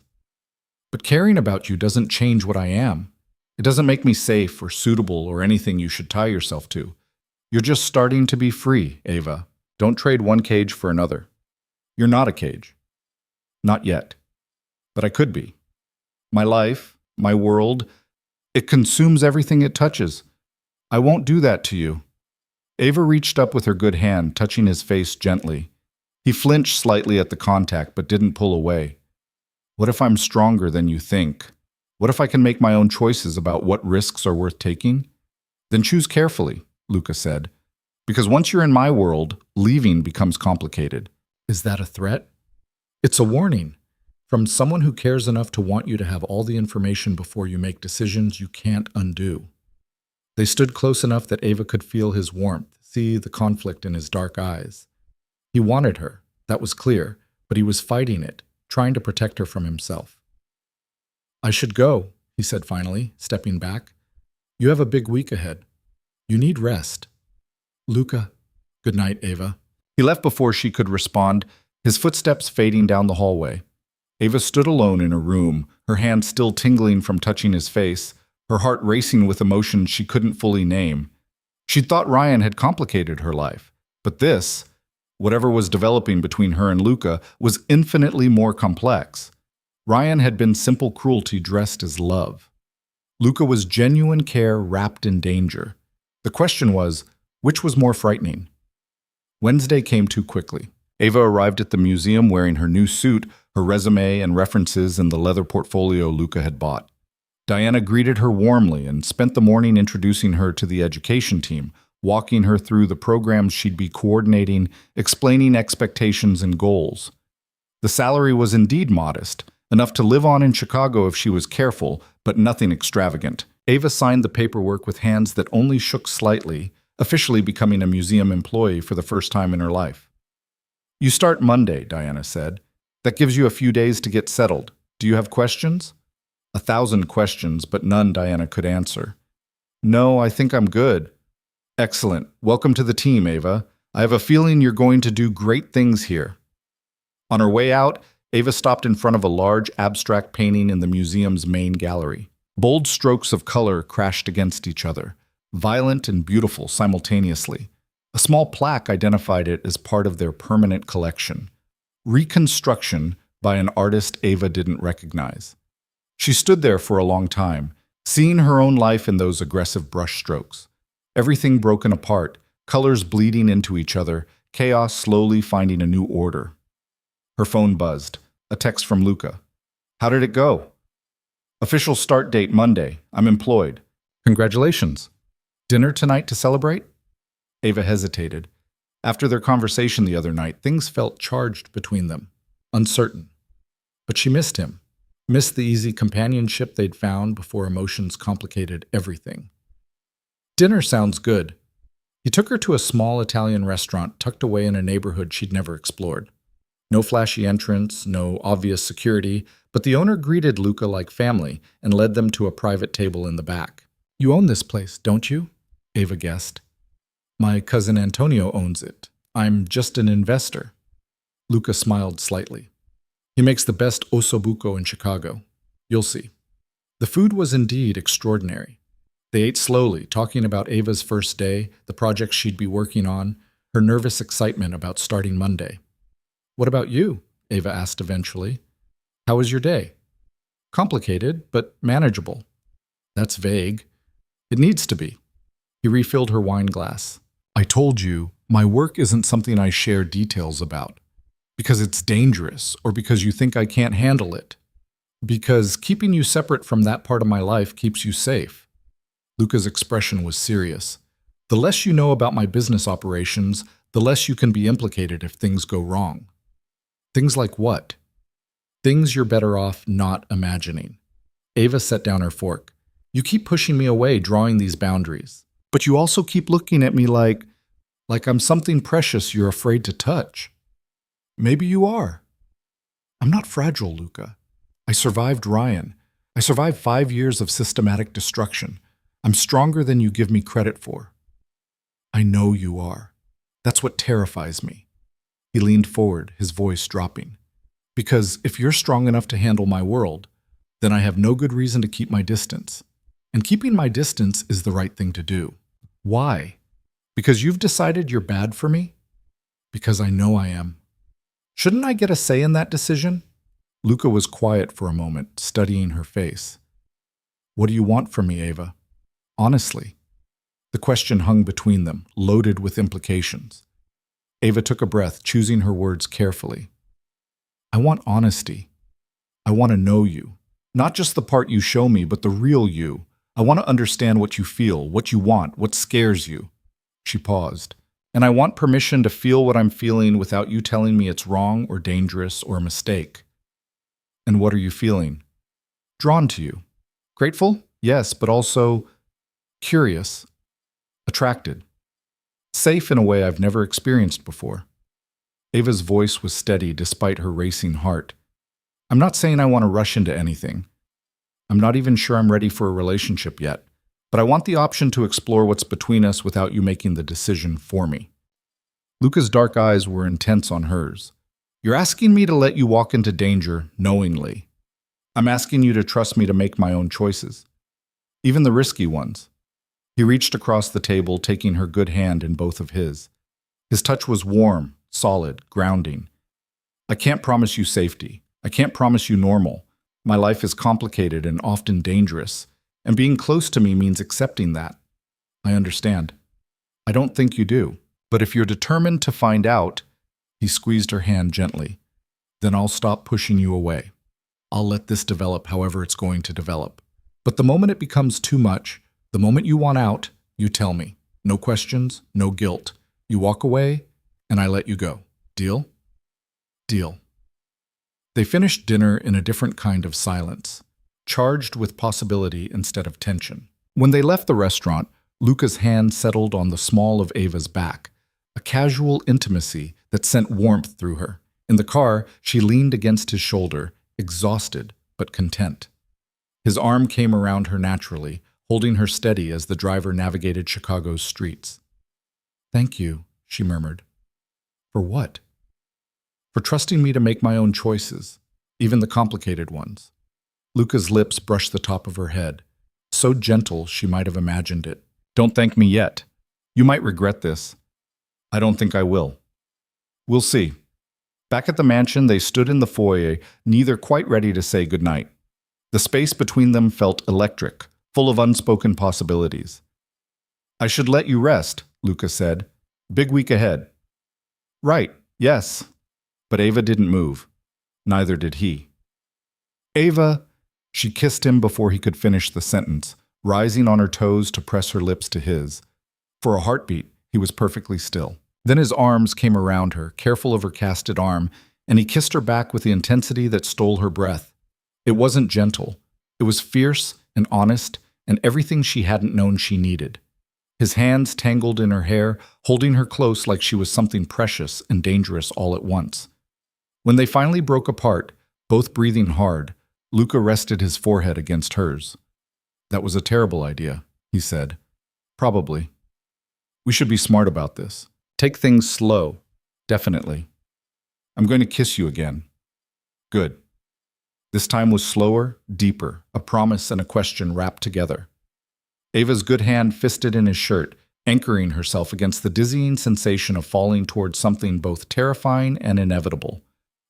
But caring about you doesn't change what I am. It doesn't make me safe or suitable or anything you should tie yourself to. You're just starting to be free, Ava. Don't trade one cage for another. You're not a cage. Not yet. But I could be. My life, my world, it consumes everything it touches. I won't do that to you. Ava reached up with her good hand, touching his face gently. He flinched slightly at the contact, but didn't pull away. What if I'm stronger than you think? What if I can make my own choices about what risks are worth taking? Then choose carefully, Luca said. Because once you're in my world, leaving becomes complicated. Is that a threat? It's a warning. From someone who cares enough to want you to have all the information before you make decisions you can't undo. They stood close enough that Ava could feel his warmth, see the conflict in his dark eyes. He wanted her, that was clear, but he was fighting it, trying to protect her from himself. I should go, he said finally, stepping back. You have a big week ahead. You need rest. Luca. Good night, Ava. He left before she could respond, his footsteps fading down the hallway. Ava stood alone in her room, her hand still tingling from touching his face, her heart racing with emotions she couldn't fully name. She'd thought Ryan had complicated her life, but this, whatever was developing between her and Luca, was infinitely more complex. Ryan had been simple cruelty dressed as love. Luca was genuine care wrapped in danger. The question was, which was more frightening? Wednesday came too quickly. Ava arrived at the museum wearing her new suit, her resume and references in the leather portfolio Luca had bought. Diana greeted her warmly and spent the morning introducing her to the education team, walking her through the programs she'd be coordinating, explaining expectations and goals. The salary was indeed modest, enough to live on in Chicago if she was careful, but nothing extravagant. Ava signed the paperwork with hands that only shook slightly, officially becoming a museum employee for the first time in her life. You start Monday, Diana said. That gives you a few days to get settled. Do you have questions? 1,000 questions, but none Diana could answer. No, I think I'm good. Excellent. Welcome to the team, Ava. I have a feeling you're going to do great things here. On her way out, Ava stopped in front of a large abstract painting in the museum's main gallery. Bold strokes of color crashed against each other, violent and beautiful simultaneously. A small plaque identified it as part of their permanent collection. Reconstruction by an artist Ava didn't recognize. She stood there for a long time, seeing her own life in those aggressive brushstrokes. Everything broken apart, colors bleeding into each other, chaos slowly finding a new order. Her phone buzzed. A text from Luca. How did it go? Official start date Monday. I'm employed. Congratulations. Dinner tonight to celebrate? Ava hesitated. After their conversation the other night, things felt charged between them, uncertain. But she missed him, missed the easy companionship they'd found before emotions complicated everything. Dinner sounds good. He took her to a small Italian restaurant tucked away in a neighborhood she'd never explored. No flashy entrance, no obvious security, but the owner greeted Luca like family and led them to a private table in the back. You own this place, don't you? Ava guessed. My cousin Antonio owns it. I'm just an investor. Luca smiled slightly. He makes the best ossobuco in Chicago. You'll see. The food was indeed extraordinary. They ate slowly, talking about Ava's first day, the projects she'd be working on, her nervous excitement about starting Monday. What about you? Ava asked eventually. How was your day? Complicated, but manageable. That's vague. It needs to be. He refilled her wine glass. I told you, my work isn't something I share details about. Because it's dangerous, or because you think I can't handle it. Because keeping you separate from that part of my life keeps you safe. Luca's expression was serious. The less you know about my business operations, the less you can be implicated if things go wrong. Things like what? Things you're better off not imagining. Ava set down her fork. You keep pushing me away, drawing these boundaries. But you also keep looking at me like I'm something precious you're afraid to touch. Maybe you are. I'm not fragile, Luca. I survived Ryan. I survived 5 years of systematic destruction. I'm stronger than you give me credit for. I know you are. That's what terrifies me. He leaned forward, his voice dropping. Because if you're strong enough to handle my world, then I have no good reason to keep my distance. And keeping my distance is the right thing to do. Why? Because you've decided you're bad for me? Because I know I am. Shouldn't I get a say in that decision? Luca was quiet for a moment, studying her face. What do you want from me, Ava? Honestly. The question hung between them, loaded with implications. Ava took a breath, choosing her words carefully. I want honesty. I want to know you. Not just the part you show me, but the real you. I want to understand what you feel, what you want, what scares you. She paused. And I want permission to feel what I'm feeling without you telling me it's wrong or dangerous or a mistake. And what are you feeling? Drawn to you. Grateful? Yes, but also curious. Attracted. Safe in a way I've never experienced before. Ava's voice was steady despite her racing heart. I'm not saying I want to rush into anything. I'm not even sure I'm ready for a relationship yet, but I want the option to explore what's between us without you making the decision for me. Luca's dark eyes were intense on hers. You're asking me to let you walk into danger knowingly. I'm asking you to trust me to make my own choices, even the risky ones. He reached across the table, taking her good hand in both of his. His touch was warm, solid, grounding. I can't promise you safety. I can't promise you normal. My life is complicated and often dangerous, and being close to me means accepting that. I understand. I don't think you do. But if you're determined to find out, he squeezed her hand gently, then I'll stop pushing you away. I'll let this develop however it's going to develop. But the moment it becomes too much, the moment you want out, you tell me. No questions, no guilt. You walk away, and I let you go. Deal? Deal. They finished dinner in a different kind of silence, charged with possibility instead of tension. When they left the restaurant, Luca's hand settled on the small of Ava's back, a casual intimacy that sent warmth through her. In the car, she leaned against his shoulder, exhausted but content. His arm came around her naturally, holding her steady as the driver navigated Chicago's streets. Thank you, she murmured. For what? For trusting me to make my own choices, even the complicated ones. Luca's lips brushed the top of her head, so gentle she might have imagined it. Don't thank me yet. You might regret this. I don't think I will. We'll see. Back at the mansion, they stood in the foyer, neither quite ready to say goodnight. The space between them felt electric, full of unspoken possibilities. I should let you rest, Luca said. Big week ahead. Right, yes. But Ava didn't move. Neither did he. Ava, she kissed him before he could finish the sentence, rising on her toes to press her lips to his. For a heartbeat, he was perfectly still. Then his arms came around her, careful of her casted arm, and he kissed her back with the intensity that stole her breath. It wasn't gentle. It was fierce and honest, and everything she hadn't known she needed. His hands tangled in her hair, holding her close like she was something precious and dangerous all at once. When they finally broke apart, both breathing hard, Luca rested his forehead against hers. That was a terrible idea, he said. Probably. We should be smart about this. Take things slow. Definitely. I'm going to kiss you again. Good. This time was slower, deeper, a promise and a question wrapped together. Ava's good hand fisted in his shirt, anchoring herself against the dizzying sensation of falling towards something both terrifying and inevitable.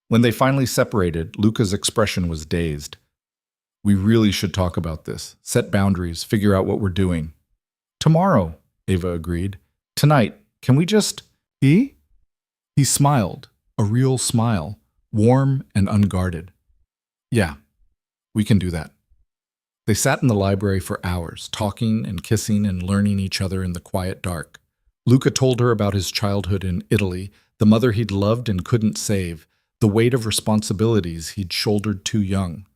When they finally separated, Luca's expression was dazed. We really should talk about this, set boundaries, figure out what we're doing. Tomorrow, Ava agreed. Tonight, can we just... He smiled, a real smile, warm and unguarded. Yeah, we can do that. They sat in the library for hours, talking and kissing and learning each other in the quiet dark. Luca told her about his childhood in Italy, the mother he'd loved and couldn't save, the weight of responsibilities he'd shouldered too young.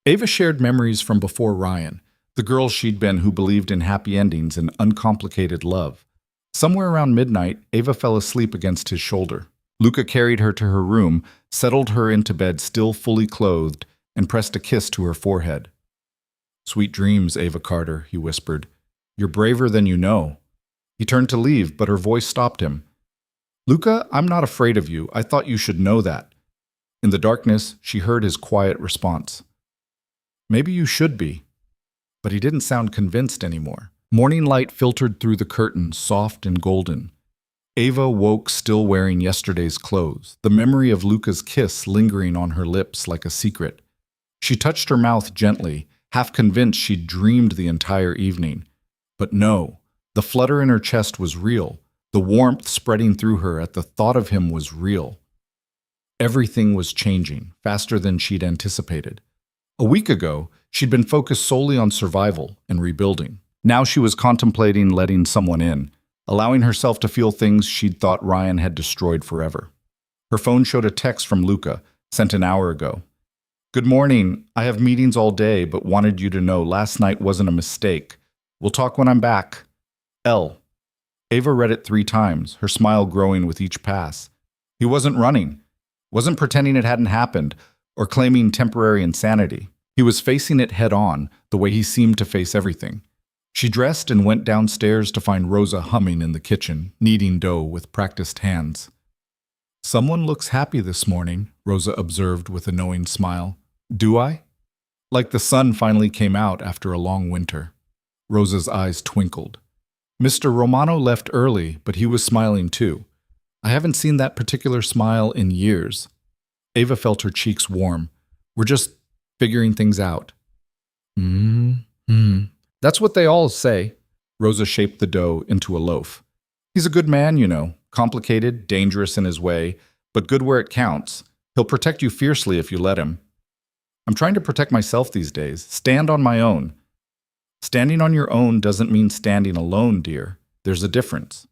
Ava shared memories from before Ryan, the girl she'd been who believed in happy endings and uncomplicated love. Somewhere around midnight, Ava fell asleep against his shoulder. Luca carried her to her room, settled her into bed still fully clothed, and pressed a kiss to her forehead. Sweet dreams, Ava Carter, he whispered. You're braver than you know. He turned to leave, but her voice stopped him. Luca, I'm not afraid of you. I thought you should know that. In the darkness, she heard his quiet response. Maybe you should be. But he didn't sound convinced anymore. Morning light filtered through the curtains, soft and golden. Ava woke still wearing yesterday's clothes, the memory of Luca's kiss lingering on her lips like a secret. She touched her mouth gently, half convinced she'd dreamed the entire evening. But no, the flutter in her chest was real. The warmth spreading through her at the thought of him was real. Everything was changing, faster than she'd anticipated. A week ago, she'd been focused solely on survival and rebuilding. Now she was contemplating letting someone in, allowing herself to feel things she'd thought Ryan had destroyed forever. Her phone showed a text from Luca, sent an hour ago. Good morning. I have meetings all day, but wanted you to know last night wasn't a mistake. We'll talk when I'm back. L. Ava read it 3 times, her smile growing with each pass. He wasn't running, wasn't pretending it hadn't happened, or claiming temporary insanity. He was facing it head on, the way he seemed to face everything. She dressed and went downstairs to find Rosa humming in the kitchen, kneading dough with practiced hands. Someone looks happy this morning, Rosa observed with a knowing smile. Do I? Like the sun finally came out after a long winter. Rosa's eyes twinkled. Mr. Romano left early, but he was smiling too. I haven't seen that particular smile in years. Ava felt her cheeks warm. We're just figuring things out. That's what they all say. Rosa shaped the dough into a loaf. He's a good man, you know, complicated, dangerous in his way, but good where it counts. He'll protect you fiercely if you let him. I'm trying to protect myself these days, stand on my own. Standing on your own doesn't mean standing alone, dear. There's a difference.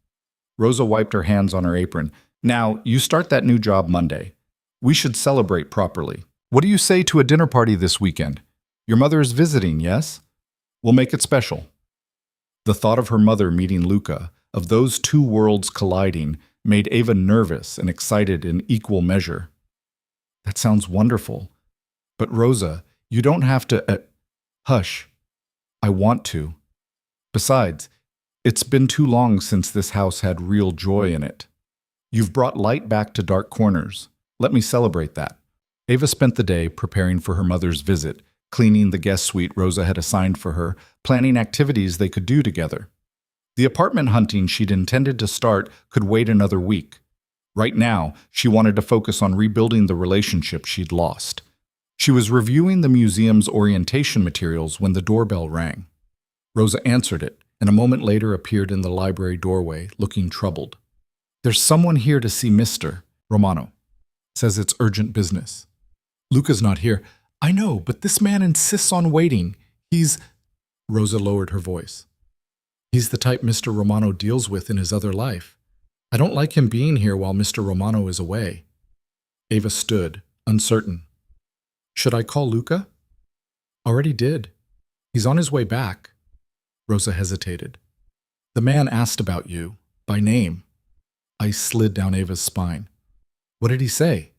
Rosa wiped her hands on her apron. Now, you start that new job Monday. We should celebrate properly. What do you say to a dinner party this weekend? Your mother is visiting, yes? We'll make it special. The thought of her mother meeting Luca, of those two worlds colliding, made Ava nervous and excited in equal measure. That sounds wonderful. But Rosa, you don't have to… Hush. I want to. Besides, it's been too long since this house had real joy in it. You've brought light back to dark corners. Let me celebrate that. Ava spent the day preparing for her mother's visit, cleaning the guest suite Rosa had assigned for her, planning activities they could do together. The apartment hunting she'd intended to start could wait another week. Right now, she wanted to focus on rebuilding the relationship she'd lost. She was reviewing the museum's orientation materials when the doorbell rang. Rosa answered it, and a moment later appeared in the library doorway, looking troubled. There's someone here to see Mr. Romano. Says it's urgent business. Luca's not here. I know, but this man insists on waiting. He's… Rosa lowered her voice. He's the type Mr. Romano deals with in his other life. I don't like him being here while Mr. Romano is away. Ava stood, uncertain. Should I call Luca? Already did. He's on his way back. Rosa hesitated. The man asked about you, by name. Ice slid down Ava's spine. What did he say?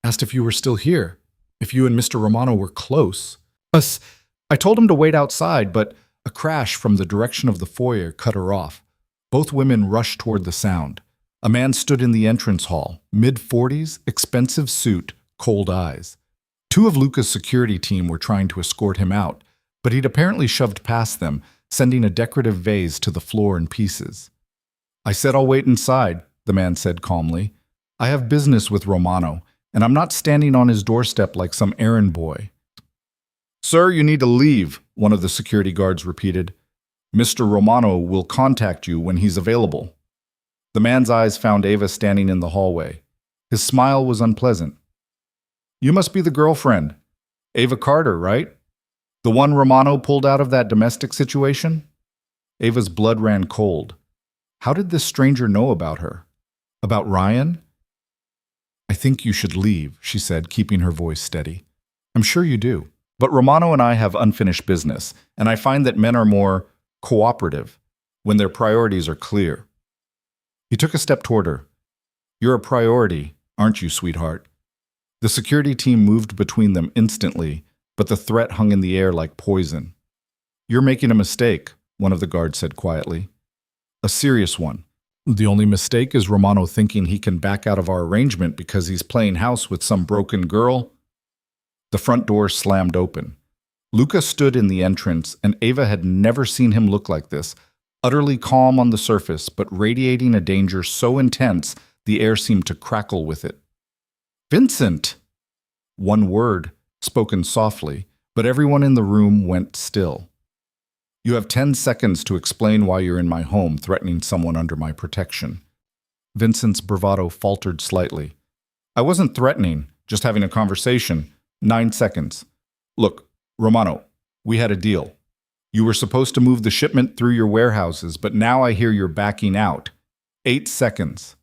Asked if you were still here, if you and Mr. Romano were close. I told him to wait outside, but a crash from the direction of the foyer cut her off. Both women rushed toward the sound. A man stood in the entrance hall, mid-40s, expensive suit, cold eyes. 2 of Luca's security team were trying to escort him out, but he'd apparently shoved past them, sending a decorative vase to the floor in pieces. I said I'll wait inside, the man said calmly. I have business with Romano, and I'm not standing on his doorstep like some errand boy. Sir, you need to leave, one of the security guards repeated. Mr. Romano will contact you when he's available. The man's eyes found Ava standing in the hallway. His smile was unpleasant. You must be the girlfriend. Ava Carter, right? The one Romano pulled out of that domestic situation? Ava's blood ran cold. How did this stranger know about her? About Ryan? I think you should leave, she said, keeping her voice steady. I'm sure you do. But Romano and I have unfinished business, and I find that men are more cooperative when their priorities are clear. He took a step toward her. You're a priority, aren't you, sweetheart? The security team moved between them instantly, but the threat hung in the air like poison. "You're making a mistake," one of the guards said quietly. "A serious one. The only mistake is Romano thinking he can back out of our arrangement because he's playing house with some broken girl." The front door slammed open. Luca stood in the entrance, and Ava had never seen him look like this, utterly calm on the surface, but radiating a danger so intense the air seemed to crackle with it. "Vincent!" One word, spoken softly, but everyone in the room went still. "You have 10 seconds to explain why you're in my home threatening someone under my protection." Vincent's bravado faltered slightly. "I wasn't threatening, just having a conversation. 9 seconds. Look, Romano, we had a deal. You were supposed to move the shipment through your warehouses, but now I hear you're backing out. 8 seconds.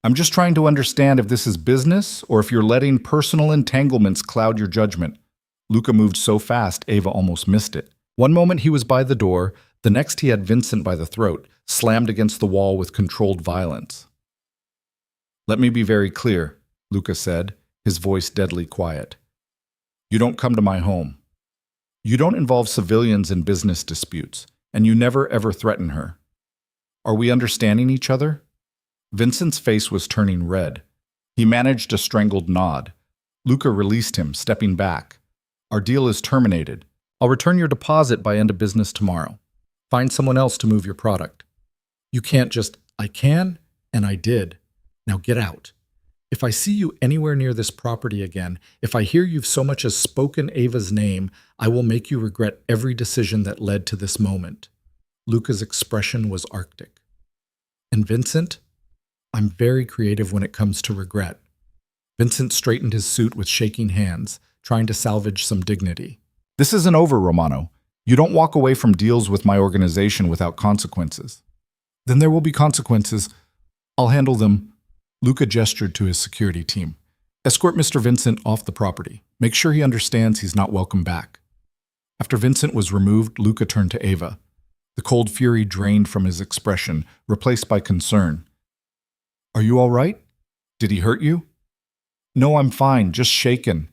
I'm just trying to understand if this is business or if you're letting personal entanglements cloud your judgment." Luca moved so fast, Ava almost missed it. One moment he was by the door, the next he had Vincent by the throat, slammed against the wall with controlled violence. "Let me be very clear," Luca said, his voice deadly quiet. "You don't come to my home. You don't involve civilians in business disputes, and you never ever threaten her. Are we understanding each other?" Vincent's face was turning red. He managed a strangled nod. Luca released him, stepping back. "Our deal is terminated. I'll return your deposit by end of business tomorrow. Find someone else to move your product." "You can't just—" "I can, and I did. Now get out. If I see you anywhere near this property again, if I hear you've so much as spoken Ava's name, I will make you regret every decision that led to this moment." Luca's expression was arctic. "And Vincent? I'm very creative when it comes to regret." Vincent straightened his suit with shaking hands, trying to salvage some dignity. "This isn't over, Romano. You don't walk away from deals with my organization without consequences." "Then there will be consequences. I'll handle them." Luca gestured to his security team. "Escort Mr. Vincent off the property. Make sure he understands he's not welcome back." After Vincent was removed, Luca turned to Ava. The cold fury drained from his expression, replaced by concern. "Are you all right? Did he hurt you?" "No, I'm fine, just shaken."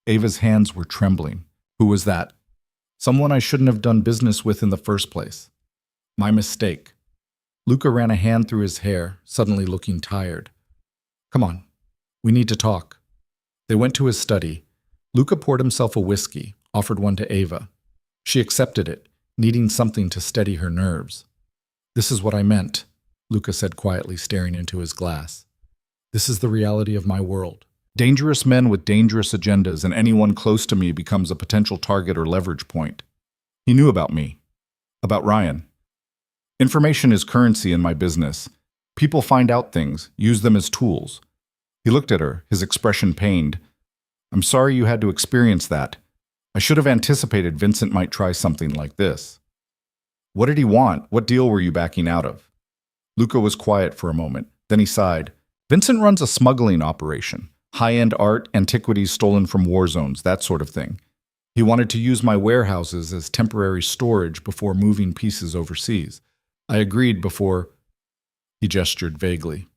Ava's hands were trembling. "Who was that?" "Someone I shouldn't have done business with in the first place." "My mistake." Luca ran a hand through his hair, suddenly looking tired. "Come on, we need to talk." They went to his study. Luca poured himself a whiskey, offered one to Ava. She accepted it, needing something to steady her nerves. "This is what I meant," Luca said quietly, staring into his glass. "This is the reality of my world. Dangerous men with dangerous agendas, and anyone close to me becomes a potential target or leverage point. He knew about me. About Ryan. Information is currency in my business. People find out things, use them as tools." He looked at her, his expression pained. "I'm sorry you had to experience that. I should have anticipated Vincent might try something like this." "What did he want? What deal were you backing out of?" Luca was quiet for a moment. Then he sighed. "Vincent runs a smuggling operation. High-end art, antiquities stolen from war zones, that sort of thing. He wanted to use my warehouses as temporary storage before moving pieces overseas. I agreed before—" He gestured vaguely.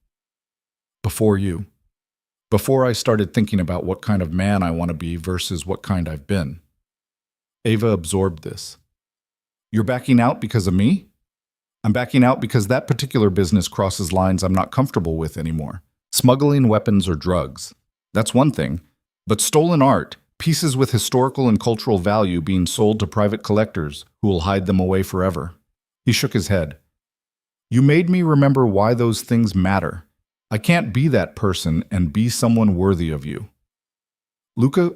"Before you. Before I started thinking about what kind of man I want to be versus what kind I've been." Ava absorbed this. "You're backing out because of me?" "I'm backing out because that particular business crosses lines I'm not comfortable with anymore. Smuggling weapons or drugs. That's one thing. But stolen art, pieces with historical and cultural value being sold to private collectors who will hide them away forever." He shook his head. "You made me remember why those things matter. I can't be that person and be someone worthy of you." "Luca,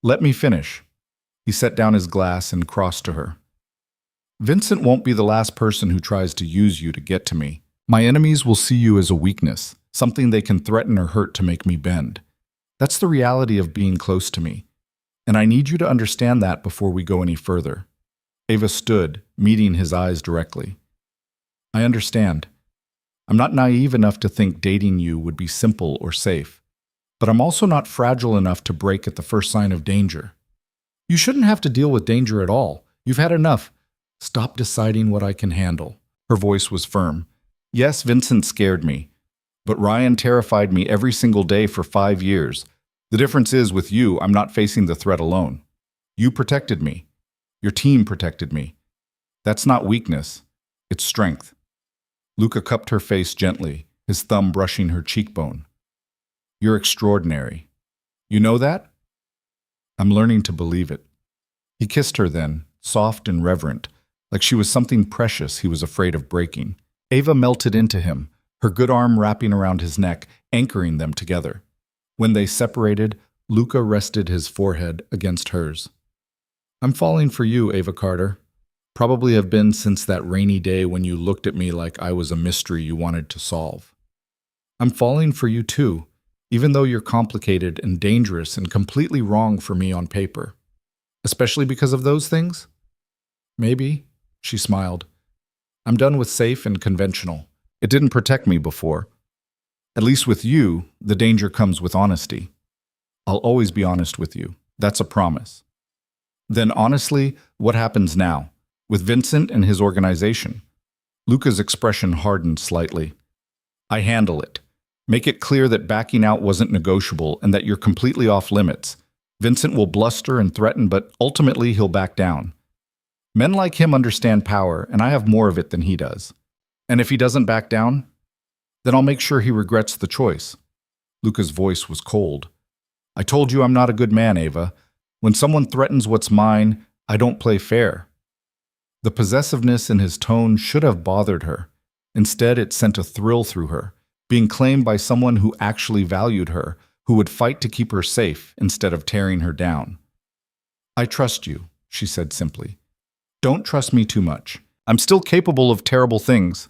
let me finish." He set down his glass and crossed to her. "Vincent won't be the last person who tries to use you to get to me. My enemies will see you as a weakness, something they can threaten or hurt to make me bend. That's the reality of being close to me. And I need you to understand that before we go any further." Ava stood, meeting his eyes directly. "I understand. I'm not naive enough to think dating you would be simple or safe. But I'm also not fragile enough to break at the first sign of danger. You shouldn't have to deal with danger at all. You've had enough. Stop deciding what I can handle." Her voice was firm. "Yes, Vincent scared me. But Ryan terrified me every single day for 5 years. The difference is, with you, I'm not facing the threat alone. You protected me. Your team protected me. That's not weakness, it's strength. Luca cupped her face gently, his thumb brushing her cheekbone. You're extraordinary. You know that? I'm learning to believe it. He kissed her then, soft and reverent, like she was something precious he was afraid of breaking. Ava melted into him, her good arm wrapping around his neck, anchoring them together. When they separated, Luca rested his forehead against hers. I'm falling for you, Ava Carter. Probably have been since that rainy day when you looked at me like I was a mystery you wanted to solve. I'm falling for you too, even though you're complicated and dangerous and completely wrong for me on paper. Especially because of those things? Maybe, she smiled. I'm done with safe and conventional. It didn't protect me before. At least with you, the danger comes with honesty. I'll always be honest with you. That's a promise. Then honestly, what happens now? With Vincent and his organization? Luca's expression hardened slightly. I handle it. Make it clear that backing out wasn't negotiable and that you're completely off limits. Vincent will bluster and threaten, but ultimately he'll back down. Men like him understand power, and I have more of it than he does. And if he doesn't back down, then I'll make sure he regrets the choice. Luca's voice was cold. I told you I'm not a good man, Ava. When someone threatens what's mine, I don't play fair. The possessiveness in his tone should have bothered her. Instead, it sent a thrill through her, being claimed by someone who actually valued her, who would fight to keep her safe instead of tearing her down. I trust you, she said simply. Don't trust me too much. I'm still capable of terrible things.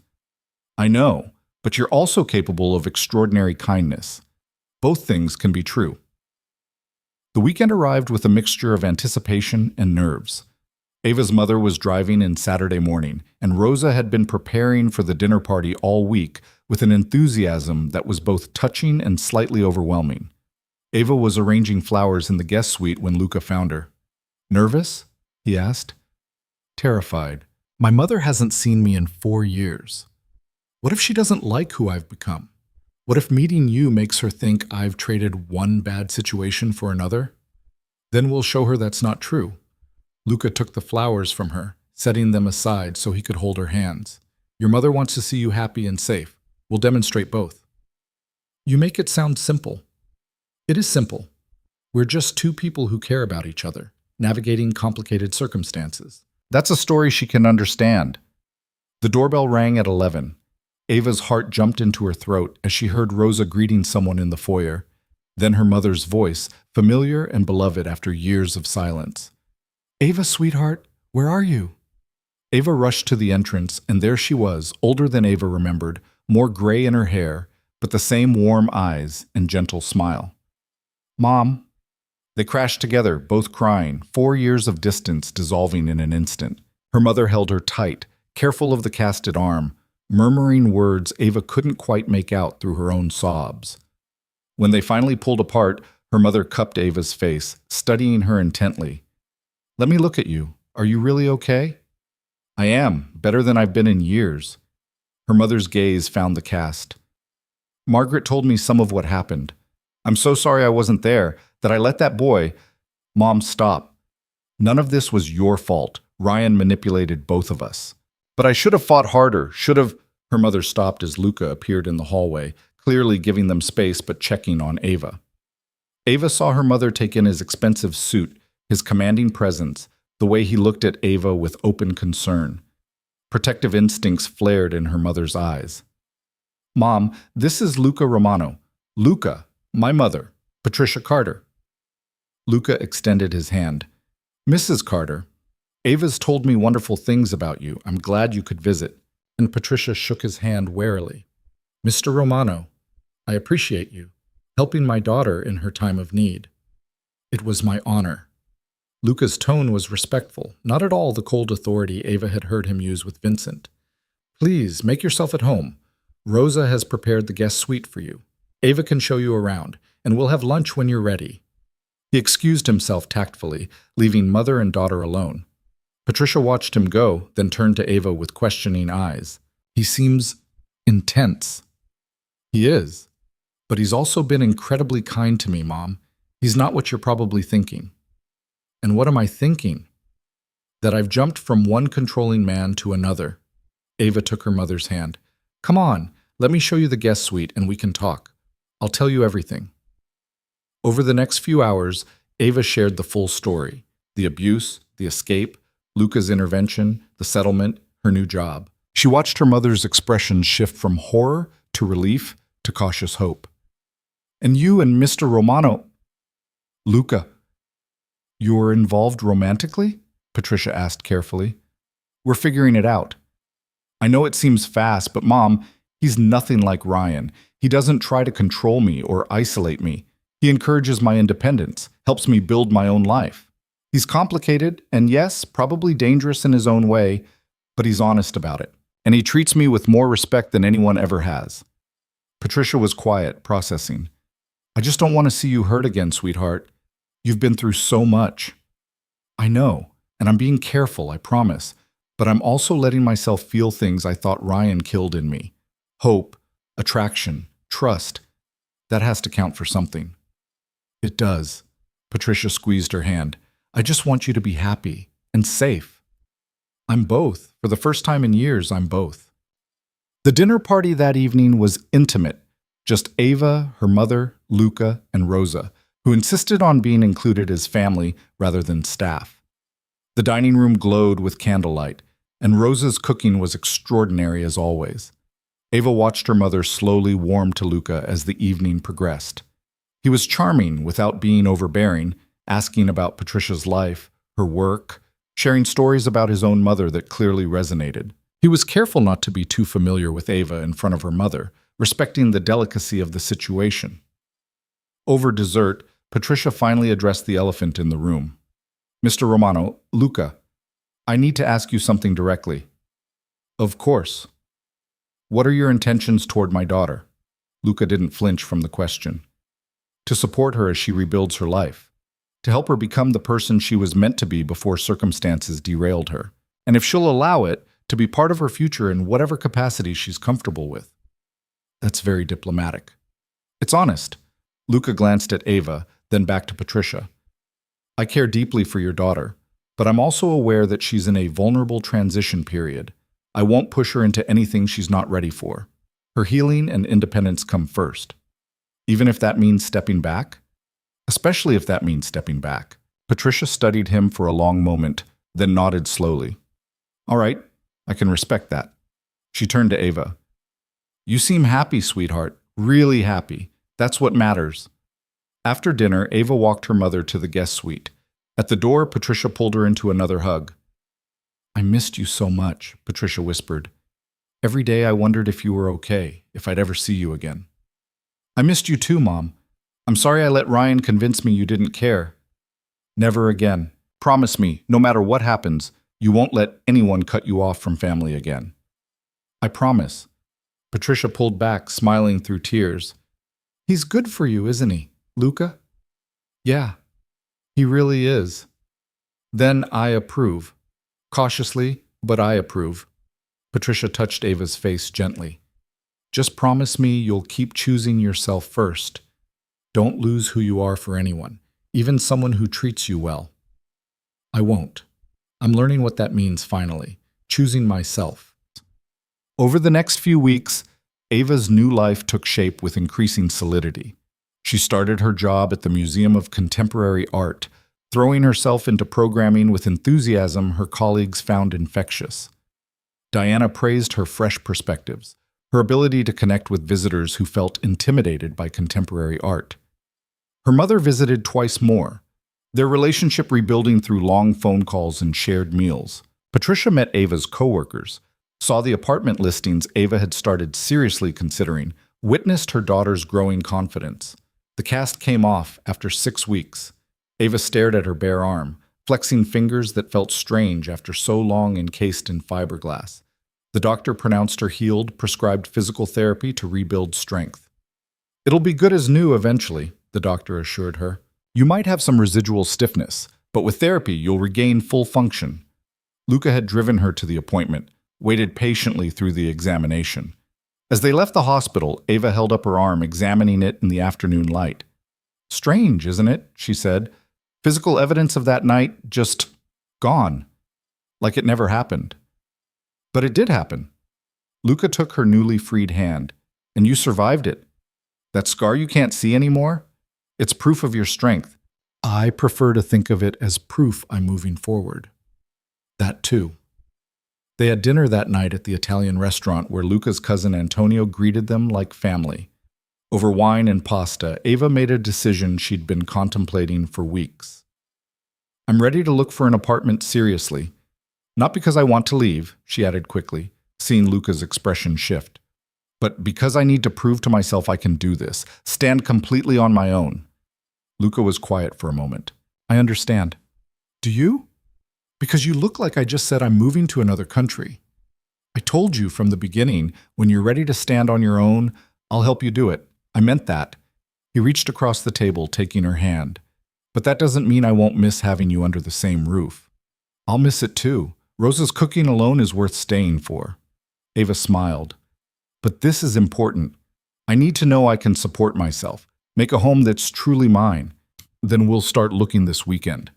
I know, but you're also capable of extraordinary kindness. Both things can be true. The weekend arrived with a mixture of anticipation and nerves. Ava's mother was driving in Saturday morning, and Rosa had been preparing for the dinner party all week with an enthusiasm that was both touching and slightly overwhelming. Ava was arranging flowers in the guest suite when Luca found her. Nervous? He asked. Terrified. My mother hasn't seen me in 4 years. What if she doesn't like who I've become? What if meeting you makes her think I've traded one bad situation for another? Then we'll show her that's not true. Luca took the flowers from her, setting them aside so he could hold her hands. Your mother wants to see you happy and safe. We'll demonstrate both. You make it sound simple. It is simple. We're just two people who care about each other, navigating complicated circumstances. That's a story she can understand. The doorbell rang at 11. Ava's heart jumped into her throat as she heard Rosa greeting someone in the foyer. Then her mother's voice, familiar and beloved after years of silence. Ava, sweetheart, where are you? Ava rushed to the entrance, and there she was, older than Ava remembered, more gray in her hair, but the same warm eyes and gentle smile. Mom. They crashed together, both crying, 4 years of distance dissolving in an instant. Her mother held her tight, careful of the casted arm, murmuring words Ava couldn't quite make out through her own sobs. When they finally pulled apart, her mother cupped Ava's face, studying her intently. Let me look at you. Are you really okay? I am, better than I've been in years. Her mother's gaze found the cast. Margaret told me some of what happened. I'm so sorry I wasn't there, that I let that boy— Mom, stop. None of this was your fault. Ryan manipulated both of us. But I should have fought harder, should have— Her mother stopped as Luca appeared in the hallway, clearly giving them space but checking on Ava. Ava saw her mother take in his expensive suit, his commanding presence, the way he looked at Ava with open concern. Protective instincts flared in her mother's eyes. Mom, this is Luca Romano. Luca, my mother, Patricia Carter. Luca extended his hand. Mrs. Carter, Ava's told me wonderful things about you. I'm glad you could visit. And Patricia shook his hand warily. Mr. Romano, I appreciate you, helping my daughter in her time of need. It was my honor. Luca's tone was respectful, not at all the cold authority Ava had heard him use with Vincent. Please, make yourself at home. Rosa has prepared the guest suite for you. Ava can show you around, and we'll have lunch when you're ready. He excused himself tactfully, leaving mother and daughter alone. Patricia watched him go, then turned to Ava with questioning eyes. He seems intense. He is. But he's also been incredibly kind to me, Mom. He's not what you're probably thinking. And what am I thinking? That I've jumped from one controlling man to another. Ava took her mother's hand. Come on, let me show you the guest suite and we can talk. I'll tell you everything. Over the next few hours, Ava shared the full story. The abuse, the escape, Luca's intervention, the settlement, her new job. She watched her mother's expression shift from horror to relief to cautious hope. And you and Mr. Romano... Luca, you're involved romantically? Patricia asked carefully. We're figuring it out. I know it seems fast, but Mom, he's nothing like Ryan. He doesn't try to control me or isolate me. He encourages my independence, helps me build my own life. He's complicated, and yes, probably dangerous in his own way, but he's honest about it. And he treats me with more respect than anyone ever has. Patricia was quiet, processing. I just don't want to see you hurt again, sweetheart. You've been through so much. I know, and I'm being careful, I promise. But I'm also letting myself feel things I thought Ryan killed in me. Hope, attraction, trust. That has to count for something. It does. Patricia squeezed her hand. I just want you to be happy and safe. I'm both. For the first time in years, I'm both. The dinner party that evening was intimate. Just Ava, her mother, Luca, and Rosa, who insisted on being included as family rather than staff. The dining room glowed with candlelight, and Rosa's cooking was extraordinary as always. Ava watched her mother slowly warm to Luca as the evening progressed. He was charming without being overbearing, asking about Patricia's life, her work, sharing stories about his own mother that clearly resonated. He was careful not to be too familiar with Ava in front of her mother, respecting the delicacy of the situation. Over dessert, Patricia finally addressed the elephant in the room. Mr. Romano, Luca, I need to ask you something directly. Of course. What are your intentions toward my daughter? Luca didn't flinch from the question. To support her as she rebuilds her life. To help her become the person she was meant to be before circumstances derailed her. And if she'll allow it, to be part of her future in whatever capacity she's comfortable with. That's very diplomatic. It's honest. Luca glanced at Ava, then back to Patricia. I care deeply for your daughter, but I'm also aware that she's in a vulnerable transition period. I won't push her into anything she's not ready for. Her healing and independence come first. Even if that means stepping back? Especially if that means stepping back. Patricia studied him for a long moment, then nodded slowly. All right, I can respect that. She turned to Ava. You seem happy, sweetheart. Really happy. That's what matters. After dinner, Ava walked her mother to the guest suite. At the door, Patricia pulled her into another hug. I missed you so much, Patricia whispered. Every day I wondered if you were okay, if I'd ever see you again. I missed you too, Mom. I'm sorry I let Ryan convince me you didn't care. Never again. Promise me, no matter what happens, you won't let anyone cut you off from family again. I promise. Patricia pulled back, smiling through tears. He's good for you, isn't he, Luca? Yeah, he really is. Then I approve. Cautiously, but I approve. Patricia touched Ava's face gently. Just promise me you'll keep choosing yourself first. Don't lose who you are for anyone, even someone who treats you well. I won't. I'm learning what that means finally, choosing myself. Over the next few weeks, Ava's new life took shape with increasing solidity. She started her job at the Museum of Contemporary Art, throwing herself into programming with enthusiasm her colleagues found infectious. Diana praised her fresh perspectives, her ability to connect with visitors who felt intimidated by contemporary art. Her mother visited twice more, their relationship rebuilding through long phone calls and shared meals. Patricia met Ava's coworkers, saw the apartment listings Ava had started seriously considering, witnessed her daughter's growing confidence. The cast came off after 6 weeks. Ava stared at her bare arm, flexing fingers that felt strange after so long encased in fiberglass. The doctor pronounced her healed, prescribed physical therapy to rebuild strength. It'll be good as new eventually, the doctor assured her. You might have some residual stiffness, but with therapy you'll regain full function. Luca had driven her to the appointment, waited patiently through the examination. As they left the hospital, Ava held up her arm, examining it in the afternoon light. Strange, isn't it? She said. Physical evidence of that night just gone, like it never happened. But it did happen. Luca took her newly freed hand, and you survived it. That scar you can't see anymore? It's proof of your strength. I prefer to think of it as proof I'm moving forward. That too. They had dinner that night at the Italian restaurant where Luca's cousin Antonio greeted them like family. Over wine and pasta, Ava made a decision she'd been contemplating for weeks. I'm ready to look for an apartment seriously. Not because I want to leave, she added quickly, seeing Luca's expression shift, but because I need to prove to myself I can do this, stand completely on my own. Luca was quiet for a moment. I understand. Do you? Because you look like I just said I'm moving to another country. I told you from the beginning, when you're ready to stand on your own, I'll help you do it. I meant that. He reached across the table, taking her hand. But that doesn't mean I won't miss having you under the same roof. I'll miss it too. Rosa's cooking alone is worth staying for. Ava smiled. But this is important. I need to know I can support myself, make a home that's truly mine. Then we'll start looking this weekend.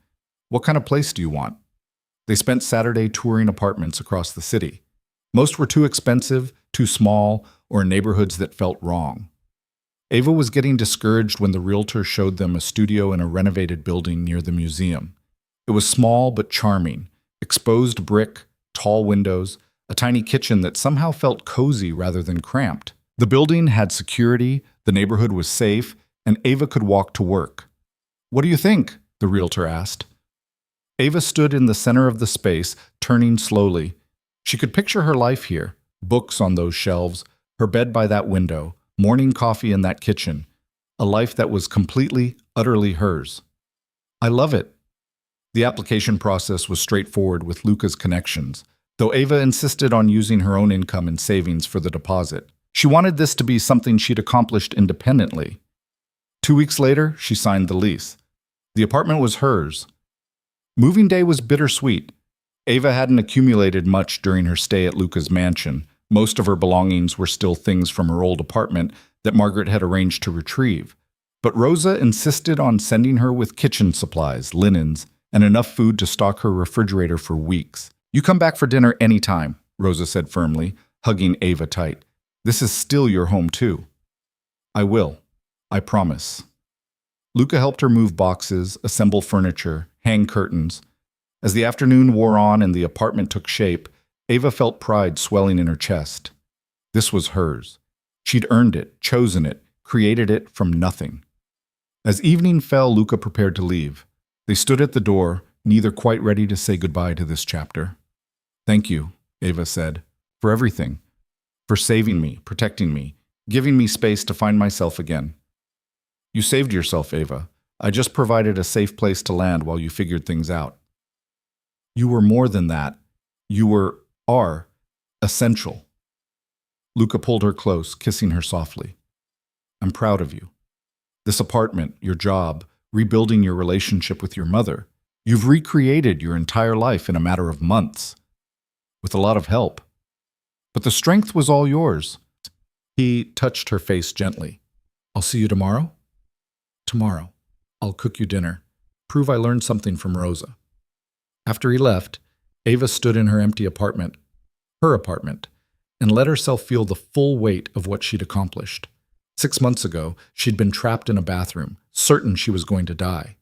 What kind of place do you want? They spent Saturday touring apartments across the city. Most were too expensive, too small, or in neighborhoods that felt wrong. Ava was getting discouraged when the realtor showed them a studio in a renovated building near the museum. It was small but charming, exposed brick, tall windows, a tiny kitchen that somehow felt cozy rather than cramped. The building had security, the neighborhood was safe, and Ava could walk to work. What do you think? The realtor asked. Ava stood in the center of the space, turning slowly. She could picture her life here, books on those shelves, her bed by that window, morning coffee in that kitchen, a life that was completely, utterly hers. I love it. The application process was straightforward with Luca's connections, though Ava insisted on using her own income and savings for the deposit. She wanted this to be something she'd accomplished independently. 2 weeks later, she signed the lease. The apartment was hers. Moving day was bittersweet. Ava hadn't accumulated much during her stay at Luca's mansion. Most of her belongings were still things from her old apartment that Margaret had arranged to retrieve. But Rosa insisted on sending her with kitchen supplies, linens, and enough food to stock her refrigerator for weeks. You come back for dinner any time, Rosa said firmly, hugging Ava tight. This is still your home too. I will. I promise. Luca helped her move boxes, assemble furniture, hang curtains. As the afternoon wore on and the apartment took shape, Ava felt pride swelling in her chest. This was hers. She'd earned it, chosen it, created it from nothing. As evening fell, Luca prepared to leave. They stood at the door, neither quite ready to say goodbye to this chapter. Thank you, Ava said, for everything. For saving me, protecting me, giving me space to find myself again. You saved yourself, Ava. I just provided a safe place to land while you figured things out. You were more than that. You are essential. Luca pulled her close, kissing her softly. I'm proud of you. This apartment, your job, rebuilding your relationship with your mother. You've recreated your entire life in a matter of months. With a lot of help. But the strength was all yours. He touched her face gently. I'll see you tomorrow? Tomorrow. I'll cook you dinner. Prove I learned something from Rosa. After he left, Ava stood in her empty apartment, her apartment, and let herself feel the full weight of what she'd accomplished. 6 months ago, she'd been trapped in a bathroom, certain she was going to die.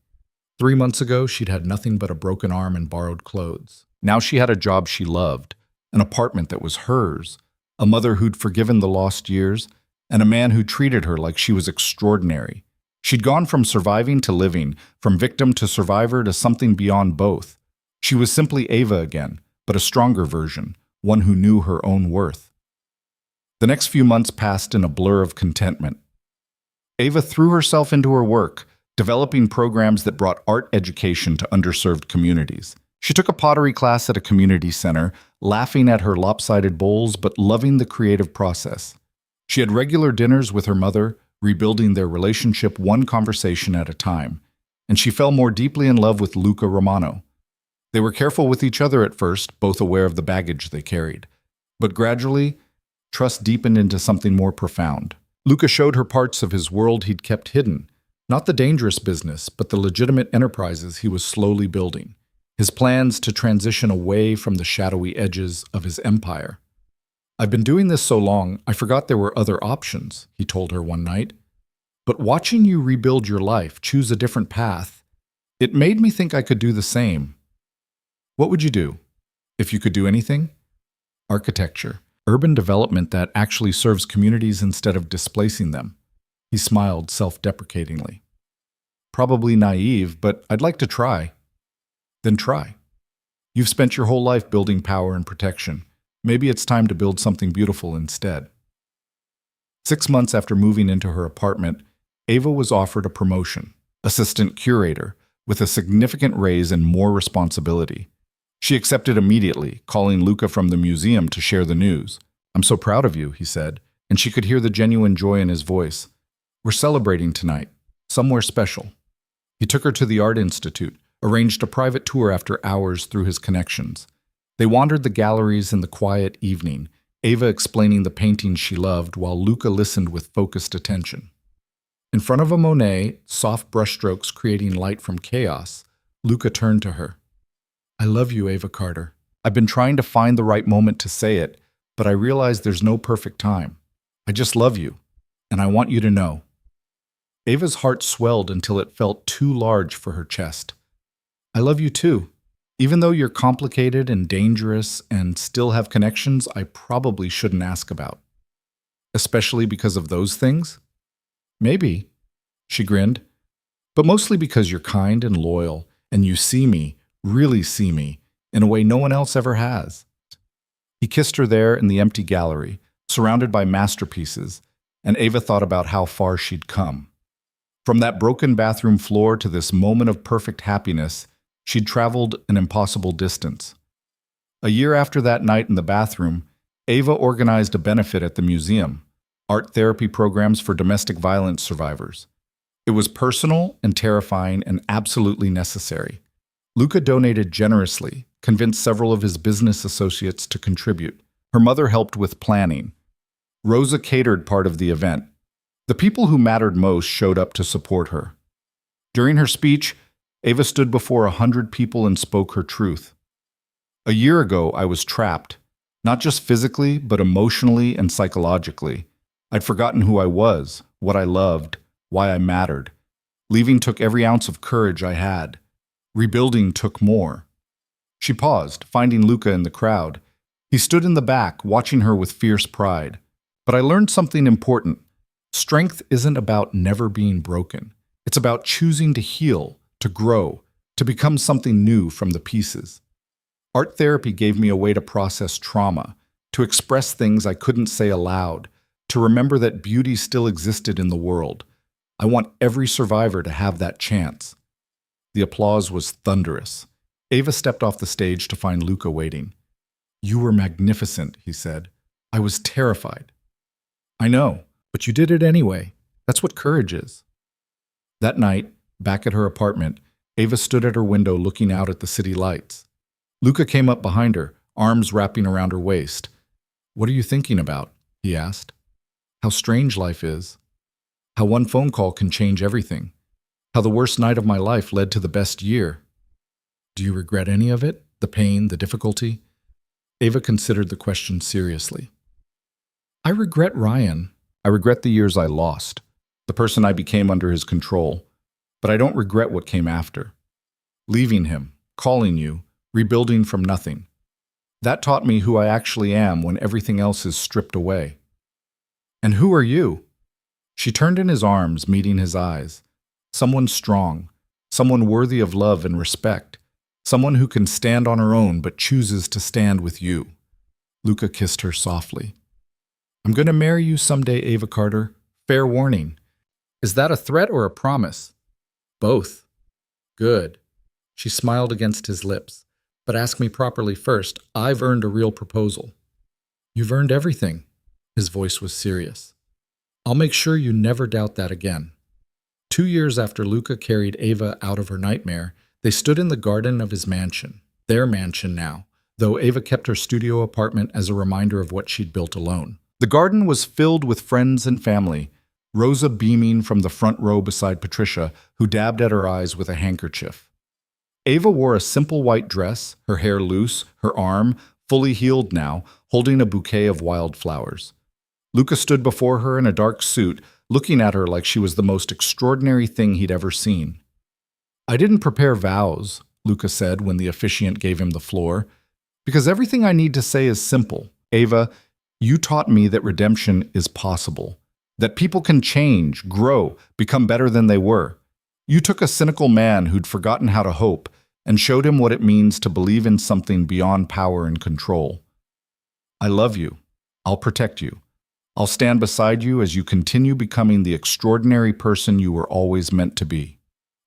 3 months ago, she'd had nothing but a broken arm and borrowed clothes. Now she had a job she loved, an apartment that was hers, a mother who'd forgiven the lost years, and a man who treated her like she was extraordinary. She'd gone from surviving to living, from victim to survivor to something beyond both. She was simply Ava again, but a stronger version, one who knew her own worth. The next few months passed in a blur of contentment. Ava threw herself into her work, developing programs that brought art education to underserved communities. She took a pottery class at a community center, laughing at her lopsided bowls but loving the creative process. She had regular dinners with her mother, rebuilding their relationship one conversation at a time, and she fell more deeply in love with Luca Romano. They were careful with each other at first, both aware of the baggage they carried. But gradually, trust deepened into something more profound. Luca showed her parts of his world he'd kept hidden, Not the dangerous business, but the legitimate enterprises he was slowly building. His plans to transition away from the shadowy edges of his empire. "I've been doing this so long, I forgot there were other options," he told her one night. "But watching you rebuild your life, choose a different path, it made me think I could do the same." "What would you do? If you could do anything?" "Architecture. Urban development that actually serves communities instead of displacing them." He smiled self-deprecatingly. "Probably naive, but I'd like to try." "Then try. You've spent your whole life building power and protection. Maybe it's time to build something beautiful instead." 6 months after moving into her apartment, Ava was offered a promotion, assistant curator, with a significant raise and more responsibility. She accepted immediately, calling Luca from the museum to share the news. "I'm so proud of you," he said, and she could hear the genuine joy in his voice. "We're celebrating tonight, somewhere special." He took her to the Art Institute, arranged a private tour after hours through his connections. They wandered the galleries in the quiet evening, Ava explaining the paintings she loved while Luca listened with focused attention. In front of a Monet, soft brushstrokes creating light from chaos, Luca turned to her. "I love you, Ava Carter. I've been trying to find the right moment to say it, but I realize there's no perfect time. I just love you, and I want you to know." Ava's heart swelled until it felt too large for her chest. "I love you too. Even though you're complicated and dangerous and still have connections I probably shouldn't ask about." "Especially because of those things?" "Maybe," she grinned, "but mostly because you're kind and loyal, and you see me, really see me, in a way no one else ever has." He kissed her there in the empty gallery, surrounded by masterpieces, and Ava thought about how far she'd come. From that broken bathroom floor to this moment of perfect happiness, she'd traveled an impossible distance. A year after that night in the bathroom, Ava organized a benefit at the museum, art therapy programs for domestic violence survivors. It was personal and terrifying and absolutely necessary. Luca donated generously, convinced several of his business associates to contribute. Her mother helped with planning. Rosa catered part of the event. The people who mattered most showed up to support her. During her speech, Ava stood before 100 people and spoke her truth. "A year ago, I was trapped, not just physically, but emotionally and psychologically. I'd forgotten who I was, what I loved, why I mattered. Leaving took every ounce of courage I had. Rebuilding took more." She paused, finding Luca in the crowd. He stood in the back, watching her with fierce pride. "But I learned something important. Strength isn't about never being broken. It's about choosing to heal, to grow, to become something new from the pieces. Art therapy gave me a way to process trauma, to express things I couldn't say aloud, to remember that beauty still existed in the world. I want every survivor to have that chance." The applause was thunderous. Ava stepped off the stage to find Luca waiting. "You were magnificent," he said. "I was terrified." "I know, but you did it anyway. That's what courage is." That night, back at her apartment, Ava stood at her window looking out at the city lights. Luca came up behind her, arms wrapping around her waist. "What are you thinking about?" he asked. "How strange life is. How one phone call can change everything. How the worst night of my life led to the best year. Do you regret any of it? The pain, the difficulty?" Ava considered the question seriously. "I regret Ryan. I regret the years I lost, the person I became under his control. But I don't regret what came after. Leaving him, calling you, rebuilding from nothing. That taught me who I actually am when everything else is stripped away." "And who are you?" She turned in his arms, meeting his eyes. "Someone strong, someone worthy of love and respect, someone who can stand on her own but chooses to stand with you." Luca kissed her softly. "I'm going to marry you someday, Ava Carter. Fair warning." "Is that a threat or a promise?" "Both." "Good." She smiled against his lips. "But ask me properly first. I've earned a real proposal." "You've earned everything." His voice was serious. "I'll make sure you never doubt that again." 2 years after Luca carried Ava out of her nightmare, they stood in the garden of his mansion. Their mansion now, though Ava kept her studio apartment as a reminder of what she'd built alone. The garden was filled with friends and family, Rosa beaming from the front row beside Patricia, who dabbed at her eyes with a handkerchief. Ava wore a simple white dress, her hair loose, her arm, fully healed now, holding a bouquet of wildflowers. Luca stood before her in a dark suit, looking at her like she was the most extraordinary thing he'd ever seen. "I didn't prepare vows," Luca said when the officiant gave him the floor, "because everything I need to say is simple. Ava, you taught me that redemption is possible, that people can change, grow, become better than they were. You took a cynical man who'd forgotten how to hope and showed him what it means to believe in something beyond power and control. I love you. I'll protect you. I'll stand beside you as you continue becoming the extraordinary person you were always meant to be.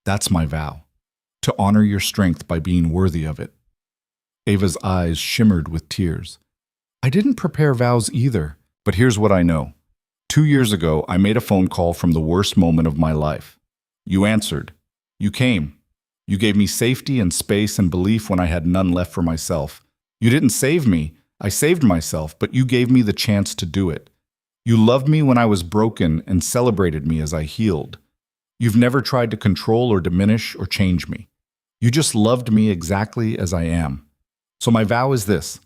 That's my vow, to honor your strength by being worthy of it." Ava's eyes shimmered with tears. "I didn't prepare vows either, but here's what I know. 2 years ago, I made a phone call from the worst moment of my life. You answered. You came. You gave me safety and space and belief when I had none left for myself. You didn't save me. I saved myself, but you gave me the chance to do it. You loved me when I was broken and celebrated me as I healed. You've never tried to control or diminish or change me. You just loved me exactly as I am. So my vow is this.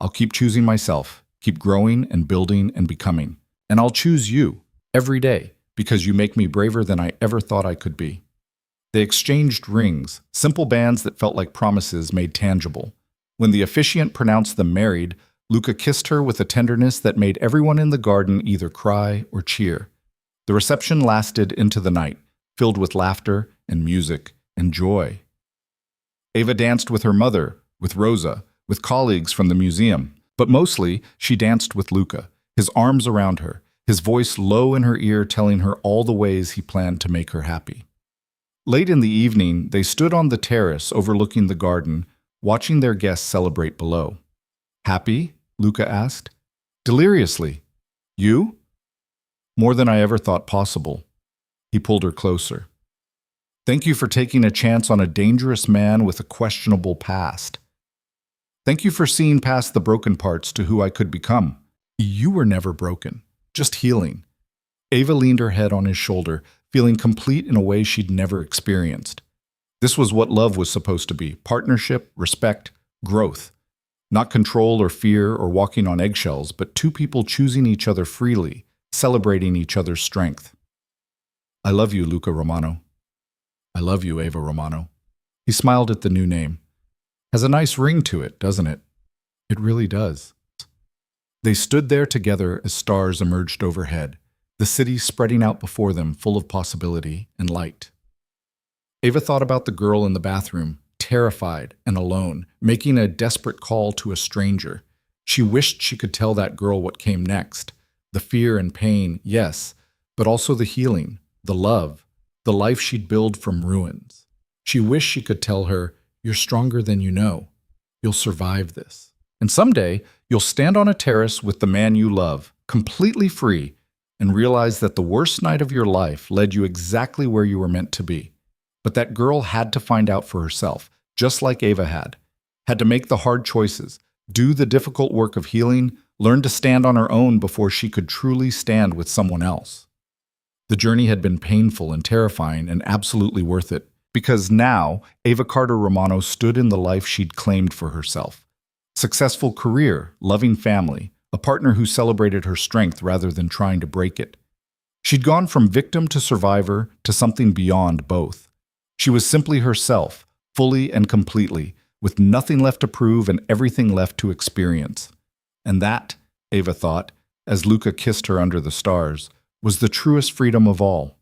I'll keep choosing myself, keep growing and building and becoming. And I'll choose you every day because you make me braver than I ever thought I could be." They exchanged rings, simple bands that felt like promises made tangible. When the officiant pronounced them married, Luca kissed her with a tenderness that made everyone in the garden either cry or cheer. The reception lasted into the night, filled with laughter and music and joy. Ava danced with her mother, with Rosa, with colleagues from the museum, but mostly she danced with Luca, his arms around her, his voice low in her ear telling her all the ways he planned to make her happy. Late in the evening, they stood on the terrace overlooking the garden, watching their guests celebrate below. "Happy?" Luca asked. "Deliriously. You?" "More than I ever thought possible." He pulled her closer. "Thank you for taking a chance on a dangerous man with a questionable past. Thank you for seeing past the broken parts to who I could become. You were never broken, just healing." Ava leaned her head on his shoulder, feeling complete in a way she'd never experienced. This was what love was supposed to be: partnership, respect, growth. Not control or fear or walking on eggshells, but two people choosing each other freely, celebrating each other's strength. "I love you, Luca Romano." "I love you, Ava Romano." He smiled at the new name. "Has a nice ring to it, doesn't it?" "It really does." They stood there together as stars emerged overhead, the city spreading out before them full of possibility and light. Ava thought about the girl in the bathroom, terrified and alone, making a desperate call to a stranger. She wished she could tell that girl what came next. The fear and pain, yes, but also the healing, the love, the life she'd build from ruins. She wished she could tell her, "You're stronger than you know. You'll survive this. And someday, you'll stand on a terrace with the man you love, completely free, and realize that the worst night of your life led you exactly where you were meant to be. But that girl had to find out for herself, just like Ava had to make the hard choices, do the difficult work of healing, learn to stand on her own before she could truly stand with someone else. The journey had been painful and terrifying and absolutely worth it, because now Ava Carter Romano stood in the life she'd claimed for herself. Successful career, loving family, a partner who celebrated her strength rather than trying to break it. She'd gone from victim to survivor to something beyond both. She was simply herself, fully and completely, with nothing left to prove and everything left to experience. And that, Ava thought, as Luca kissed her under the stars, was the truest freedom of all.